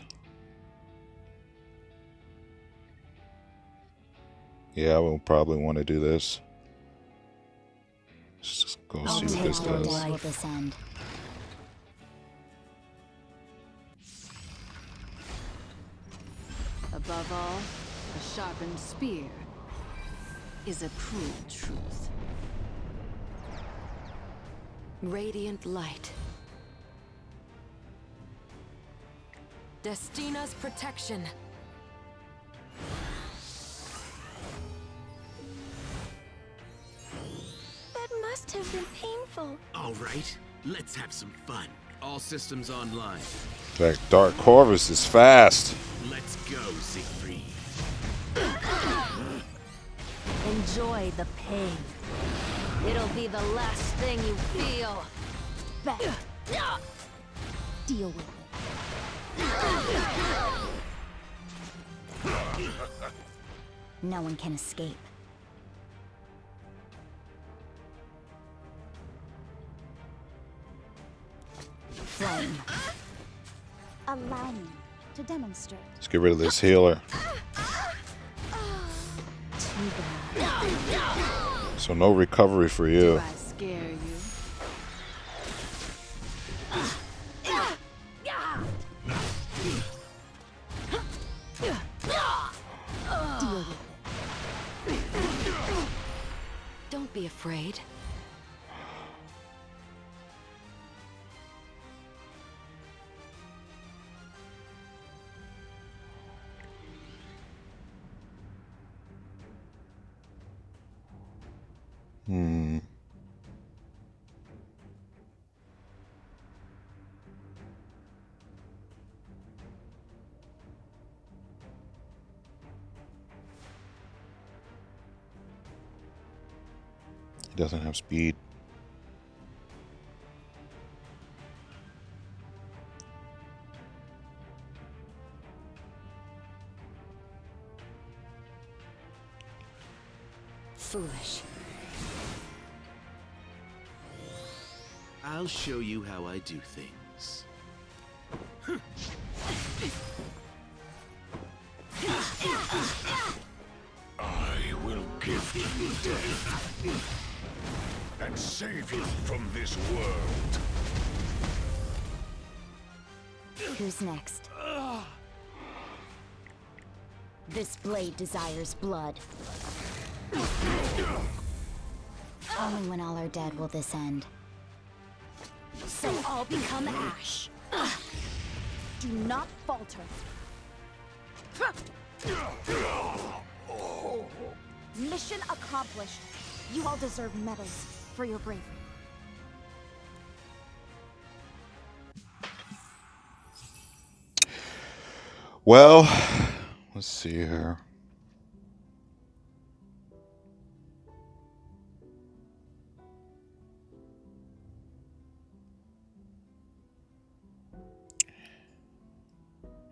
Yeah, I will probably want to do this. Let's just go see what this does. Will descend. Above all, a sharpened spear is a cruel truth. Radiant light. Destina's protection. That must have been painful. All right, let's have some fun. All systems online. That Dark Harvest is fast. Let's go, Siegfried. Enjoy the pain. It'll be the last thing you feel. Back. Deal with it. No one can escape. Flame. Allow me to demonstrate. Let's get rid of this healer. Too bad. So no recovery for Do you. I scare you? Deal with it. Don't be afraid. He doesn't have speed. Foolish. I'll show you how I do things. I will give you death and save you from this world. Who's next? This blade desires blood. Only when all are dead will this end. So all become ash. Do not falter. Mission accomplished. You all deserve medals for your bravery. Well, let's see here.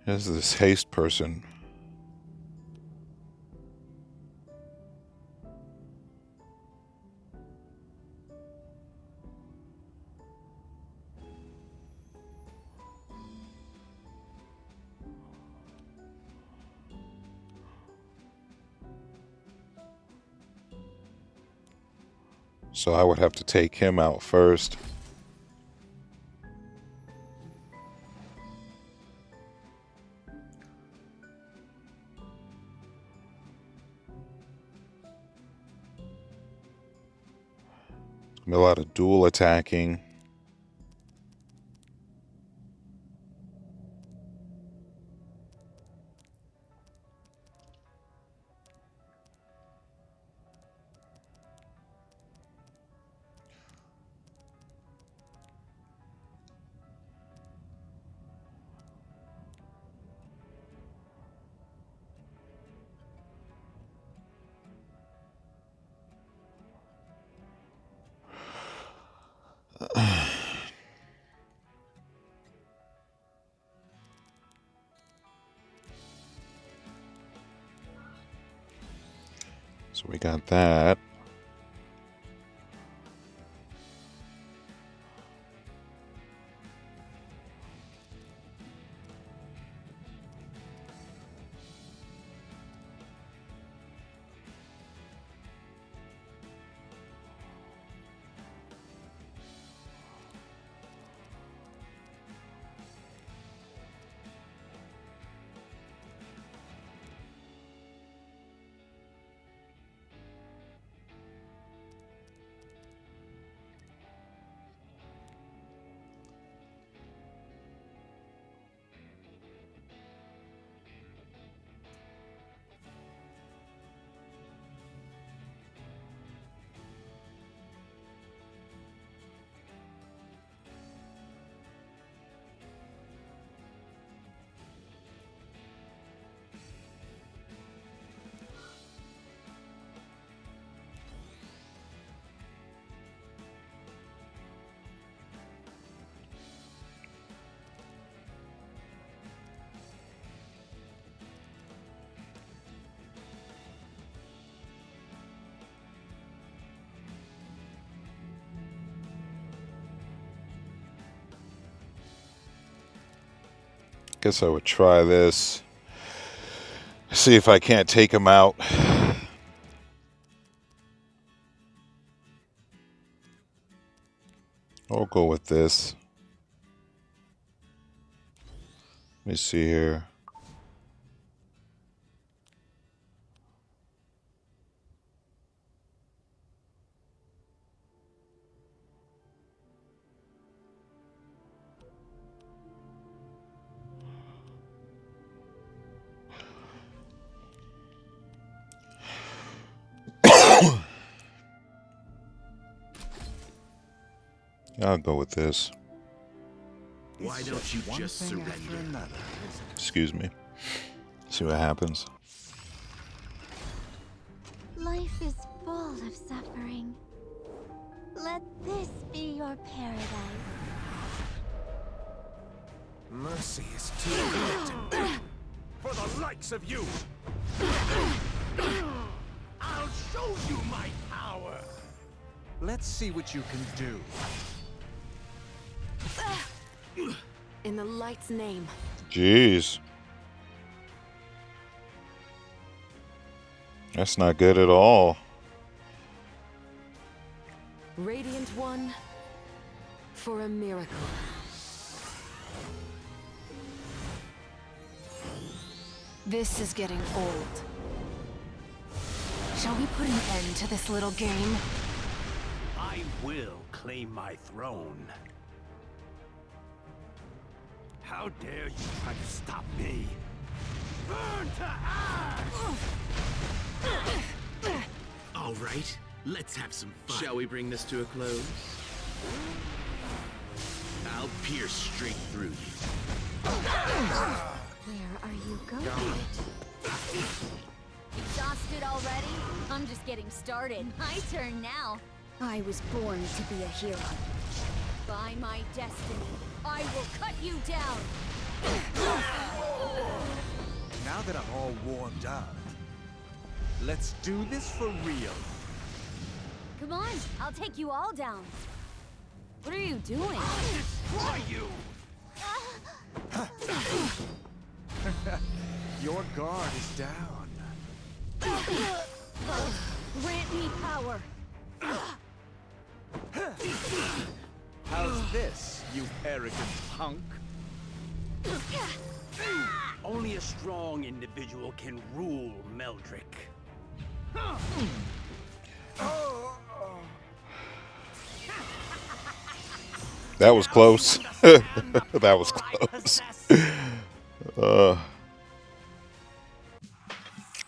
Here's this haste person. So I would have to take him out first. A lot of dual attacking. So we got that. guess I would try this. See if I can't take him out. I'll go with this. Let me see here. I'll go with this. Why don't you just surrender? Excuse me. See what happens. Life is full of suffering. Let this be your paradise. Mercy is too good for the likes of you. I'll show you my power. Let's see what you can do. In the light's name. Jeez. That's not good at all. Radiant one, for a miracle. This is getting old. Shall we put an end to this little game? I will claim my throne. How dare you try to stop me? Burn to ash! All right, let's have some fun. Shall we bring this to a close? I'll pierce straight through you. Where are you going? Exhausted already? I'm just getting started. My turn now. I was born to be a hero. By my destiny, I will cut you down! Now that I'm all warmed up, let's do this for real. Come on, I'll take you all down. What are you doing? Destroy you! Your guard is down. Grant me power. How's this, you arrogant punk? Only a strong individual can rule Meldrick. That was close. That was close.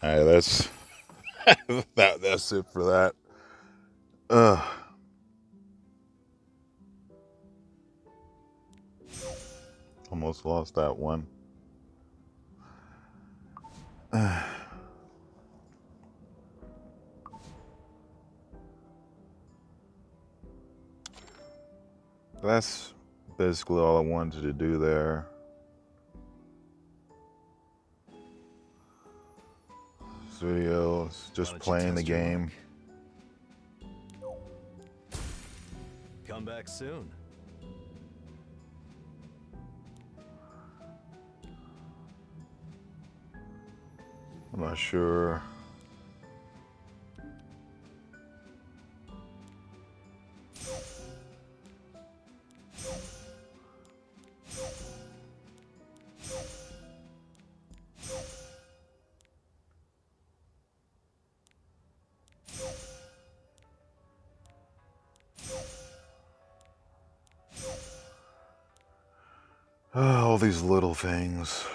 Alright, that's that's it for that. Almost lost that one. That's basically all I wanted to do there. This video is just playing the game. Come back soon. I'm not sure. All these little things.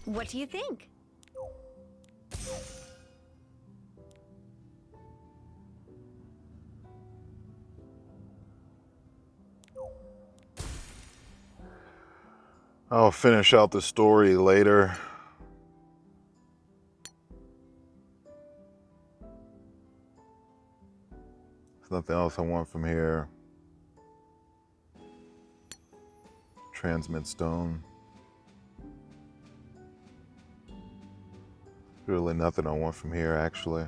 What do you think? I'll finish out the story later. There's nothing else I want from here. Transmit stone. Really nothing I want from here, actually.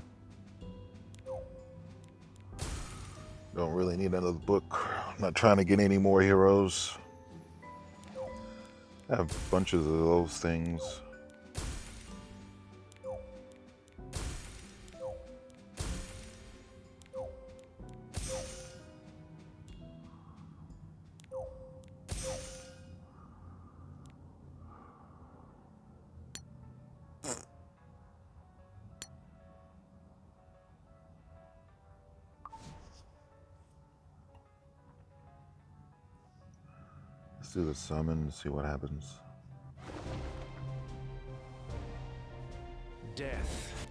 Don't really need another book. I'm not trying to get any more heroes. I have bunches of those things. Let's do the summon and see what happens. Death.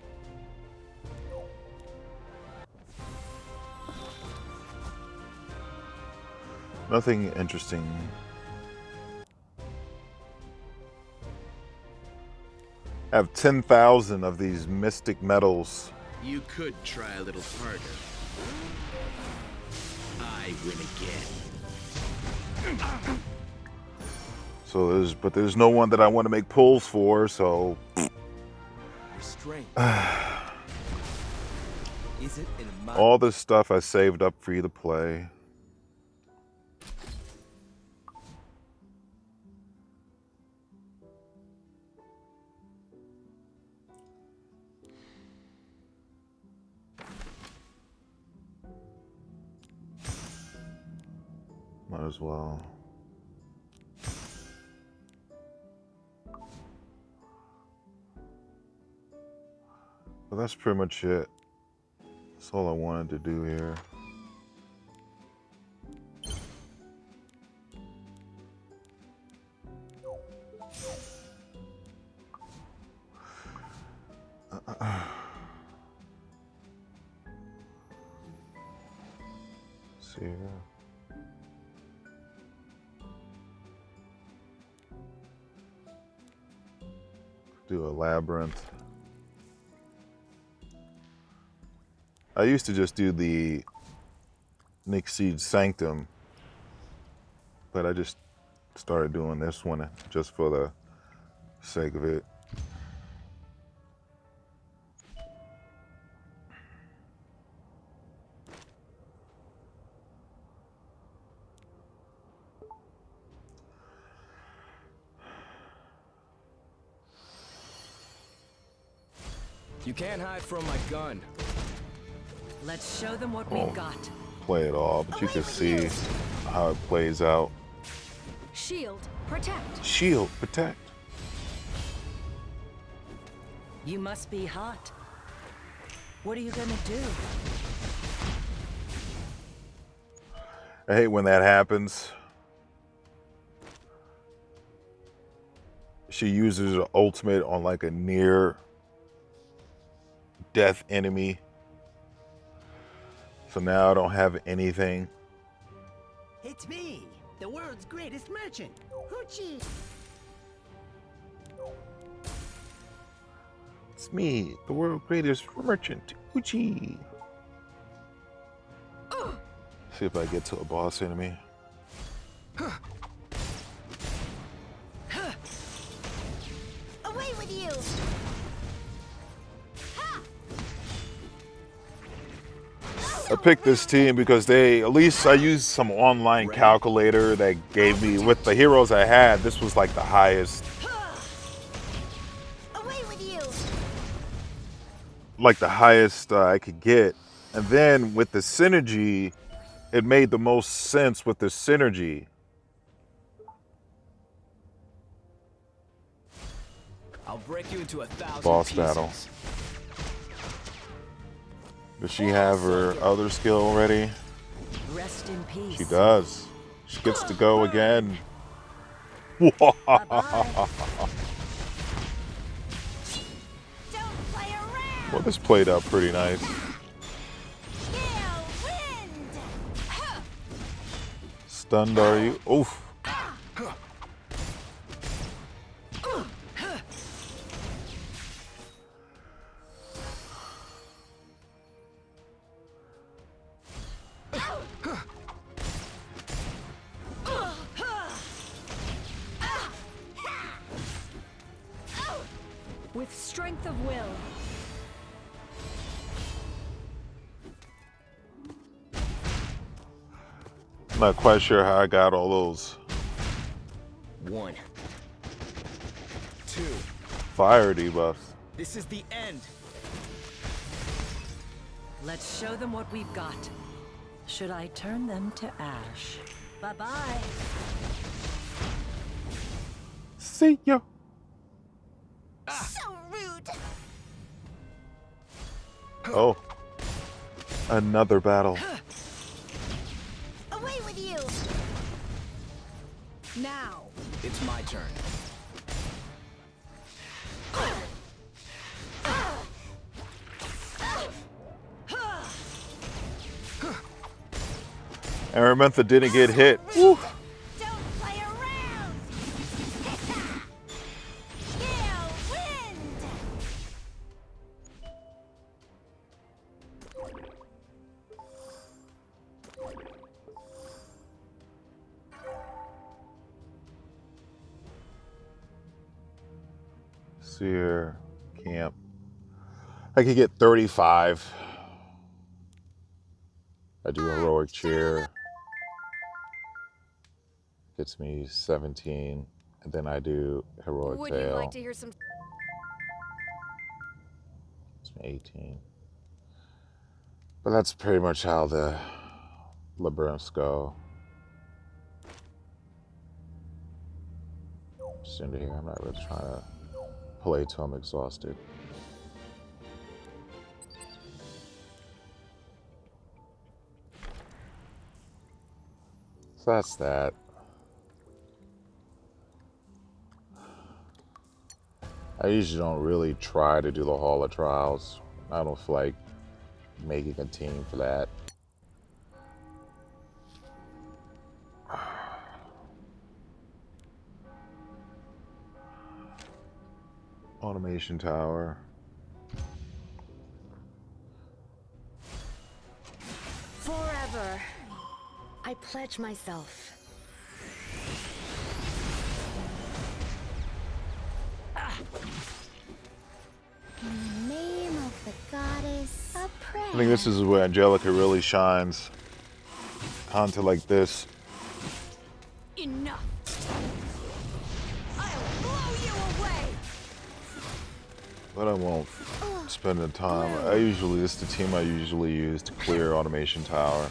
Nothing interesting. I have 10,000 of these mystic metals. You could try a little harder. I win again. So there's no one that I want to make pulls for, so Restraint. Is it in my all this stuff I saved up for you to play. Might as well. But that's pretty much it. That's all I wanted to do here. See here. Do a labyrinth. I used to just do the Nixie's Sanctum, but I just started doing this one just for the sake of it. You can't hide from my gun. Let's show them what we got. Play it all, but you can see how it plays out. Shield, protect. Shield, protect. You must be hot. What are you gonna do? I hate when that happens. She uses her ultimate on like a near death enemy. So now I don't have anything. It's me, the world's greatest merchant, Hoochie. It's me, the world's greatest merchant, Uchi. See if I get to a boss enemy. Away with you! I picked this team because at least I used some online calculator that gave me, with the heroes I had, this was like the highest. Away with you! Like the highest I could get. And then with the synergy, it made the most sense with the synergy. I'll break you into 1,000 Boss pieces. battle. Does she have her other skill already? Rest in peace. She does. She gets to go again. Well, this played out pretty nice. Stunned, are you? Oof. With strength of will. I'm not quite sure how I got all those 1, 2. fire debuffs. This is the end. Let's show them what we've got. Should I turn them to ash? Bye-bye. See ya. So rude. Oh. Another battle. Away with you. Now. It's my turn. Aramintha didn't get hit. Woo. Don't play around. Gale wind. Seer camp. I could get 35. I do heroic cheer. Gets me 17. And then I do heroic Would veil. you like to hear some? Gets me 18. But that's pretty much how the labyrinths go. Just into here. I'm not really trying to play till I'm exhausted. So that's that. I usually don't really try to do the Hall of Trials. I don't feel like making a team for that. Automation tower. Forever. I pledge myself. In the name of the goddess, a prayer. I think this is where Angelica really shines. Onto like this. Enough. I'll blow you away. But I won't spend the time. This is the team I usually use to clear Automation Tower.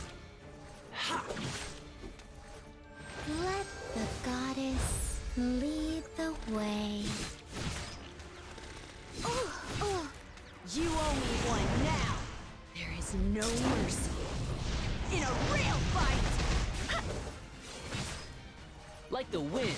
Let the goddess lead the way. You owe me one now. There is no mercy in a real fight. Like the wind.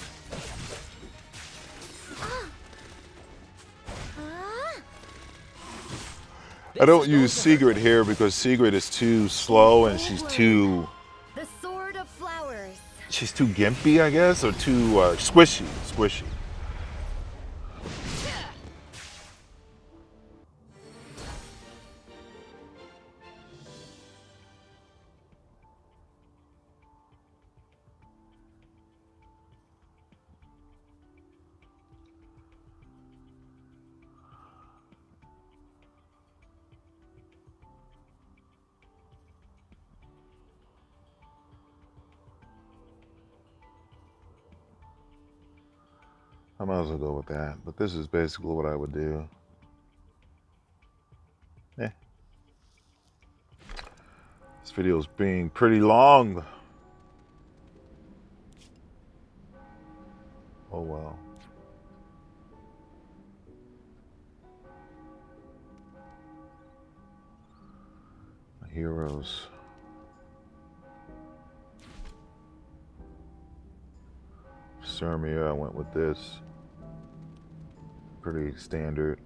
I don't use Sigrid here because Sigrid is too slow and she's too The sword of flowers. gimpy, I guess, or too squishy. I might as well go with that, but this is basically what I would do. Yeah. This video is being pretty long. Oh well. My heroes. Cermia, I went with this. Pretty standard.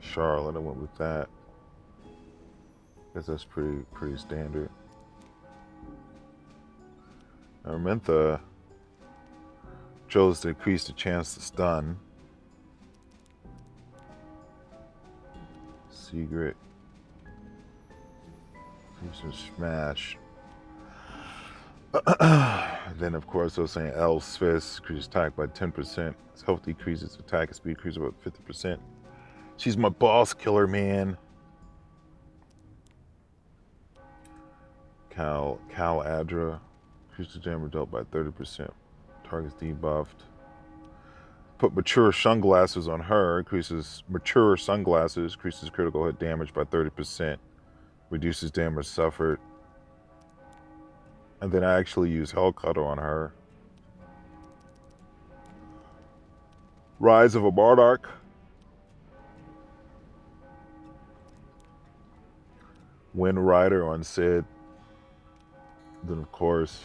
Charlotte, I went with that. Guess that's pretty standard. Araminta chose to increase the chance to stun. Secret. Smash. Then, of course, I was saying L's Fist increases attack by 10%. Its health decreases, attack speed increases about 50%. She's my boss killer, man. Cal Adra increases damage dealt by 30%. Target's debuffed. Put mature sunglasses on her. Increases mature sunglasses. Increases critical hit damage by 30%. Reduces damage suffered. And then I actually use Hellcutter on her. Rise of a Bardark. Wind Rider on Sid. Then, of course,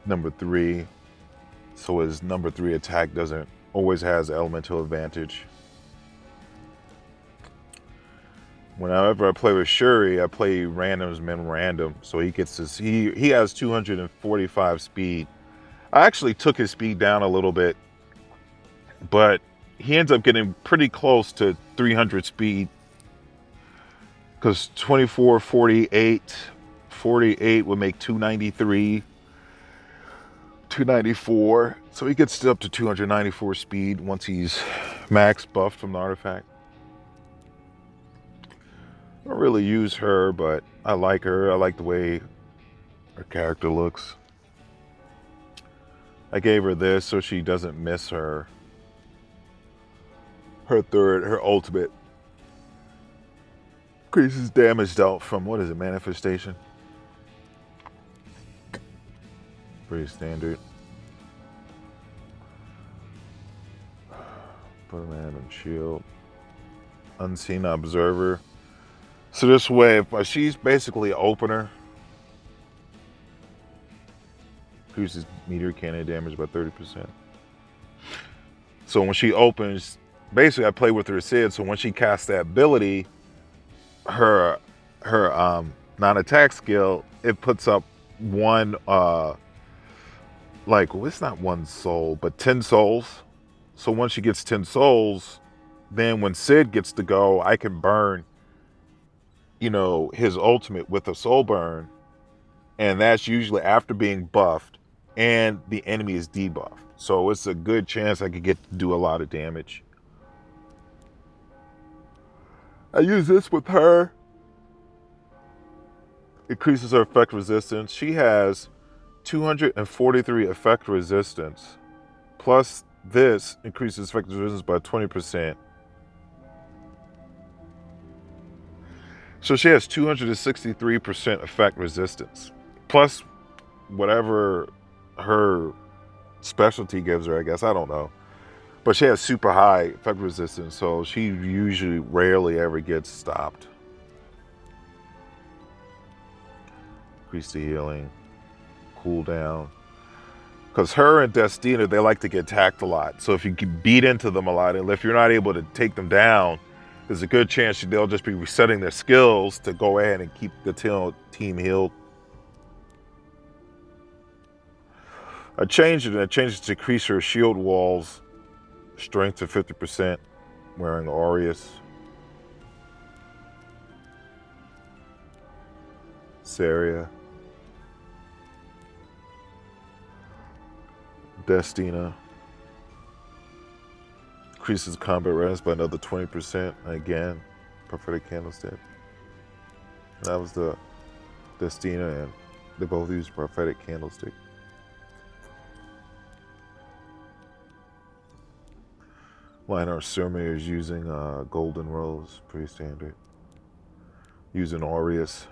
number 3. So his number 3 attack doesn't always has elemental advantage. Whenever I play with Shuri, I play randoms min random. So he gets his he has 245 speed. I actually took his speed down a little bit, but he ends up getting pretty close to 300 speed. Because 24, 48, 48 would make 293, 294. So he gets up to 294 speed once he's max buffed from the artifact. I don't really use her, but I like her. I like the way her character looks. I gave her this so she doesn't miss her ultimate. Increases damage dealt from, what is it, manifestation? Pretty standard. Put a man on shield. Unseen observer. So this way, she's basically an opener. Increases meteor cannon damage by 30%. So when she opens, basically I play with her Sid, so when she casts that ability, her non-attack skill, it puts up one it's not one soul, but 10 souls. So once she gets 10 souls, then when Sid gets to go, I can burn, his ultimate with a soul burn. And that's usually after being buffed and the enemy is debuffed. So it's a good chance I could get to do a lot of damage. I use this with her. Increases her effect resistance. She has 243 effect resistance. Plus this increases effect resistance by 20%. So she has 263% effect resistance. Plus whatever her specialty gives her, I guess. I don't know. But she has super high effect resistance, so she usually rarely ever gets stopped. Increase the healing. Cooldown. Because her and Destina, they like to get attacked a lot. So if you can beat into them a lot, and if you're not able to take them down, there's a good chance they'll just be resetting their skills to go ahead and keep the team healed. I changed it, and I changed it to increase her shield walls strength to 50%, wearing Aureus. Saria. Destina. Increases combat rest by another 20%. Again, prophetic candlestick. And that was the Destina, and they both use prophetic candlestick. Lionheart Surveyor is using Golden Rose, pretty standard. Using Aureus.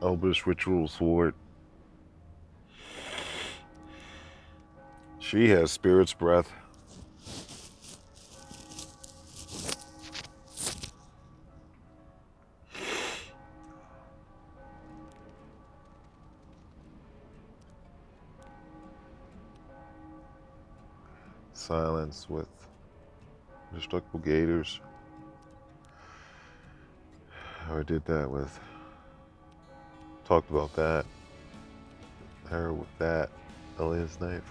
Elvish Ritual Sword. She has Spirit's Breath. silence with destructible gators. I did that with, talked about that. Her with that Elia's knife.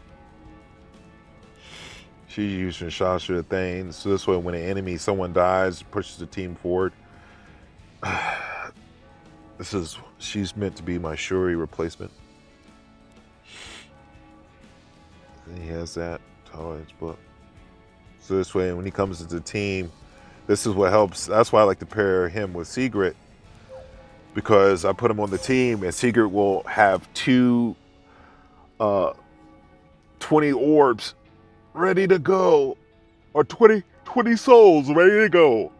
She's using shots through the thing, so this way when an enemy, someone dies, pushes the team forward. She's meant to be my Shuri replacement. And he has that tolerance book. So this way when he comes into the team, this is what helps. That's why I like to pair him with Sigrid, because I put him on the team and Sigrid will have 20 orbs ready to go, or 20 souls ready to go.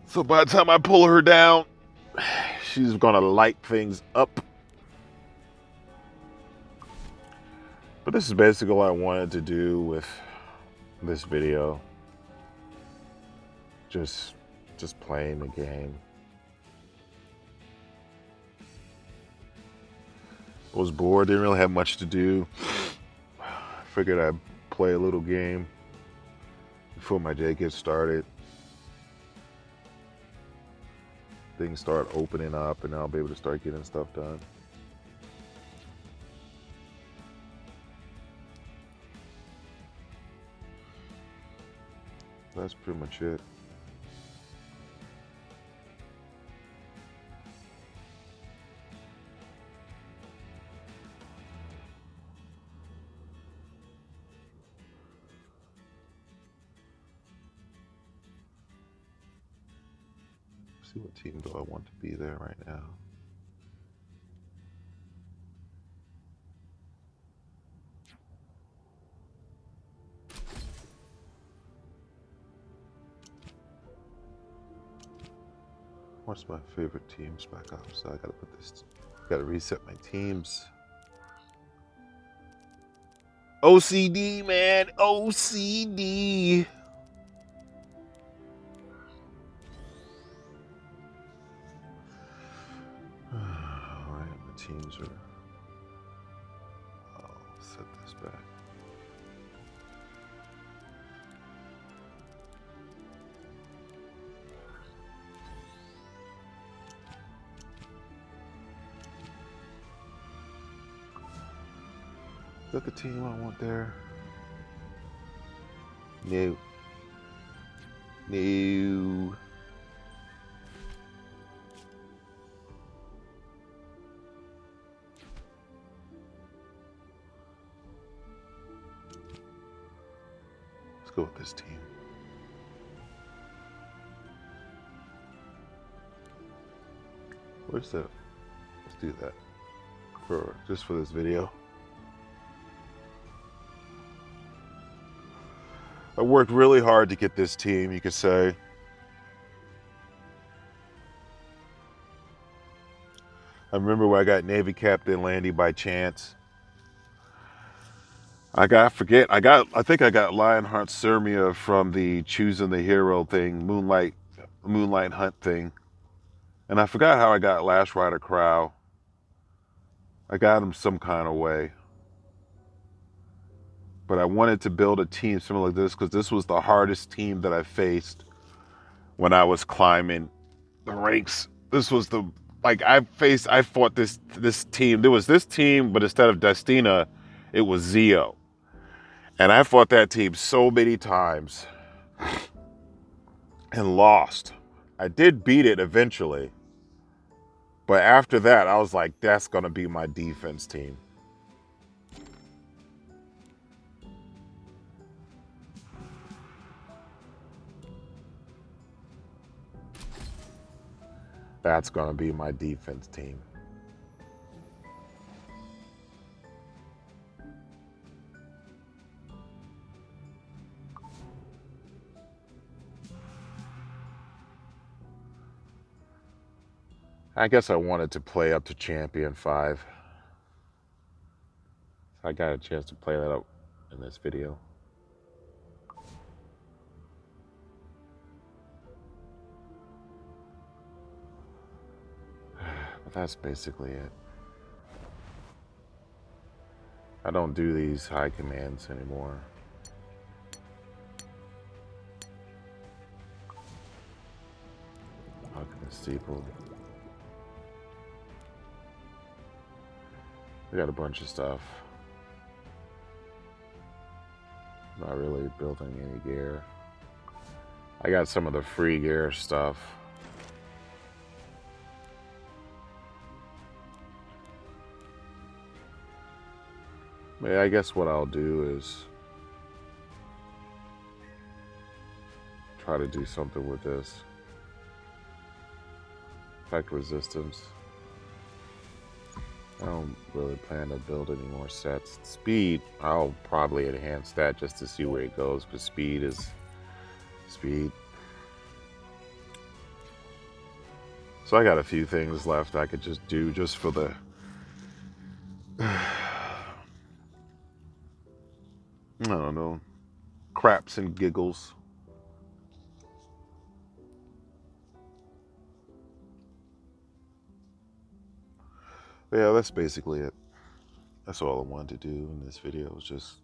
So by the time I pull her down, she's gonna light things up. But this is basically what I wanted to do with this video. Just playing the game. I was bored, didn't really have much to do. Figured I'd play a little game before my day gets started. Things start opening up and I'll be able to start getting stuff done. That's pretty much it. See what team do I want to be there right now. What's my favorite teams back up? So I gotta put this, gotta reset my teams. OCD, man, OCD. Alright, my teams are, I'll set this back. Is that the team I want there? No. No. Let's go with this team. Where's that? Let's do that just for this video. I worked really hard to get this team, you could say. I remember when I got Navy Captain Landy by chance. I think I got Lionheart Sermia from the Choosing the Hero thing, Moonlight Hunt thing. And I forgot how I got Last Rider Crow. I got him some kind of way. But I wanted to build a team similar to this because this was the hardest team that I faced when I was climbing the ranks. This was the, like, I fought this team. There was this team, but instead of Destina, it was Zeo. And I fought that team so many times and lost. I did beat it eventually. But after that, I was like, that's going to be my defense team. That's going to be my defense team. I guess I wanted to play up to Champion 5. So I got a chance to play that up in this video. But that's basically it. I don't do these high commands anymore. Alchemist Steeple. We got a bunch of stuff. Not really building any gear. I got some of the free gear stuff. Yeah, I guess what I'll do is try to do something with this. Effect resistance. I don't really plan to build any more sets. Speed, I'll probably enhance that just to see where it goes, because speed is speed. So I got a few things left I could just do just for the I don't know, craps and giggles. But yeah, that's basically it. That's all I wanted to do in this video, was just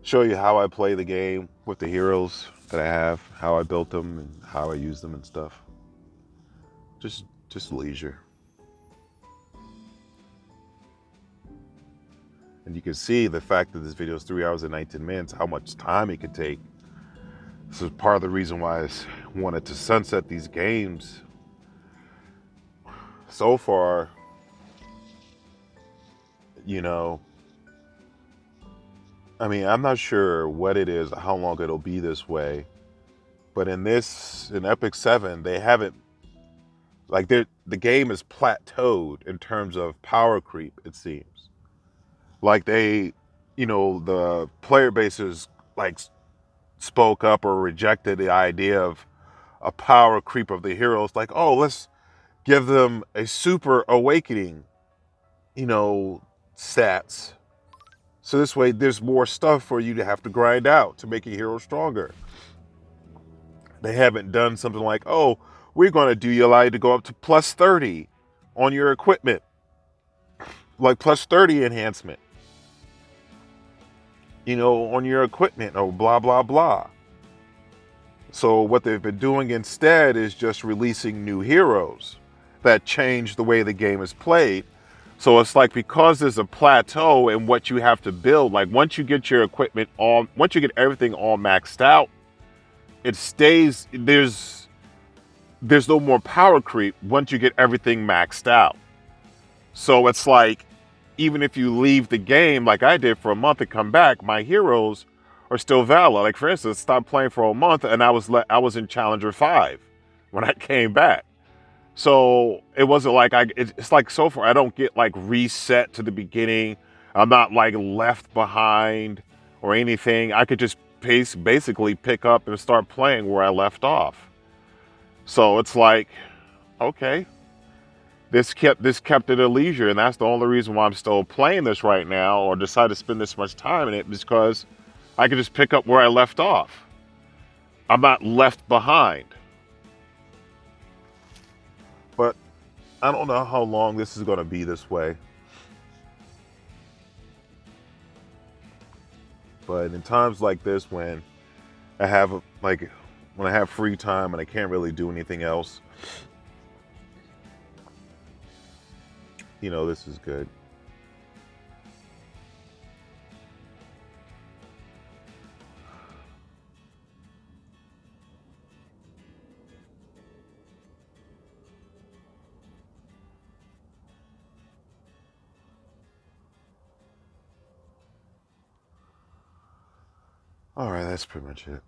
show you how I play the game with the heroes that I have, how I built them and how I use them and stuff. Just leisure. And you can see the fact that this video is 3 hours and 19 minutes, how much time it could take. This is part of the reason why I wanted to sunset these games. So far, you know, I mean, I'm not sure what it is, how long it'll be this way. But in Epic 7, they haven't, like, the game is plateaued in terms of power creep, it seems. Like they, the player bases, like, spoke up or rejected the idea of a power creep of the heroes. Like, oh, let's give them a super awakening, stats. So this way there's more stuff for you to have to grind out to make a hero stronger. They haven't done something like, oh, we're going to do you allow you to go up to plus 30 on your equipment. Like plus 30 enhancement. On your equipment or blah, blah, blah. So what they've been doing instead is just releasing new heroes that change the way the game is played. So it's like, because there's a plateau in what you have to build, like once you get your equipment all, once you get everything all maxed out, it stays, there's no more power creep once you get everything maxed out. So it's like, even if you leave the game like I did for a month and come back, my heroes are still valid. Like for instance, stopped playing for a month and I was in Challenger 5 when I came back. So it wasn't like it's like so far I don't get like reset to the beginning. I'm not like left behind or anything. I could just basically pick up and start playing where I left off. So it's like, okay, this kept it at leisure, and that's the only reason why I'm still playing this right now, or decide to spend this much time in it, because I could just pick up where I left off. I'm not left behind. But I don't know how long this is going to be this way. But in times like this, when I have free time and I can't really do anything else, this is good. All right, that's pretty much it.